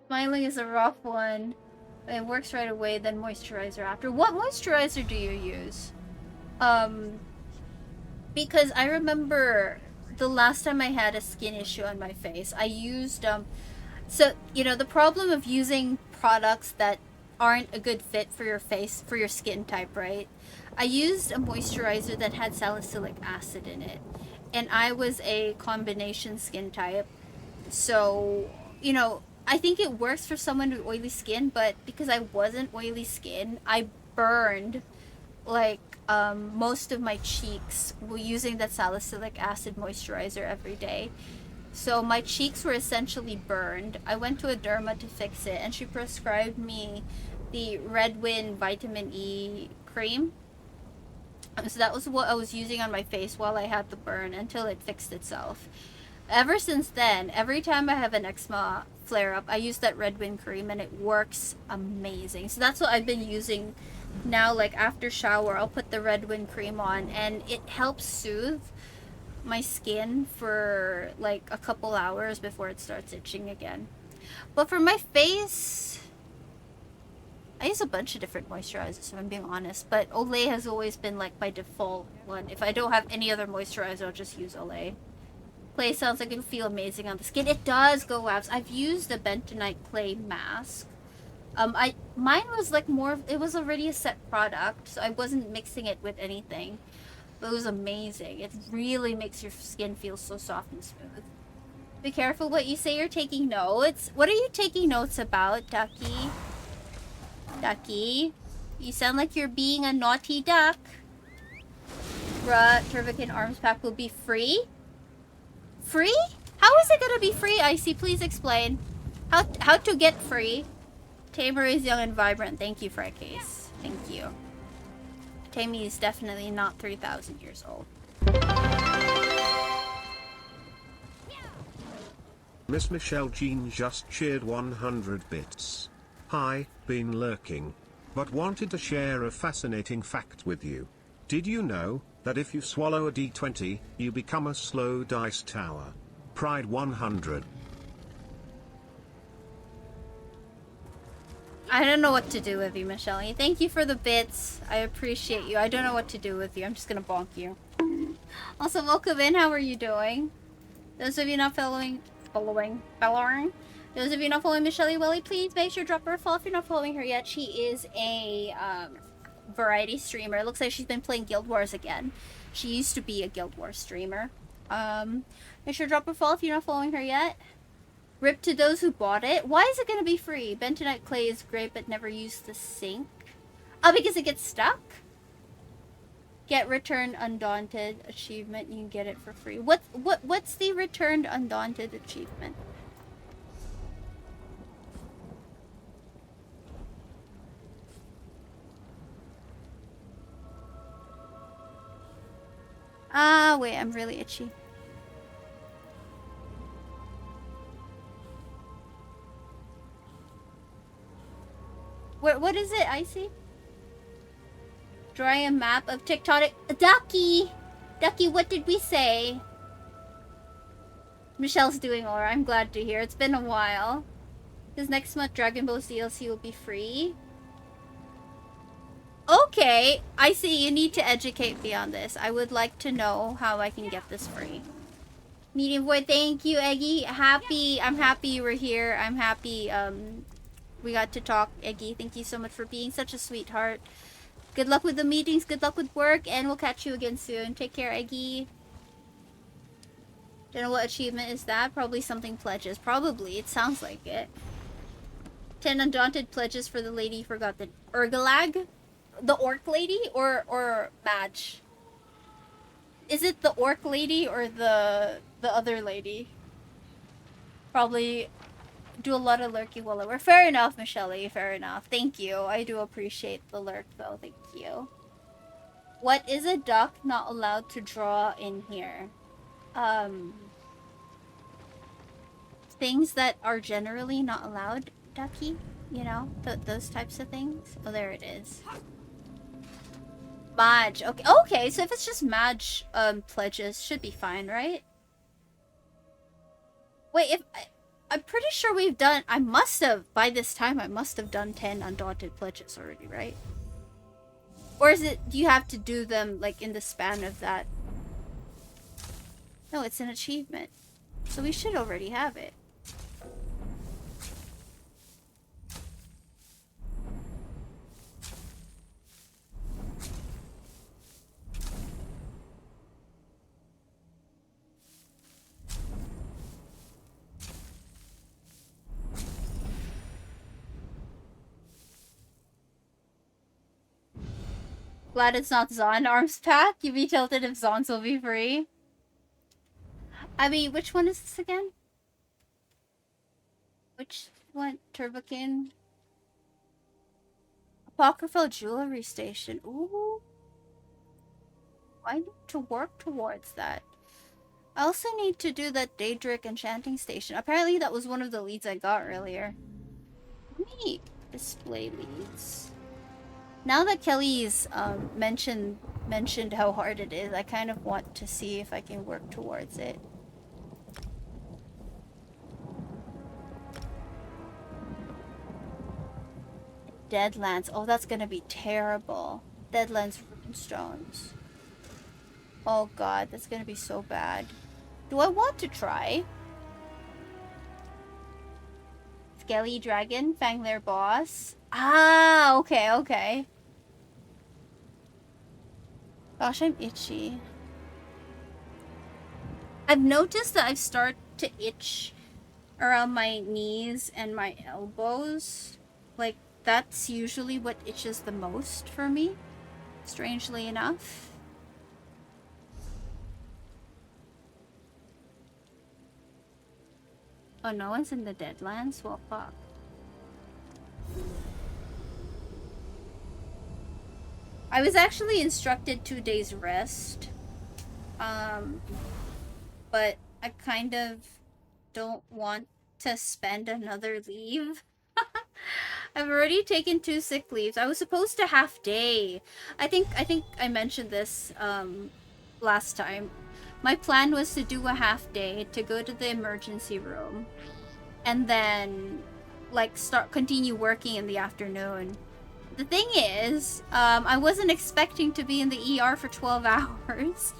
Smiling is a rough one. It works right away, then moisturizer after. What moisturizer do you use? Because I remember the last time I had a skin issue on my face, I used, so, you know, the problem of using products that aren't a good fit for your face, for your skin type, right? I used a moisturizer that had salicylic acid in it. And I was a combination skin type. So, you know, I think it works for someone with oily skin, but because I wasn't oily skin, I burned, like, most of my cheeks using that salicylic acid moisturizer every day. So my cheeks were essentially burned. I went to a derma to fix it, and she prescribed me the Redwin vitamin E cream. So that was what I was using on my face while I had the burn until it fixed itself. Ever since then, every time I have an eczema flare-up, I use that Redwin cream, and it works amazing. So that's what I've been using now. Like after shower, I'll put the Redwin cream on, and it helps soothe my skin for like a couple hours before it starts itching again. But for my face, I use a bunch of different moisturizers, if I'm being honest, but Olay has always been like my default one. If I don't have any other moisturizer, I'll just use Olay. Clay sounds like it'll feel amazing on the skin. It does, go Wabs. I've used the bentonite clay mask. Mine was like more, it was already a set product, so I wasn't mixing it with anything. But it was amazing. It really makes your skin feel so soft and smooth. Be careful what you say. You're taking notes. What are you taking notes about, Ducky? Ducky? You sound like you're being a naughty duck. Bruh, Turbican Arms Pack will be free? Free? How is it gonna be free, Icy? Please explain. How to get free? Tamer is young and vibrant. Thank you, Fredcase. Thank you. Tammy is definitely not 3,000 years old. Miss Michelle Jean just cheered 100 bits. Hi, been lurking, but wanted to share a fascinating fact with you. Did you know that if you swallow a D20, you become a slow dice tower? Pride 100. I don't know what to do with you, Michelle. Thank you for the bits. I appreciate you. I don't know what to do with you. I'm just gonna bonk you. Also, welcome in. How are you doing? Those of you not following. Those of you not following Michelle Welly, please make sure to drop her a follow if you're not following her yet. She is a variety streamer. It looks like she's been playing Guild Wars again. She used to be a Guild Wars streamer. Make sure to drop her a follow if you're not following her yet. Rip to those who bought it. Why is it going to be free? Bentonite clay is great, but never use the sink. Oh, because it gets stuck? Get Returned Undaunted achievement. You can get it for free. What's the Returned Undaunted achievement? Ah, wait, I'm really itchy. What is it, Icy? Drawing a map of tectonic... Ducky! Ducky, what did we say? Michelle's doing alright. I'm glad to hear. It's been a while. Because next month Dragon Ball DLC will be free. Okay, I see. You need to educate me on this. I would like to know how I can get this free. Medium Void, thank you, Eggy. I'm happy you were here. I'm happy we got to talk, Eggy. Thank you so much for being such a sweetheart. Good luck with the meetings, good luck with work, and we'll catch you again soon. Take care, Eggy. Don't know what achievement is that? Probably something pledges. Probably. It sounds like it. 10 undaunted pledges for the lady who forgot the Urgalag? The orc lady or Madge? Is it the orc lady or the other lady? Probably do a lot of lurking while I work. Fair enough, Michelle. Fair enough. Thank you. I do appreciate the lurk though. Thank you. What is a duck not allowed to draw in here? Things that are generally not allowed, Ducky. You know, those types of things. Oh, there it is. Madge. Okay, okay, so if it's just Madge pledges, should be fine, right? Wait, I'm pretty sure we've done, I must have, by this time, I must have done 10 Undaunted pledges already, right? Or is it, do you have to do them, like, in the span of that? No, it's an achievement. So we should already have it. Glad it's not Zon Arms Pack. You be tilted if Zons will be free. I mean, which one is this again? Which one? Turbokin? Apocryphal Jewelry Station. Ooh. I need to work towards that. I also need to do that Daedric Enchanting Station. Apparently that was one of the leads I got earlier. Neat. Display leads. Now that Kelly's mentioned how hard it is, I kind of want to see if I can work towards it. Deadlands. Oh, that's gonna be terrible. Deadlands Runestones. Oh god, that's gonna be so bad. Do I want to try? Skelly Dragon, Fanglair Boss. Ah, okay, okay. Gosh, I'm itchy. I've noticed that I've started to itch around my knees and my elbows. Like, that's usually what itches the most for me, strangely enough. Oh, no one's in the Deadlands? Well, fuck. I was actually instructed 2 days rest. But I kind of don't want to spend another leave. I've already taken 2 sick leaves. I was supposed to half day. I think I mentioned this last time. My plan was to do a half day to go to the emergency room and then like continue working in the afternoon. The thing is, I wasn't expecting to be in the ER for 12 hours.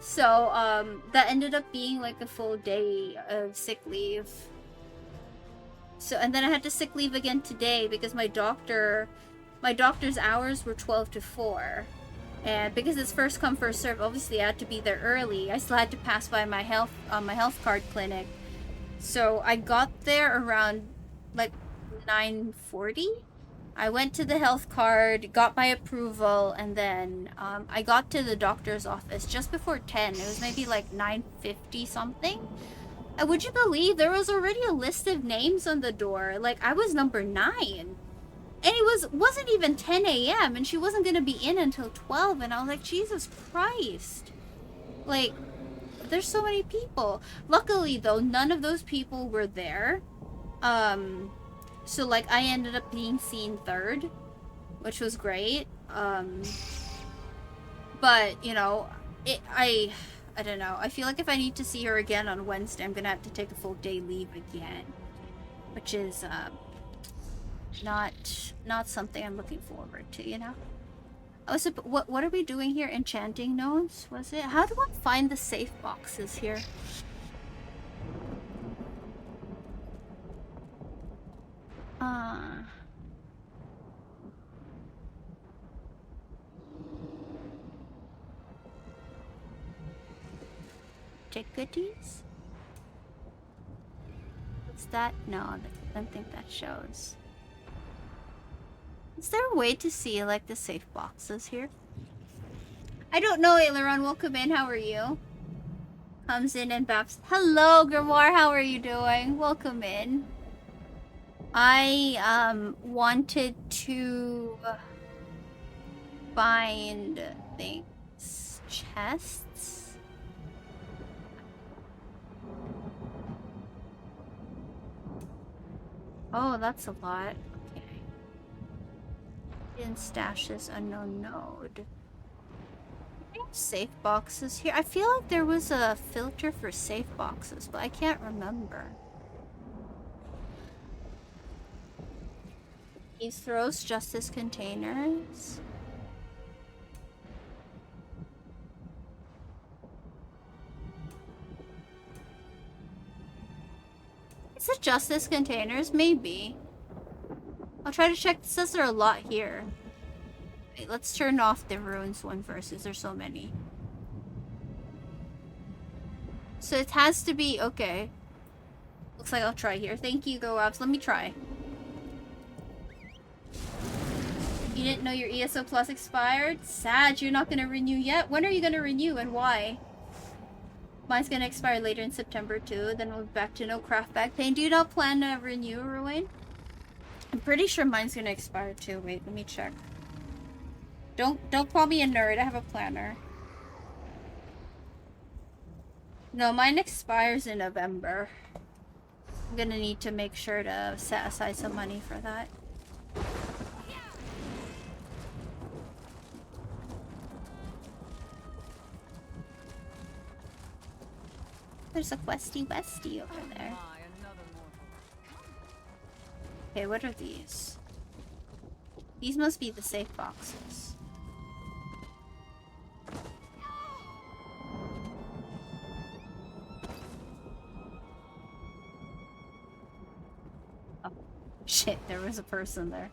So that ended up being like a full day of sick leave. So, and then I had to sick leave again today because my doctor's hours were 12 to 4. And because it's first come first serve, obviously I had to be there early. I still had to pass by my health card clinic. So I got there around like 9:40. I went to the health card, got my approval, and then I got to the doctor's office just before 10. It was maybe like 9:50 something. And would you believe there was already a list of names on the door? Like, I was number 9. And it wasn't even 10 a.m. and she wasn't going to be in until 12. And I was like, Jesus Christ. Like, there's so many people. Luckily, though, none of those people were there. So, like, I ended up being seen third, which was great. But, you know, I don't know. I feel like if I need to see her again on Wednesday, I'm going to have to take a full day leave again. Which is, not something I'm looking forward to, you know? What are we doing here? Enchanting nodes, was it? How do I find the safe boxes here? Tickets? What's that? No, I don't think that shows. Is there a way to see, like, the safe boxes here? I don't know, Aileron. Welcome in. How are you? Comes in and baps. Hello, Grimoire. How are you doing? Welcome in. I, wanted to find things. Chests? Oh, that's a lot. In stashes, unknown node. Safe boxes here. I feel like there was a filter for safe boxes, but I can't remember. He throws justice containers. Is it justice containers? Maybe. I'll try to check. It says there are a lot here. Wait, let's turn off the ruins one first, because there's so many. So it has to be okay. Looks like I'll try here. Thank you, Go Abs. Let me try. You didn't know your ESO Plus expired? Sad, you're not gonna renew yet? When are you gonna renew and why? Mine's gonna expire later in September too, then we'll be back to no craft back pain. Do you not plan to renew, Ruin? I'm pretty sure mine's gonna expire too. Wait, let me check. Don't call me a nerd, I have a planner. No, mine expires in November. I'm gonna need to make sure to set aside some money for that. There's a questy westy over there. Okay, what are these? These must be the safe boxes. Oh, shit, there was a person there.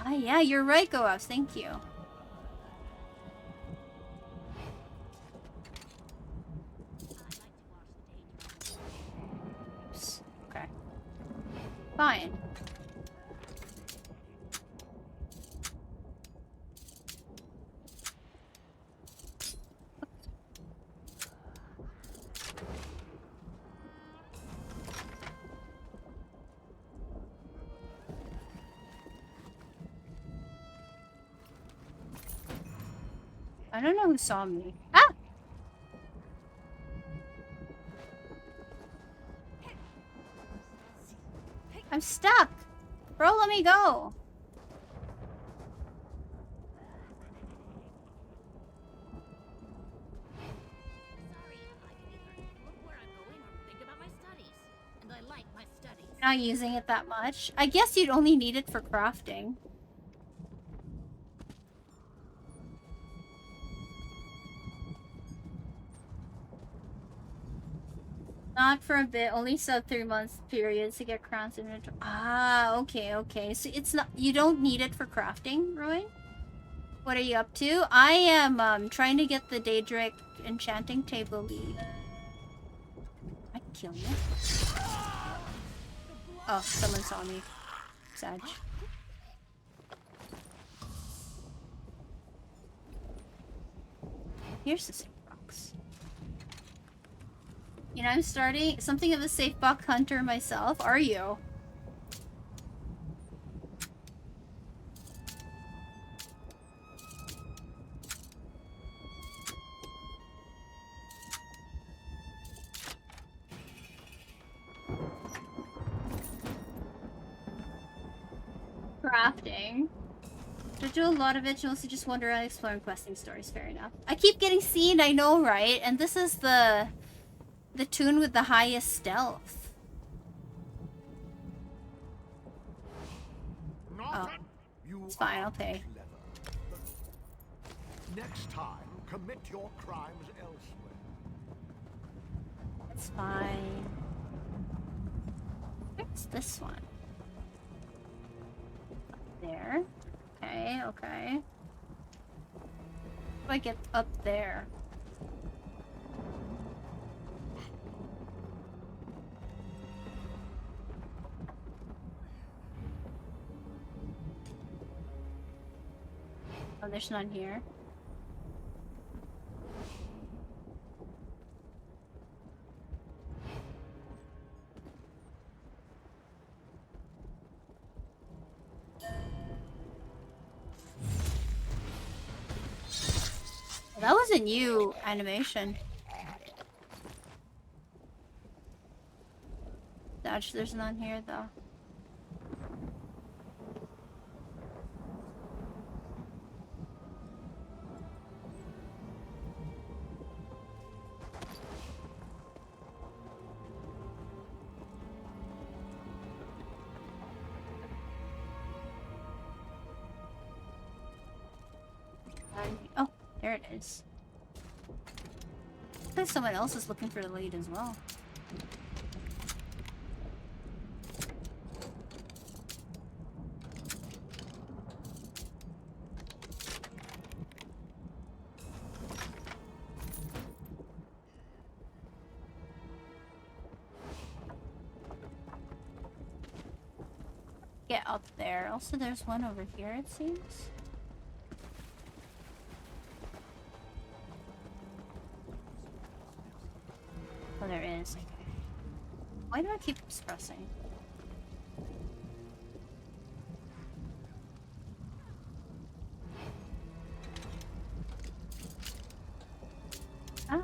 Ah, yeah, you're right, Goabs, thank you. Okay. Fine. I don't know who saw me. Ah! I'm stuck! Bro, let me go! Not using it that much. I guess you'd only need it for crafting. Not for a bit, only sub 3 months periods to get crowns inventory. Ah, okay, okay. So it's not, you don't need it for crafting, Ruin? What are you up to? I am trying to get the Daedric enchanting table lead. I kill you. Oh, someone saw me. Sag. Here's the safe box. You know, I'm starting something of a safe box hunter myself. Are you? Crafting. I do a lot of it, you also just wander around exploring questing stories, fair enough. I keep getting seen, I know, right? And this is the tune with the highest stealth. Oh. It's fine, I'll pay. Next time, commit your crimes elsewhere. It's fine. Where's this one? There. Okay, okay. How do I get up there? Oh, there's none here. That was a new animation. Actually, there's none here though. Oh, there it is. I think someone else is looking for the lead as well. Get up there. Also, there's one over here, it seems. Oh, there is. Why do I keep pressing? Ah.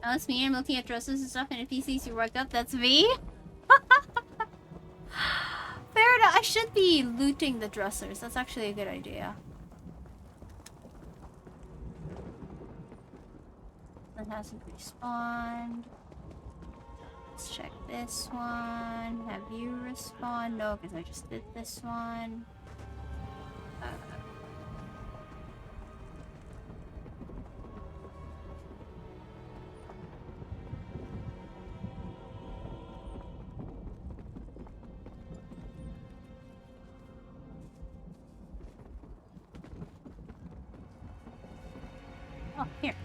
Oh, it's me. I'm looking at dresses and stuff, and if he sees you work up, that's me. Fair enough. I should be looting the dressers. That's actually a good idea. That hasn't respawned. Let's check this one. Have you respawned? No, because I just did this one. Oh, here.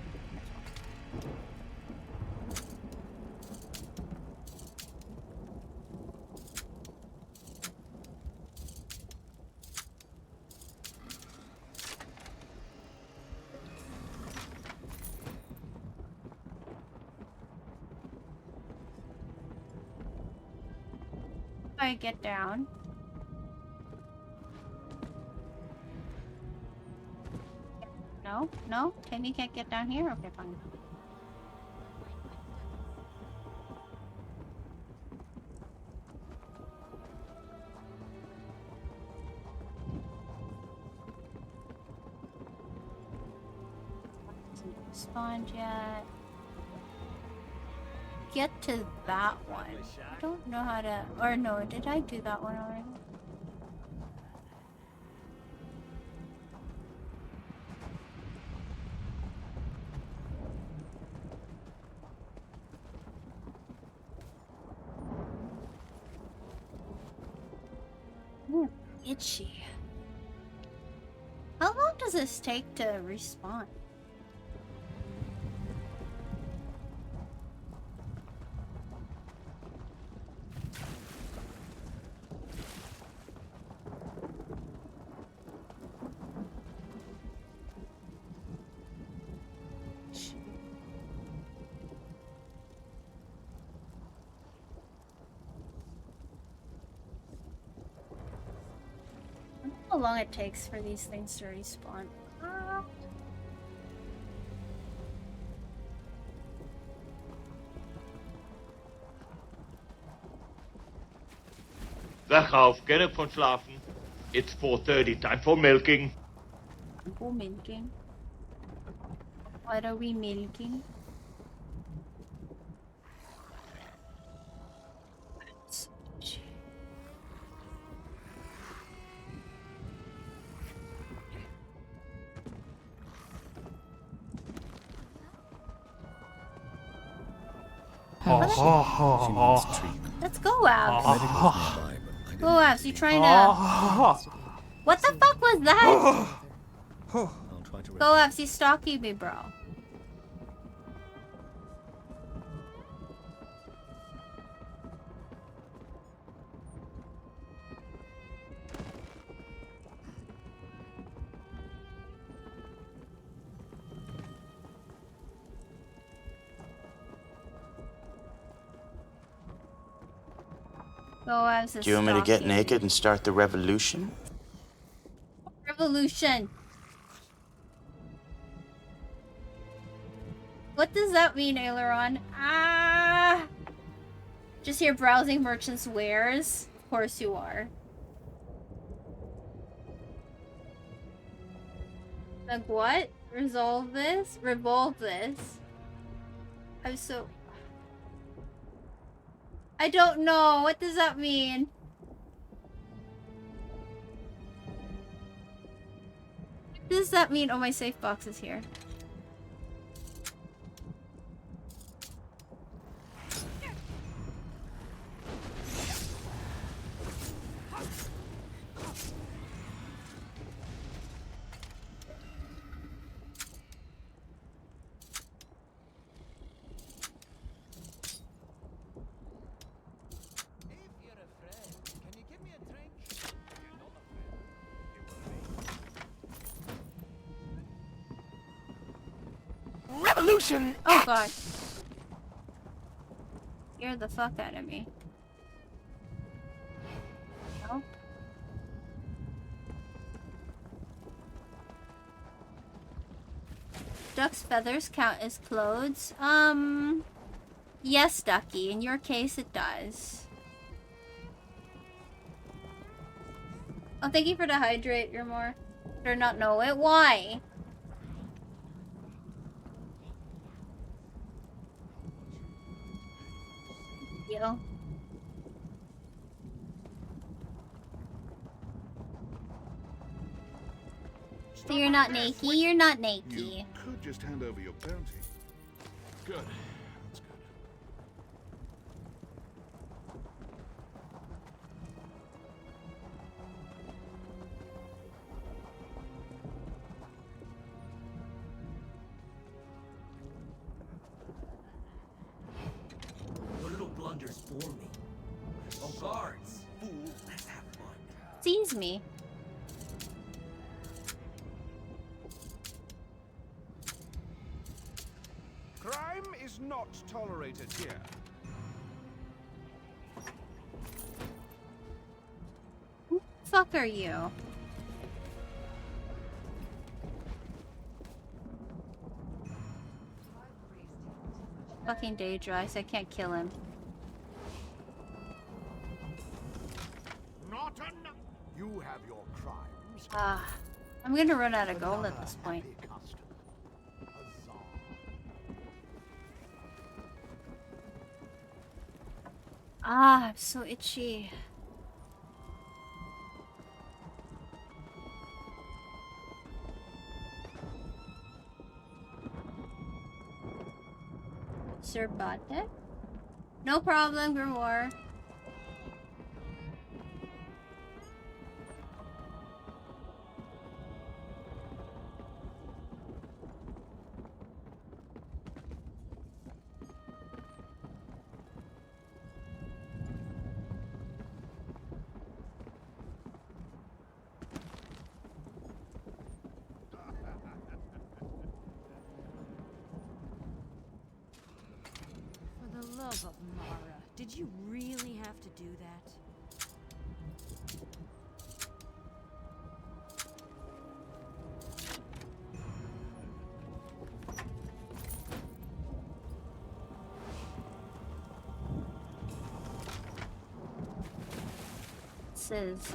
If I get down. No? No? Timmy can't get down here? Okay, fine. Hasn't respawned yet. Get to that one. I don't know how to... Or no, did I do that one already? Itchy. How long does this take to respawn? How long it takes for these things to respawn. Wach auf, geh nicht von schlafen. It's 4:30, time for milking. For milking? What are we milking? Let's go, Abs. Go, Abs. You trying to... What the fuck was that? Go, Abs. He's stalking me, bro. Do you want me to get naked and start the revolution? Revolution. What does that mean, Aileron? Ah! Just here browsing merchants' wares? Of course you are. Like what? Resolve this? Revolve this? I'm so... I don't know. What does that mean? What does that mean? Oh, my safe box is here. Revolution! Oh god. You're the fuck out of me. No? Duck's feathers count as clothes? Yes, Ducky. In your case, it does. Oh, thank you for the hydrate, you're more. Better not know it. Why? Yo. So you're not naked? You're not naked. You could just hand over your bounty. Good. That's good. Your little blunders bore me. Oh, guards! Fool, let's have fun. Sees me. Crime is not tolerated here. Who the fuck are you? Fucking Daedra, I can't kill him. Not enough. You have your crimes. I'm gonna run out of gold at this point. I'm so itchy. Sir Bate? No problem, Grimoire. For the love of Mara, did you really have to do that? This is,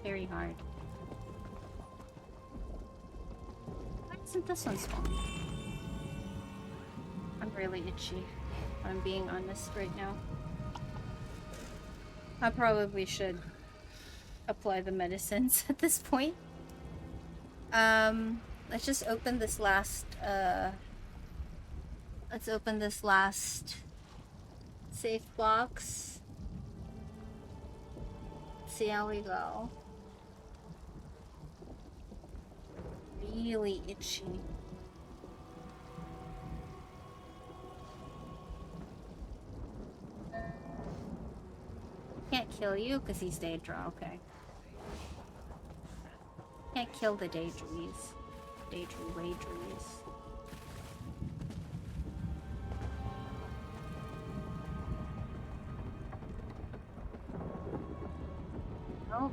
very hard. Why isn't this one small? I'm really itchy. I'm being honest right now. I probably should apply the medicines at this point. Let's just open this last, let's open this last safe box. See how we go. Really itchy. Can't kill you because he's Daedra, okay. Can't kill the Daedries. Daedries. Oh.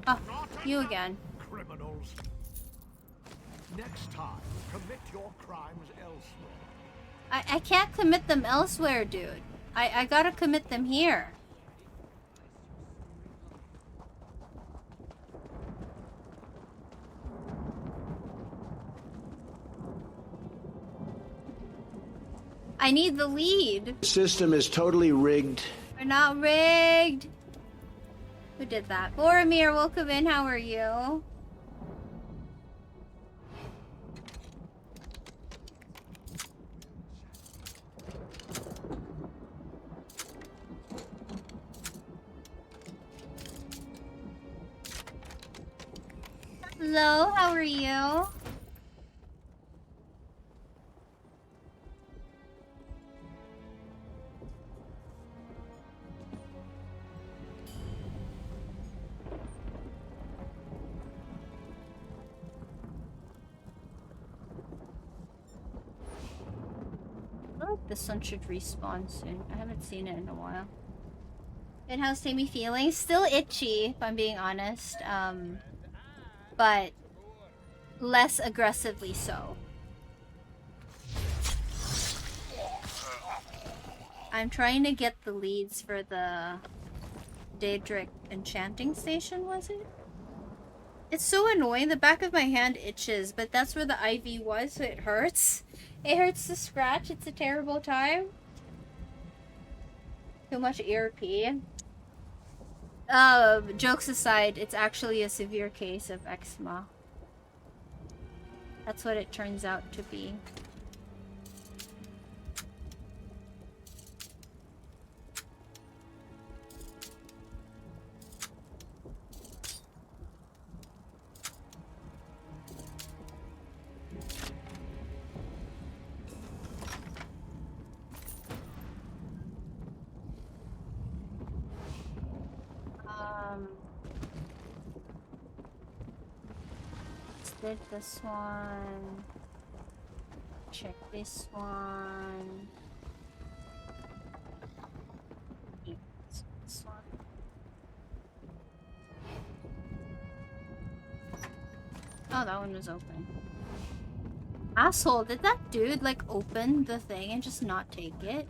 Oh, you again. Criminals. Next time, commit your crimes elsewhere. I can't commit them elsewhere, dude. I gotta commit them here. I need the lead. The system is totally rigged. We're not rigged. Who did that? Boromir, welcome in. How are you? Hello, how are you? I feel like this one should respawn soon. I haven't seen it in a while. And how's Tammy feeling? Still itchy, if I'm being honest. But less aggressively so. I'm trying to get the leads for the Daedric enchanting station, was it? It's so annoying. The back of my hand itches, but that's where the IV was, so it hurts. It hurts to scratch. It's a terrible time. Too much ERP. Jokes aside, it's actually a severe case of eczema. That's what it turns out to be. Did this one. Check this one. This one. Oh, that one was open. Asshole, did that dude like open the thing and just not take it?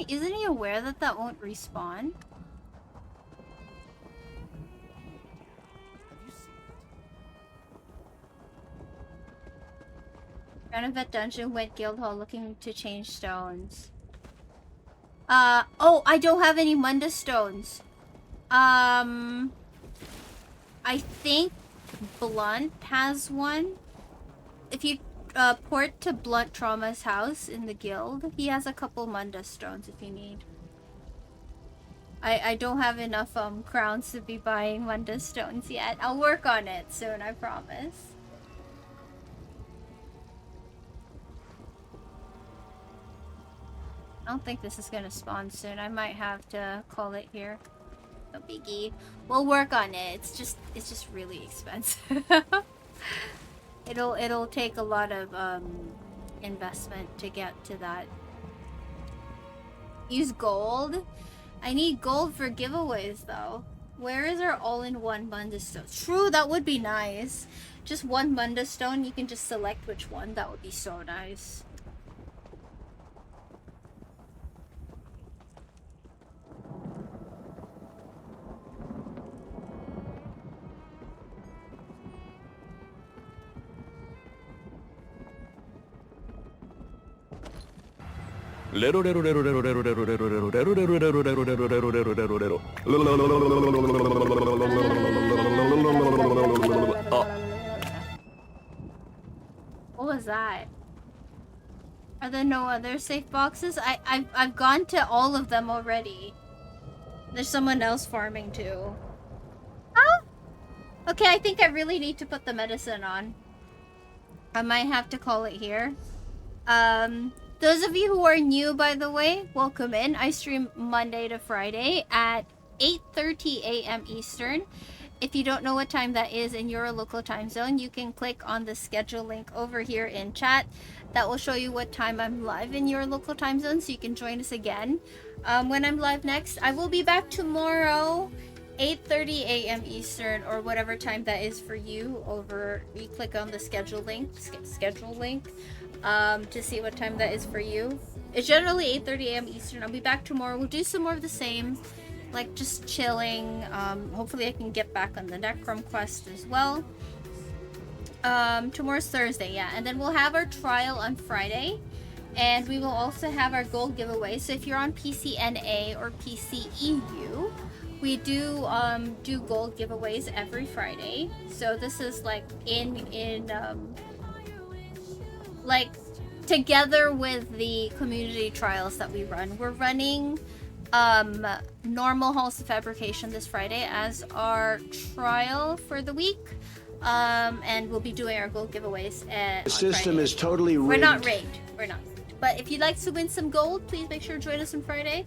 Isn't he aware that that won't respawn? Renovate dungeon, went guild hall looking to change stones. Oh, I don't have any Munda stones. I think Blunt has one. If you port to Blunt Trauma's house in the guild, he has a couple Munda stones if you need. I don't have enough crowns to be buying Munda stones yet. I'll work on it soon, I promise. I don't think this is gonna spawn soon. I might have to call it here. No biggie. We'll work on it. It's just really expensive. It'll take a lot of investment to get to that. Use gold. I need gold for giveaways though. Where is our all-in-one Munda stone? True, that would be nice. Just one Munda stone. You can just select which one. That would be so nice. What was that? Are there no other safe boxes? I've gone to all of them already. There's someone else farming too. Oh! Okay, I think I really need to put the medicine on. I might have to call it here. Those of you who are new, by the way, welcome in. I stream Monday to Friday at 8:30 a.m. Eastern. If you don't know what time that is in your local time zone, you can click on the schedule link over here in chat. That will show you what time I'm live in your local time zone, so you can join us again when I'm live next. I will be back tomorrow, 8:30 a.m. Eastern, or whatever time that is for you. You click on the schedule link, to see what time that is for you. It's generally 8:30 a.m. Eastern. I'll be back tomorrow. We'll do some more of the same, like just chilling. Hopefully I can get back on the Necrom quest as well. Tomorrow's Thursday, yeah, and then we'll have our trial on Friday. And we will also have our gold giveaway. So if you're on PCNA or PCEU, we do gold giveaways every Friday. So this is like like together with the community trials that we run. We're running normal halls of fabrication this Friday as our trial for the week. And we'll be doing our gold giveaways The system is totally rigged. We're not rigged. We're not. But if you'd like to win some gold, please make sure to join us on Friday.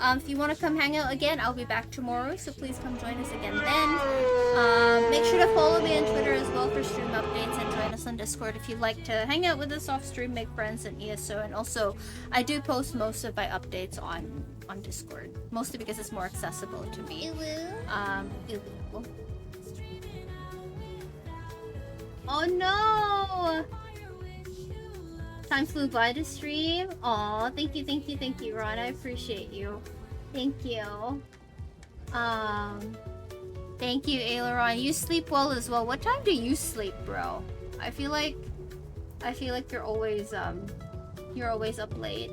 If you want to come hang out again, I'll be back tomorrow, so please come join us again then. Make sure to follow me on Twitter as well for stream updates, and join us on Discord if you'd like to hang out with us off stream, make friends in ESO. And also, I do post most of my updates on Discord, mostly because it's more accessible to me. Oh no! Time flew by to stream. Aw, thank you, Ron. I appreciate you. Thank you. Thank you, Aileron. You sleep well as well. What time do you sleep, bro? I feel like you're always up late.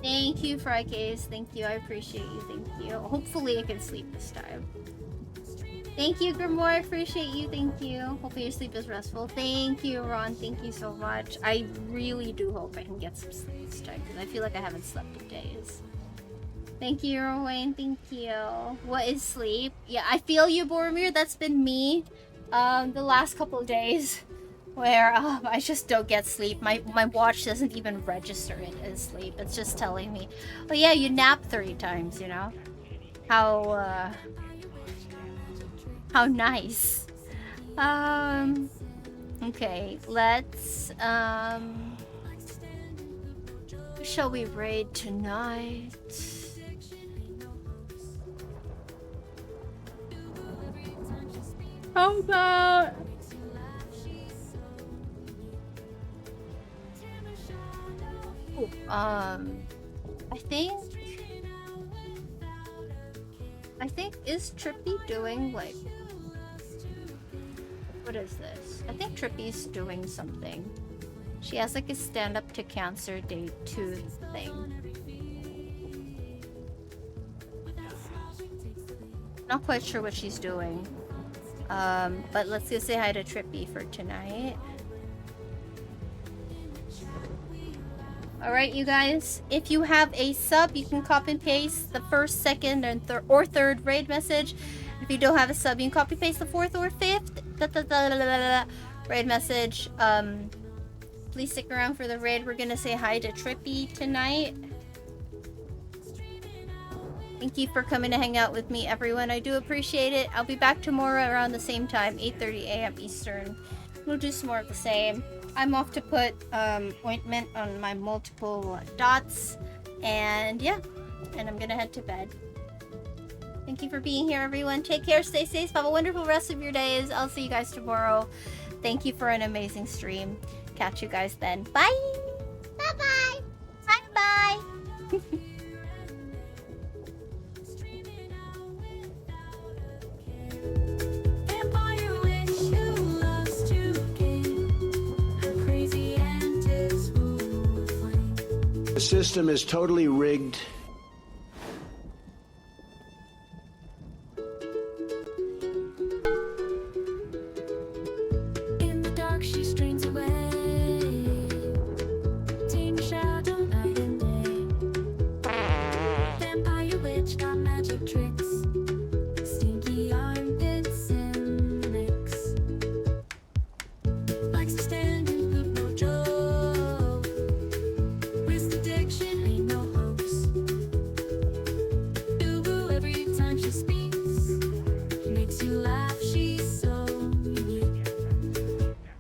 Thank you, Frycase. Thank you. I appreciate you. Thank you. Hopefully I can sleep this time. Thank you, Grimoire. I appreciate you. Thank you. Hopefully your sleep is restful. Thank you, Ron. Thank you so much. I really do hope I can get some sleep this time, because I feel like I haven't slept in days. Thank you, Wayne. Thank you. What is sleep? Yeah, I feel you, Boromir. That's been me the last couple of days, where I just don't get sleep. My watch doesn't even register it as sleep. It's just telling me, oh yeah, you nap 3 times, you know? How nice. Okay, let's who shall we raid tonight? How about I think is Trippy doing like, what is this? I think Trippy's doing something. She has like a stand up to cancer day 2 thing. Not quite sure what she's doing. But let's go say hi to Trippy for tonight. Alright, you guys. If you have a sub, you can copy and paste the first, second, and third raid message. If you don't have a sub, you can copy paste the 4th or 5th raid message. Please stick around for the raid. We're gonna say hi to Trippy tonight. Thank you for coming to hang out with me, everyone. I do appreciate it. I'll be back tomorrow around the same time, 8:30 a.m. Eastern. We'll do some more of the same. I'm off to put ointment on my multiple dots, and yeah, and I'm gonna head to bed. Thank you for being here, everyone. Take care, stay safe, have a wonderful rest of your days. I'll see you guys tomorrow. Thank you for an amazing stream. Catch you guys then. Bye! Bye-bye! Bye-bye! The system is totally rigged. In the dark, she strains away. Team shadow, night and day. Vampire witch got magic tricks. Stinky armpits and licks. Likes to stand and look no joke. Wrist addiction ain't no hoax. Boo-boo every time she speaks. Makes you laugh, she's so unique.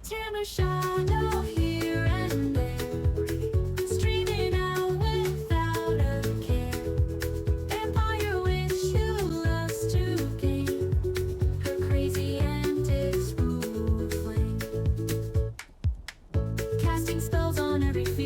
Tim a shadow here and there. Streaming out without a care. Vampire witch who loves to game. Her crazy antics rule flame. Casting spells on every field.